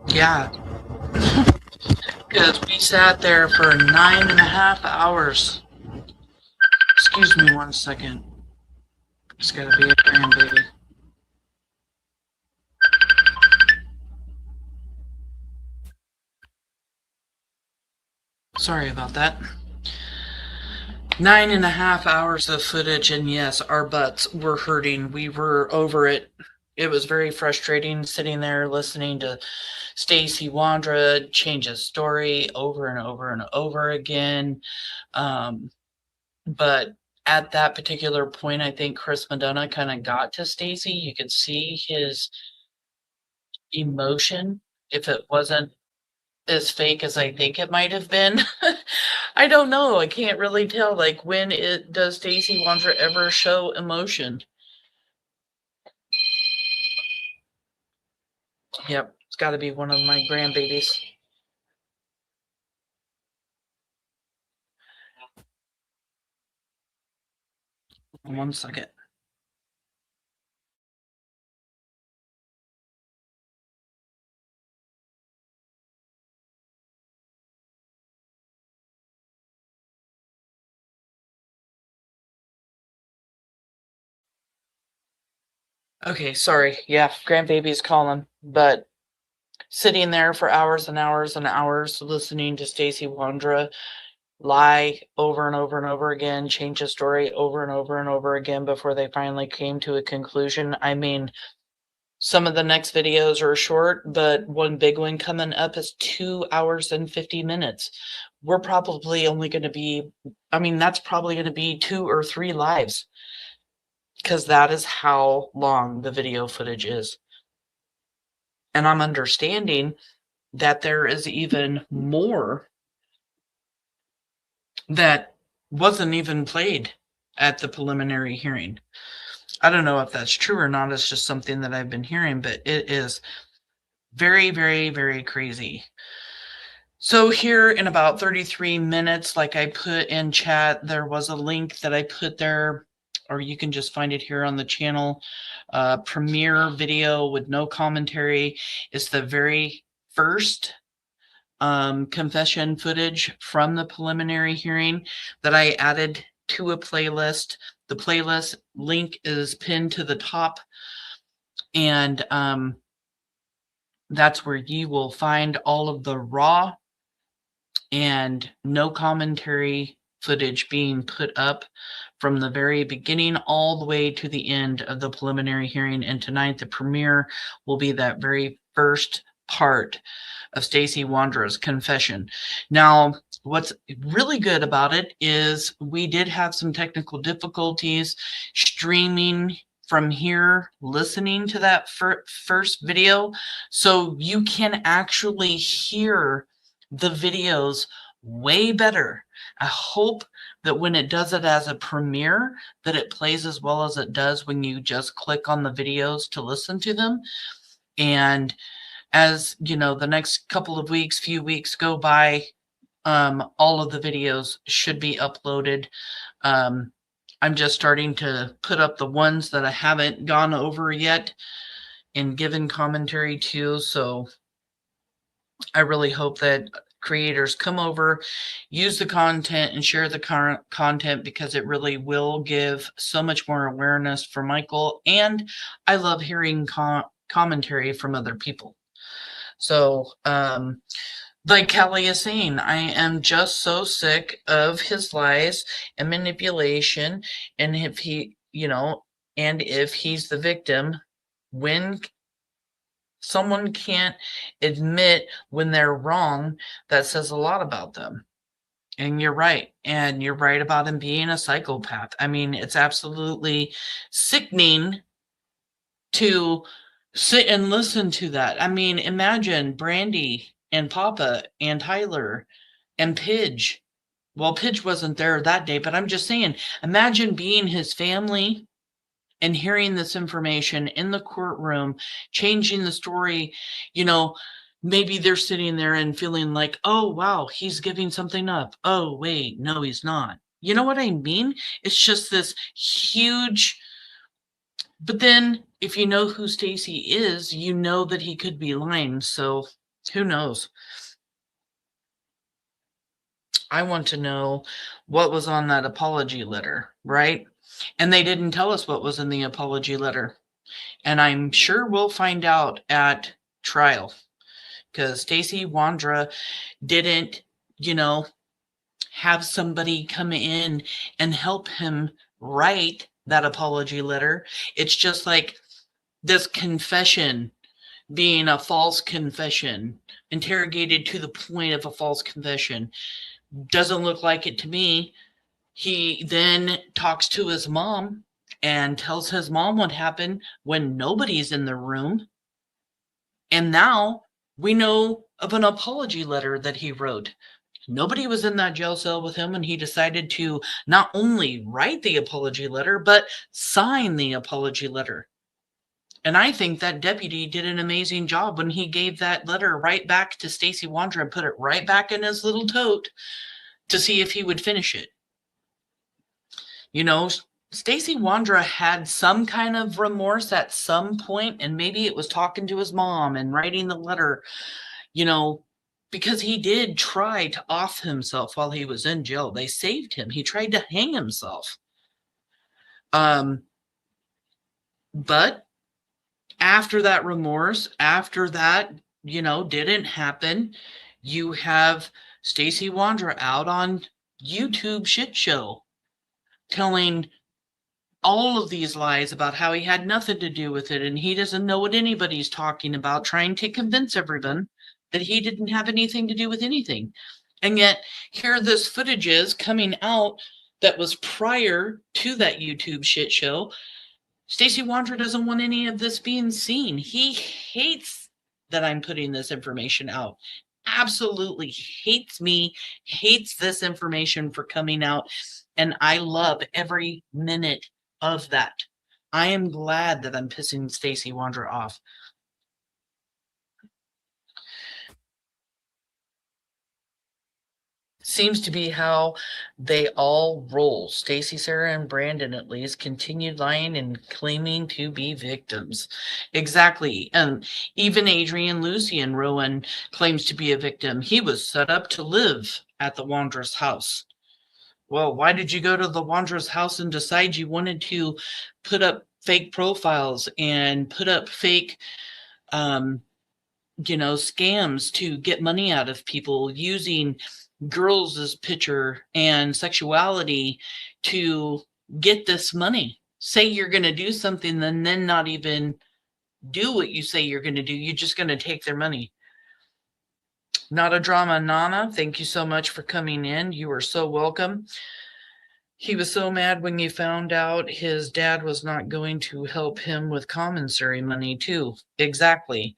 Yeah. Because we sat there for 9.5 hours. Excuse Excuse me 1 second. It's gotta be a grandbaby. Sorry about that. 9.5 hours of footage, and yes, our butts were hurting. We were over it. It was very frustrating sitting there listening to Stacey Wondra change his story over and over and over again. But at that particular point, I think Chris Madonna kind of got to Stacey. You could see his emotion, if it wasn't as fake as I think it might have been. I don't know. I can't really tell. Like, when does Stacey Wondra ever show emotion? Yep, it's got to be one of my grandbabies. One second. Okay, sorry. Yeah, grandbaby's calling, but sitting there for hours and hours and hours listening to Stacey Wondra lie over and over and over again, change a story over and over and over again before they finally came to a conclusion. I mean, some of the next videos are short, but one big one coming up is 2 hours and 50 minutes. We're probably only going to be, I mean, that's probably going to be 2 or 3 lives, because that is how long the video footage is. And I'm understanding that there is even more that wasn't even played at the preliminary hearing. I don't know if that's true or not. It's just something that I've been hearing, but it is very, very, very crazy. So here in about 33 minutes, like I put in chat, there was a link that I put there, or you can just find it here on the channel. Premiere video with no commentary. It's the very first confession footage from the preliminary hearing that I added to a playlist. The playlist link is pinned to the top, and that's where you will find all of the raw and no commentary footage being put up from the very beginning all the way to the end of the preliminary hearing. And tonight the premiere will be that very first part of Stacey Wondra's confession. Now, what's really good about it is we did have some technical difficulties streaming from here, listening to that first video, so you can actually hear the videos way better. I hope that when it does it as a premiere, that it plays as well as it does when you just click on the videos to listen to them. And as you know, the next couple of weeks, few weeks go by, all of the videos should be uploaded. I'm just starting to put up the ones that I haven't gone over yet and given commentary to. So I really hope that creators come over, use the content, and share the current content, because it really will give so much more awareness for Michael. And I love hearing commentary from other people. So, like Kelly is saying, I am just so sick of his lies and manipulation. And if he, you know, and if he's the victim, when someone can't admit when they're wrong, that says a lot about them. And you're right. And you're right about him being a psychopath. I mean, it's absolutely sickening to sit and listen to that. I mean, imagine Brandy and Papa and Tyler and Pidge. Well, Pidge wasn't there that day, but I'm just saying, imagine being his family and hearing this information in the courtroom, changing the story. You know, maybe they're sitting there and feeling like, oh, wow, he's giving something up. Oh, wait, no, he's not. You know what I mean? It's just this huge. But then if you know who Stacey is, you know that he could be lying. So who knows? I want to know what was on that apology letter, right? And they didn't tell us what was in the apology letter. And I'm sure we'll find out at trial, because Stacey Wondra didn't, have somebody come in and help him write that apology letter. It's just like this confession being a false confession, interrogated to the point of a false confession. Doesn't look like it to me. He then talks to his mom and tells his mom what happened when nobody's in the room. And now we know of an apology letter that he wrote. Nobody was in that jail cell with him when he decided to not only write the apology letter, but sign the apology letter. And I think that deputy did an amazing job when he gave that letter right back to Stacey Wondra and put it right back in his little tote to see if he would finish it. Stacey Wondra had some kind of remorse at some point, and maybe it was talking to his mom and writing the letter, because he did try to off himself while he was in jail. They saved him. He tried to hang himself. But after that remorse, after that, didn't happen, you have Stacey Wondra out on YouTube shit show telling all of these lies about how he had nothing to do with it and he doesn't know what anybody's talking about, trying to convince everyone that he didn't have anything to do with anything. And yet here this footage is coming out that was prior to that YouTube shit show. Stacey Wondra doesn't want any of this being seen. He hates that I'm putting this information out. Absolutely hates me, hates this information for coming out. And I love every minute of that. I am glad that I'm pissing Stacey Wondra off. Seems to be how they all roll. Stacey, Sarah, and Brandon at least continued lying and claiming to be victims. Exactly. And even Adrian Lucian Rowan claims to be a victim. He was set up to live at the Wondra's house. Well, why did you go to the Wondra's house and decide you wanted to put up fake profiles and put up fake scams to get money out of people, using girls' picture and sexuality to get this money? Say you're going to do something and then not even do what you say you're going to do. You're just going to take their money. Not a Drama Nana, thank you so much for coming in. You are so welcome. He was so mad when you found out his dad was not going to help him with commissary money too. Exactly.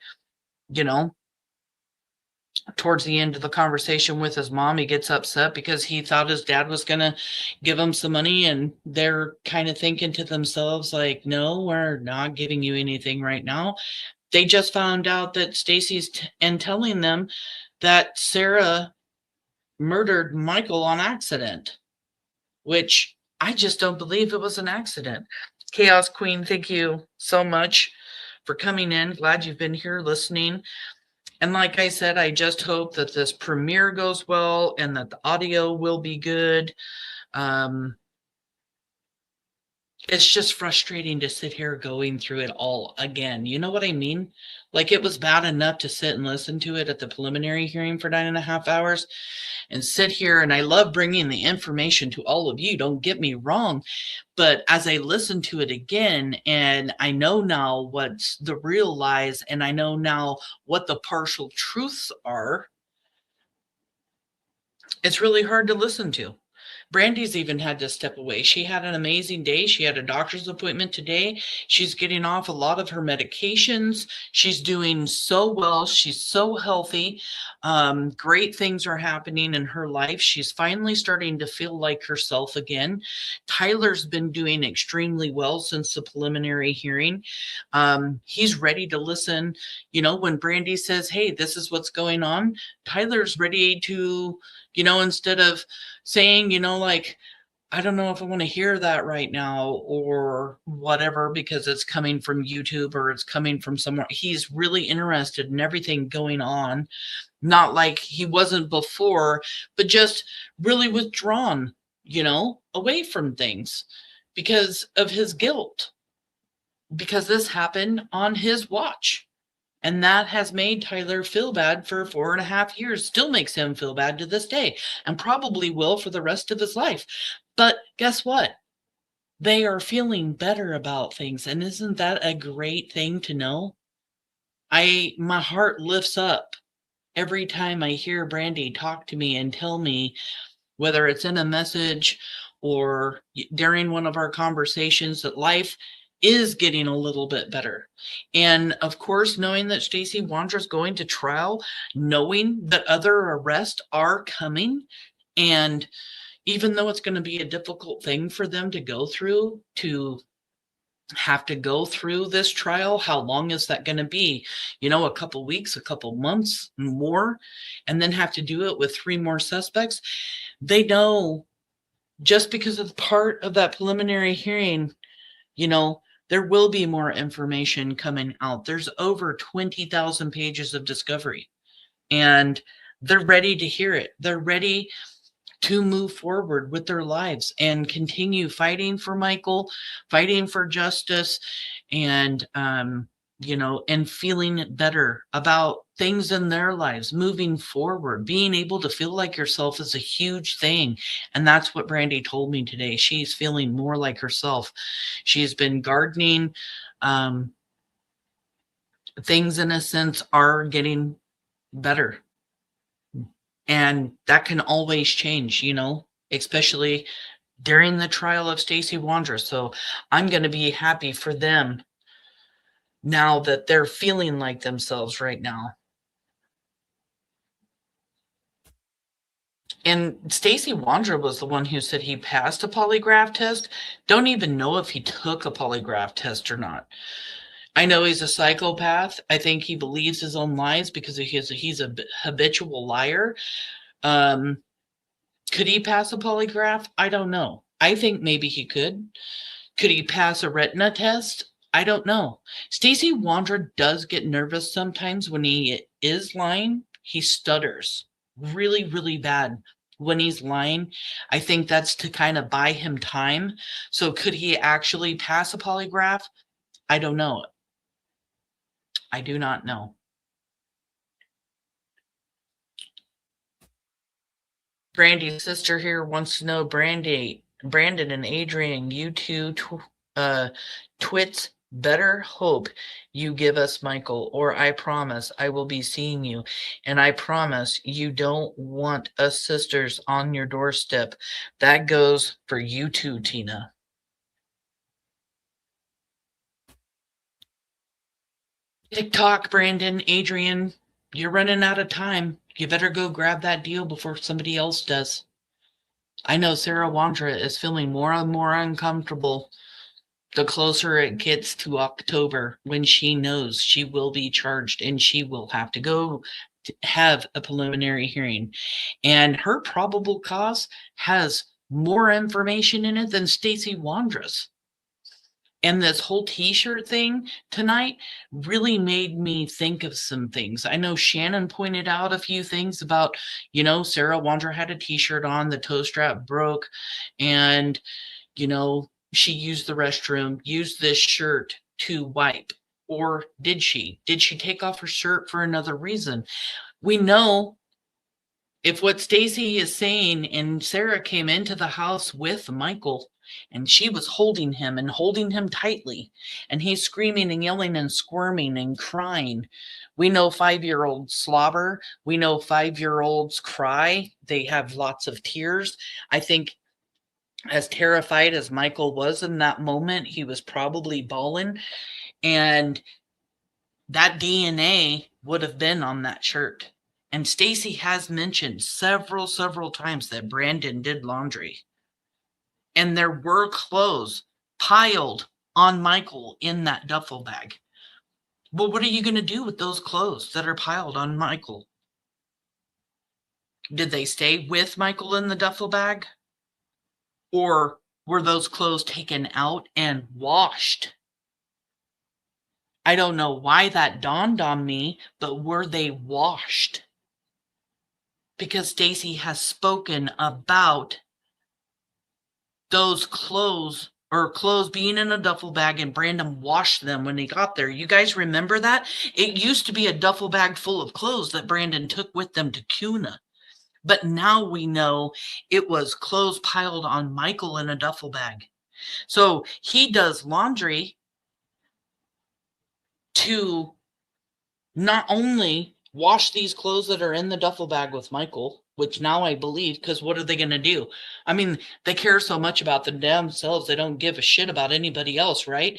Towards the end of the conversation with his mom, he gets upset because he thought his dad was going to give him some money, and they're kind of thinking to themselves like, no, we're not giving you anything right now. They just found out that Stacey's telling them that Sarah murdered Michael on accident, which I just don't believe it was an accident. Chaos Queen, thank you so much for coming in. Glad you've been here listening. And like I said, I just hope that this premiere goes well and that the audio will be good. It's just frustrating to sit here going through it all again. You know what I mean? Like, it was bad enough to sit and listen to it at the preliminary hearing for 9.5 hours and sit here. And I love bringing the information to all of you. Don't get me wrong. But as I listen to it again, and I know now what's the real lies, and I know now what the partial truths are, it's really hard to listen to. Brandy's even had to step away. She had an amazing day. She had a doctor's appointment today. She's getting off a lot of her medications. She's doing so well. She's so healthy. Great things are happening in her life. She's finally starting to feel like herself again. Tyler's been doing extremely well since the preliminary hearing. He's ready to listen. When Brandy says, hey, this is what's going on, Tyler's ready to, instead of saying, I don't know if I want to hear that right now or whatever, because it's coming from YouTube or it's coming from somewhere. He's really interested in everything going on, not like he wasn't before, but just really withdrawn, away from things because of his guilt, because this happened on his watch. And that has made Tyler feel bad for 4.5 years, still makes him feel bad to this day, and probably will for the rest of his life. But guess what? They are feeling better about things. And isn't that a great thing to know? My heart lifts up every time I hear Brandy talk to me and tell me, whether it's in a message or during one of our conversations, that life is getting a little bit better. And of course, knowing that Stacey Wondra is going to trial, knowing that other arrests are coming, and even though it's going to be a difficult thing for them to go through, to have to go through this trial, how long is that going to be? A couple weeks, a couple months, more, and then have to do it with 3 more suspects. They know, just because of part of that preliminary hearing, there will be more information coming out. There's over 20,000 pages of discovery, and they're ready to hear it. They're ready to move forward with their lives and continue fighting for Michael, fighting for justice, and, and feeling better about things in their lives, moving forward. Being able to feel like yourself is a huge thing. And that's what Brandy told me today. She's feeling more like herself. She's been gardening. Things, in a sense, are getting better. And that can always change, especially during the trial of Stacey Wondra. So I'm going to be happy for them now that they're feeling like themselves right now. And Stacey Wondra was the one who said he passed a polygraph test. Don't even know if he took a polygraph test or not. I know he's a psychopath. I think he believes his own lies because he's a habitual liar. Could he pass a polygraph? I don't know. I think maybe he could. Could he pass a retina test? I don't know. Stacey Wondra does get nervous sometimes when he is lying. He stutters really, really bad when he's lying. I think that's to kind of buy him time. So could he actually pass a polygraph? I don't know. I do not know. Brandy's sister here wants to know, Brandon and Adrian, you two twits better hope you give us Michael, or I promise I will be seeing you. And I promise you don't want us sisters on your doorstep. That goes for you too, Tina. TikTok, Brandon, Adrian, you're running out of time. You better go grab that deal before somebody else does. I know Sarah Wondra is feeling more and more uncomfortable the closer it gets to October, when she knows she will be charged and she will have to go to have a preliminary hearing. And her probable cause has more information in it than Stacey Wondra's. And this whole t-shirt thing tonight really made me think of some things. I know Shannon pointed out a few things about, Sarah Wondra had a t-shirt on, the toe strap broke, and, she used the restroom, used this shirt to wipe. Or did she? Did she take off her shirt for another reason? We know if what Stacey is saying, and Sarah came into the house with Michael, and she was holding him and holding him tightly, and he's screaming and yelling and squirming and crying. We know 5-year-olds slobber. We know 5-year-olds cry. They have lots of tears. I think as terrified as Michael was in that moment, he was probably bawling, and that DNA would have been on that shirt. And Stacey has mentioned several times that Brandon did laundry. And there were clothes piled on Michael in that duffel bag. Well, what are you going to do with those clothes that are piled on Michael? Did they stay with Michael in the duffel bag? Or were those clothes taken out and washed? I don't know why that dawned on me, but were they washed? Because Stacey has spoken about those clothes being in a duffel bag, and Brandon washed them when he got there. You guys remember that? It used to be a duffel bag full of clothes that Brandon took with them to CUNA. But now we know it was clothes piled on Michael in a duffel bag. So he does laundry to not only wash these clothes that are in the duffel bag with Michael, which now I believe, because what are they going to do? I mean, they care so much about themselves, they don't give a shit about anybody else, right?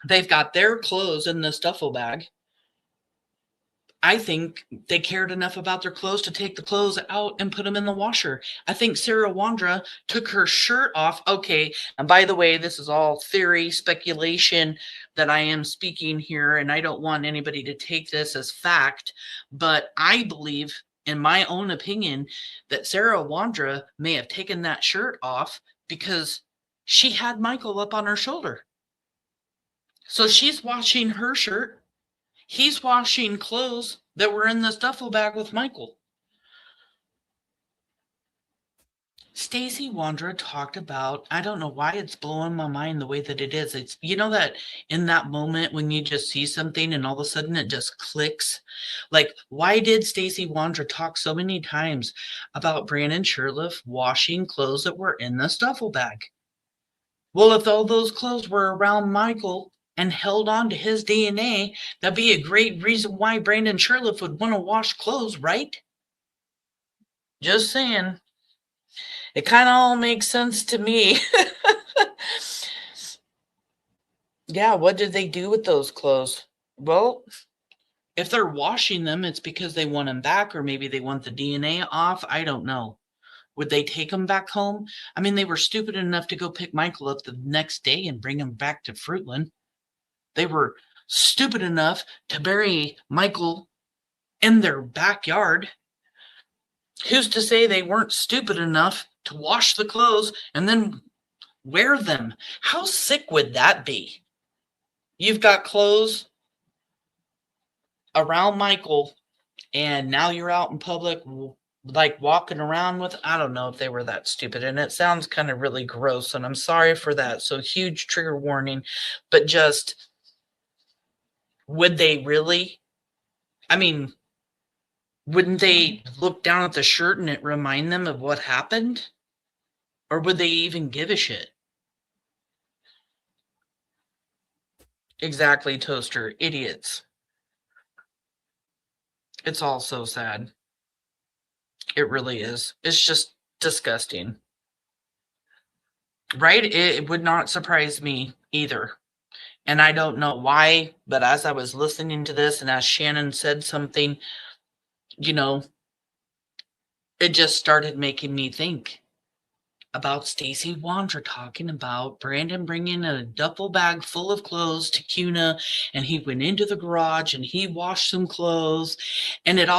They've got their clothes in this duffel bag. I think they cared enough about their clothes to take the clothes out and put them in the washer. I think Sarah Wondra took her shirt off. Okay, and by the way, this is all theory, speculation that I am speaking here, and I don't want anybody to take this as fact, but I believe, in my own opinion, that Sarah Wondra may have taken that shirt off because she had Michael up on her shoulder. So she's washing her shirt. He's washing clothes that were in this duffel bag with Michael. Stacey Wondra talked about, I don't know why it's blowing my mind the way that it is. It's, you know, that in that moment when you just see something and all of a sudden it just clicks. Like, why did Stacey Wondra talk so many times about Brandon Shurtleff washing clothes that were in this duffel bag? Well, if all those clothes were around Michael and held on to his DNA, that'd be a great reason why Brandon Shurtleff would want to wash clothes, right? Just saying. It kind of all makes sense to me. Yeah, what did they do with those clothes? Well, if they're washing them, it's because they want them back, or maybe they want the DNA off. I don't know. Would they take them back home? I mean, they were stupid enough to go pick Michael up the next day and bring him back to Fruitland. They were stupid enough to bury Michael in their backyard. Who's to say they weren't stupid enough to wash the clothes and then wear them? How sick would that be? You've got clothes around Michael, and now you're out in public, like walking around with, I don't know if they were that stupid, and it sounds kind of really gross, and I'm sorry for that. So huge trigger warning, but just, would they really? I mean, wouldn't they look down at the shirt and it remind them of what happened? Or would they even give a shit? Exactly, Toaster. Idiots. It's all so sad. It really is. It's just disgusting. Right? It would not surprise me either. And I don't know why, but as I was listening to this and as Shannon said something, you know, it just started making me think about Stacey Wondra talking about Brandon bringing a duffel bag full of clothes to CUNA, and he went into the garage and he washed some clothes. And it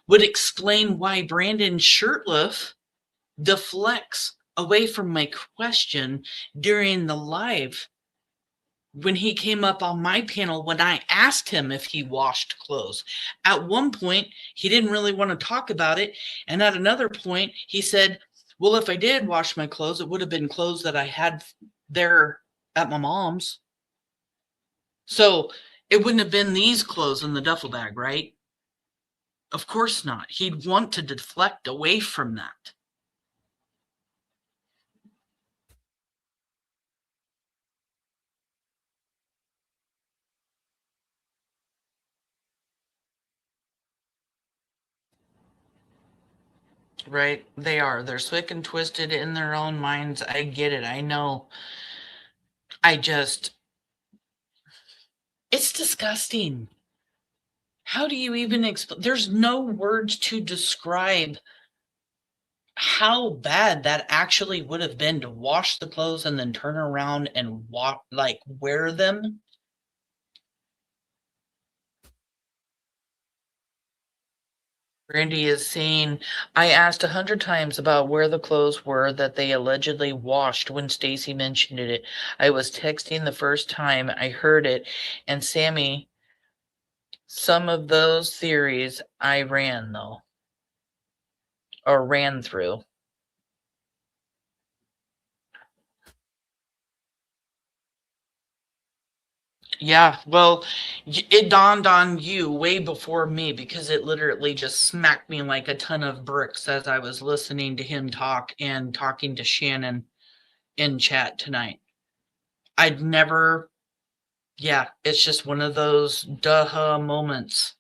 would explain why Brandon Shurtleff deflects away from my question during the live when he came up on my panel when I asked him if he washed clothes. At one point, he didn't really want to talk about it. And at another point, he said, well, if I did wash my clothes, it would have been clothes that I had there at my mom's. So it wouldn't have been these clothes in the duffel bag, right? Of course not. He'd want to deflect away from that. Right? They are. They're sick and twisted in their own minds. I get it. I know. It's disgusting. How do you even explain? There's no words to describe how bad that actually would have been to wash the clothes and then turn around and wear them. Randy is saying, I asked 100 times about where the clothes were that they allegedly washed when Stacey mentioned it. I was texting the first time I heard it, and Sammy, some of those theories I ran through. Yeah, well, it dawned on you way before me because it literally just smacked me like a ton of bricks as I was listening to him talk and talking to Shannon in chat tonight. I'd never, yeah, it's just one of those duh moments.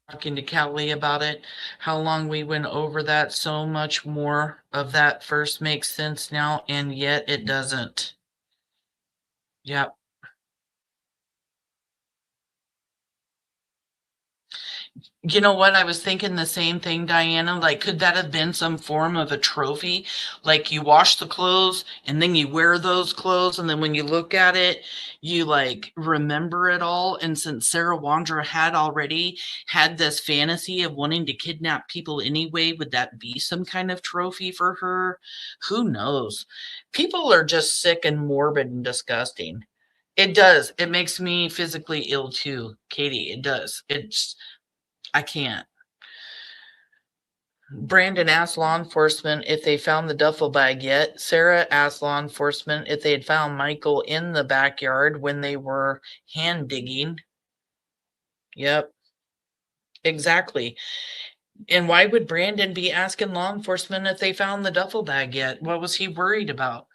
Talking to Callie about it, how long we went over that, so much more of that first makes sense now, and yet it doesn't. Yep. You know what? I was thinking the same thing, Diana. Like, could that have been some form of a trophy? Like, you wash the clothes and then you wear those clothes, and then when you look at it, you like remember it all. And since Sarah Wondra had already had this fantasy of wanting to kidnap people anyway, would that be some kind of trophy for her? Who knows? People are just sick and morbid and disgusting. It does. It makes me physically ill too, Katie. It does. I can't. Brandon asked law enforcement if they found the duffel bag yet. Sarah asked law enforcement if they had found Michael in the backyard when they were hand digging. Yep, exactly. And why would Brandon be asking law enforcement if they found the duffel bag yet? What was he worried about?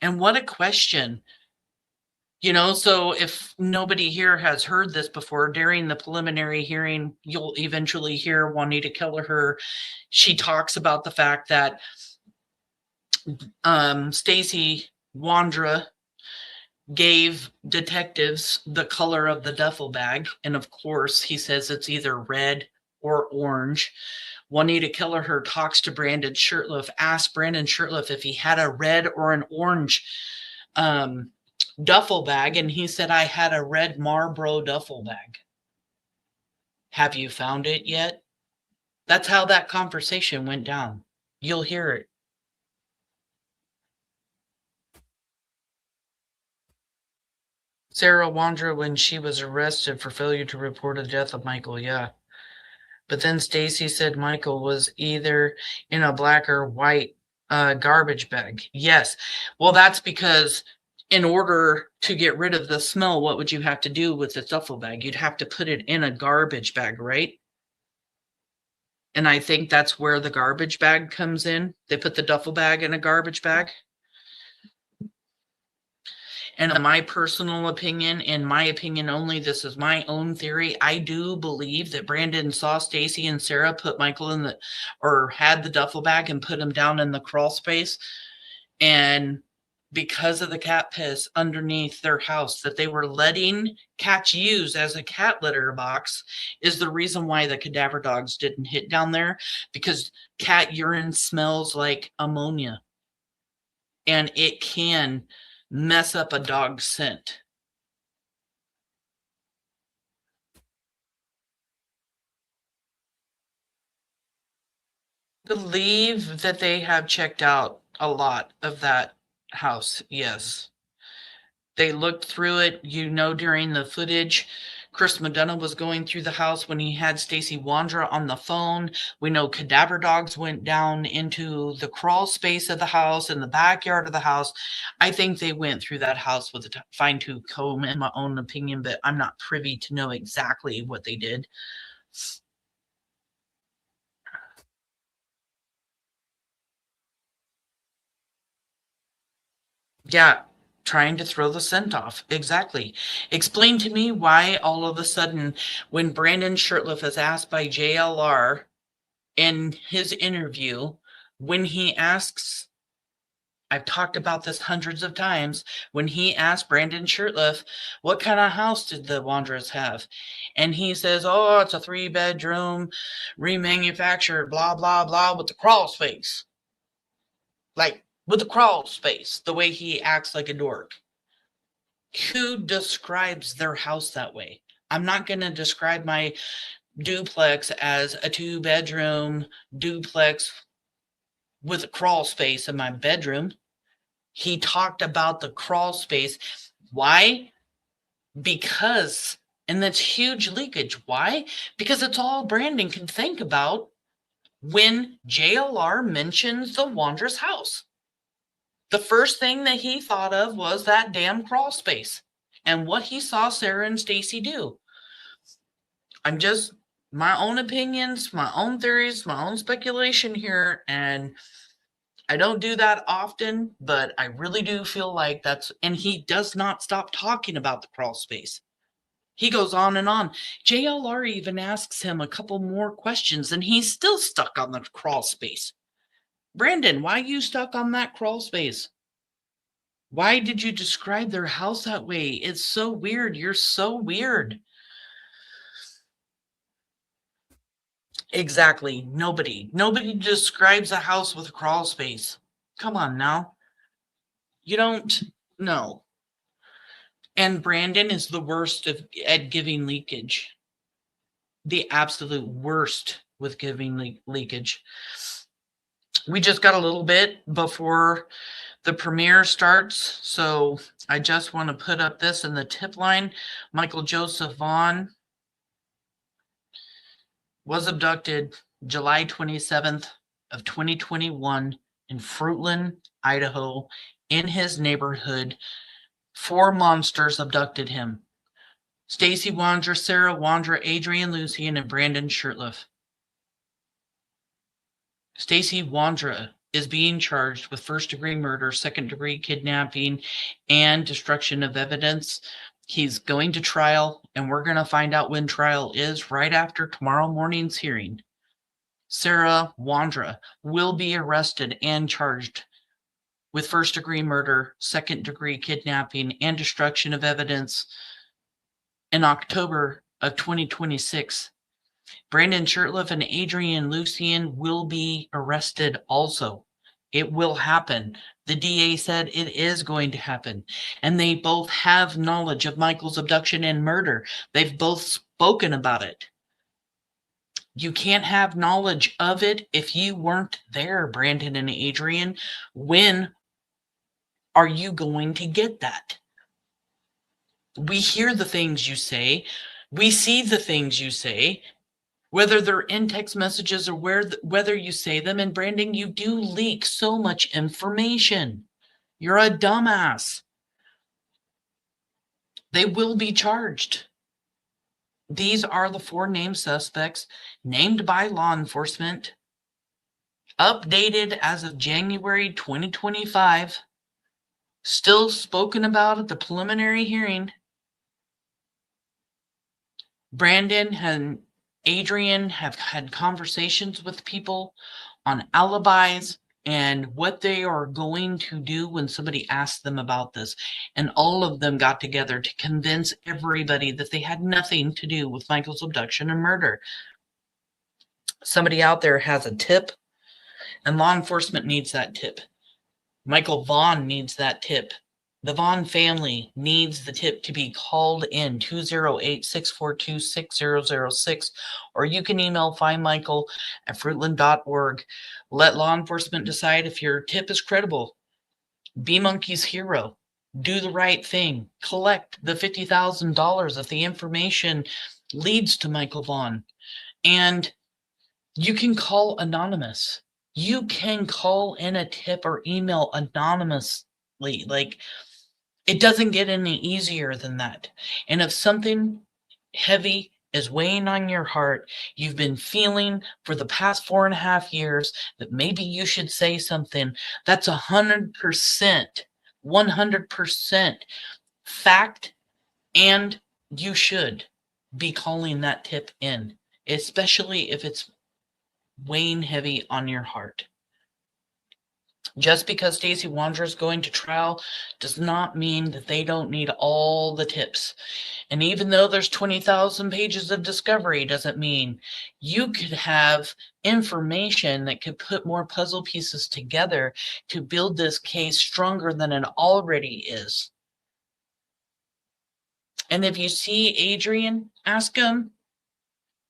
And what a question. You know, so if nobody here has heard this before, during the preliminary hearing, you'll eventually hear Juanita Kelleher. She talks about the fact that Stacey Wondra gave detectives the color of the duffel bag. And of course, he says it's either red or orange. Juanita Kelleher talks to Brandon Shirtliff, asked Brandon Shirtliff if he had a red or an orange duffel bag, and he said, I had a red Marlboro duffel bag. Have you found it yet? That's how that conversation went down. You'll hear it. Sarah Wondra, when she was arrested for failure to report the death of Michael, yeah. But then Stacey said Michael was either in a black or white garbage bag. Yes. Well, that's because in order to get rid of the smell, what would you have to do with the duffel bag? You'd have to put it in a garbage bag, right? And I think that's where the garbage bag comes in. They put the duffel bag in a garbage bag. And in my personal opinion, in my opinion only, this is my own theory, I do believe that Brandon saw Stacey and Sarah put Michael in or had the duffel bag and put him down in the crawl space. And because of the cat piss underneath their house that they were letting cats use as a cat litter box is the reason why the cadaver dogs didn't hit down there, because cat urine smells like ammonia and it can mess up a dog's scent. I believe that they have checked out a lot of that house. Yes. They looked through it, you know, during the footage. Chris Madonna was going through the house when he had Stacey Wondra on the phone. We know cadaver dogs went down into the crawl space of the house and the backyard of the house. I think they went through that house with a fine-tooth comb, in my own opinion, but I'm not privy to know exactly what they did. Yeah. Trying to throw the scent off. Exactly. Explain to me why all of a sudden, when Brandon Shirtliff is asked by JLR in his interview, when he asks, I've talked about this hundreds of times, when he asked Brandon Shirtliff, what kind of house did the Wondras have? And he says, oh, it's a 3-bedroom, remanufactured, blah, blah, blah, with the crawl space. Like, with the crawl space, the way he acts like a dork. Who describes their house that way? I'm not going to describe my duplex as a 2-bedroom duplex with a crawl space in my bedroom. He talked about the crawl space. Why? Because, and that's huge leakage. Why? Because it's all Brandon can think about when JLR mentions the Wondra's house. The first thing that he thought of was that damn crawl space and what he saw Sarah and Stacey do. I'm just my own opinions, my own theories, my own speculation here, and I don't do that often, but I really do feel like that's, and he does not stop talking about the crawl space. He goes on and on. JLR even asks him a couple more questions, and he's still stuck on the crawl space. Brandon, why are you stuck on that crawl space? Why did you describe their house that way? It's so weird. You're so weird. Exactly. Nobody describes a house with a crawl space. Come on now. You don't know. And Brandon is the worst at giving leakage. The absolute worst with giving leakage. We just got a little bit before the premiere starts, so I just want to put up this in the tip line. Michael Joseph Vaughan was abducted July 27th of 2021 in Fruitland, Idaho, in his neighborhood. 4 monsters abducted him. Stacey Wondra, Sarah Wondra, Adrian Lucian, and Brandon Shurtleff. Stacey Wondra is being charged with first-degree murder, second-degree kidnapping, and destruction of evidence. He's going to trial, and we're going to find out when trial is right after tomorrow morning's hearing. Sarah Wondra will be arrested and charged with first-degree murder, second-degree kidnapping, and destruction of evidence in October of 2026. Brandon Shurtleff and Adrian Lucian will be arrested also. It will happen. The DA said it is going to happen. And they both have knowledge of Michael's abduction and murder. They've both spoken about it. You can't have knowledge of it if you weren't there, Brandon and Adrian. When are you going to get that? We hear the things you say. We see the things you say, whether they're in text messages or whether you say them. And Brandon, you do leak so much information. You're a dumbass. They will be charged. These are the 4 named suspects named by law enforcement, updated as of January 2025, still spoken about at the preliminary hearing. Brandon and Adrian have had conversations with people on alibis and what they are going to do when somebody asks them about this. And all of them got together to convince everybody that they had nothing to do with Michael's abduction and murder. Somebody out there has a tip, and law enforcement needs that tip. Michael Vaughan needs that tip. The Vaughan family needs the tip to be called in, 208-642-6006, or you can email findmichael@fruitland.org. Let law enforcement decide if your tip is credible. Be Monkey's hero. Do the right thing. Collect the $50,000 if the information leads to Michael Vaughan. And you can call anonymous. You can call in a tip or email anonymously. Like, it doesn't get any easier than that. And if something heavy is weighing on your heart, you've been feeling for the past 4.5 years that maybe you should say something, that's 100% fact, and you should be calling that tip in, especially if it's weighing heavy on your heart. Just because Stacey Wondra is going to trial does not mean that they don't need all the tips. And even though there's 20,000 pages of discovery, doesn't mean you could have information that could put more puzzle pieces together to build this case stronger than it already is. And if you see Adrian, ask him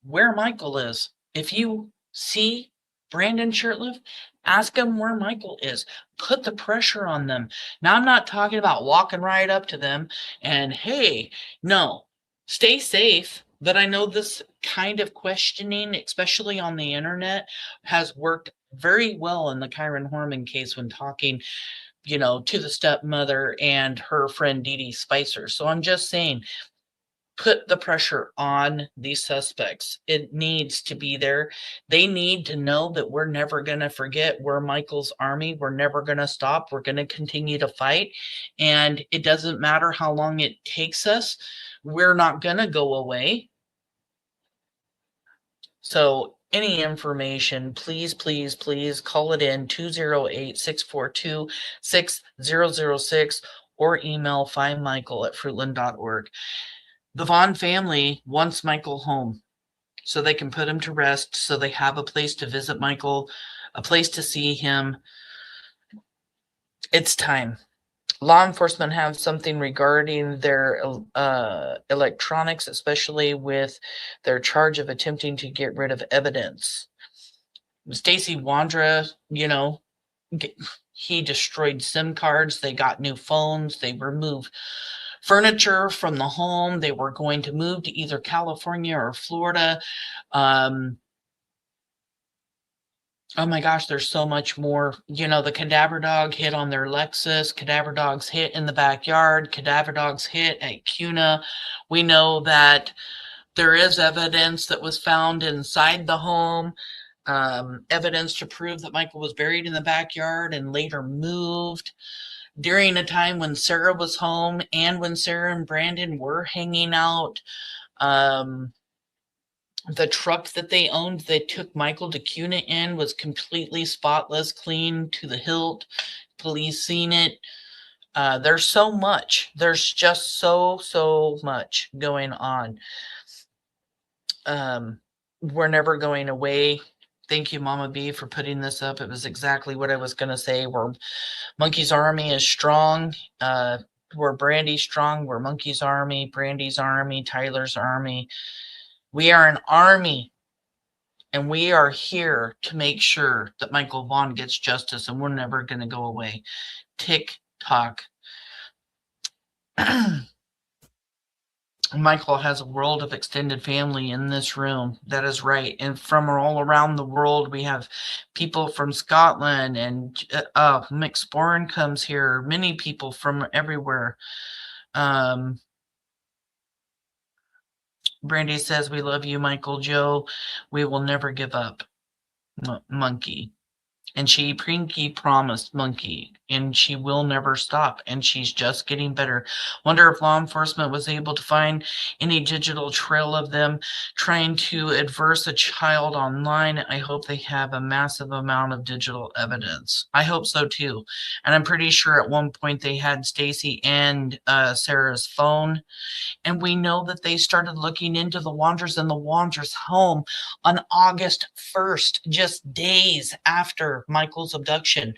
where Michael is. If you see Brandon shirtless, ask him where Michael is. Put the pressure on them. Now, I'm not talking about walking right up to them and, hey, no, stay safe. But I know this kind of questioning, especially on the internet, has worked very well in the Kyron Horman case when talking, you know, to the stepmother and her friend Dee Dee Spicer. So I'm just saying, put the pressure on these suspects. It needs to be there. They need to know that we're never going to forget. We're Michael's army. We're never going to stop. We're going to continue to fight. And it doesn't matter how long it takes us. We're not going to go away. So any information, please, please, please call it in 208-642-6006 or email findmichael@fruitland.org. The Vaughan family wants Michael home so they can put him to rest, so they have a place to visit Michael, a place to see him. It's time. Law enforcement have something regarding their electronics, especially with their charge of attempting to get rid of evidence. Stacey Wondra, you know, he destroyed SIM cards. They got new phones. They removed furniture from the home. They were going to move to either California or Florida. Oh my gosh, there's so much more. You know, the cadaver dog hit on their Lexus. Cadaver dogs hit in the backyard. Cadaver dogs hit at CUNA. We know that there is evidence that was found inside the home. Evidence to prove that Michael was buried in the backyard and later moved during a time when Sarah was home and when Sarah and Brandon were hanging out. The truck that they owned, they took Michael to CUNA in, was completely spotless, clean to the hilt. Police seen it. There's so much. There's just so much going on. We're never going away. Thank you, Mama B, for putting this up. It was exactly what I was going to say. We're Monkey's Army is strong. We're Brandy's strong. We're Monkey's Army, Brandy's Army, Tyler's Army. We are an army, and we are here to make sure that Michael Vaughan gets justice, and we're never going to go away. Tick tock. Michael has a world of extended family in this room. That is right. And from all around the world, we have people from Scotland, and Mick Sporn comes here. Many people from everywhere. Brandy says, we love you, Michael Joe. We will never give up. Monkey. And she Pinky promised Monkey, and she will never stop, and she's just getting better. Wonder if law enforcement was able to find any digital trail of them trying to adverse a child online. I hope they have a massive amount of digital evidence. I hope so too. And I'm pretty sure at one point they had Stacey and Sarah's phone. And we know that they started looking into the Wondras and the Wondras' home on August 1st, just days after Michael's abduction.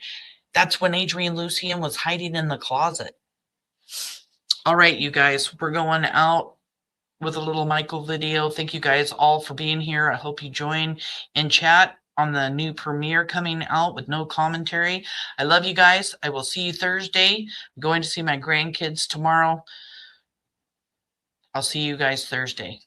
That's when Adrian Lucien was hiding in the closet. All right, you guys, we're going out with a little Michael video. Thank you guys all for being here. I hope you join and chat on the new premiere coming out with no commentary. I love you guys. I will see you Thursday. I'm going to see my grandkids tomorrow. I'll see you guys Thursday.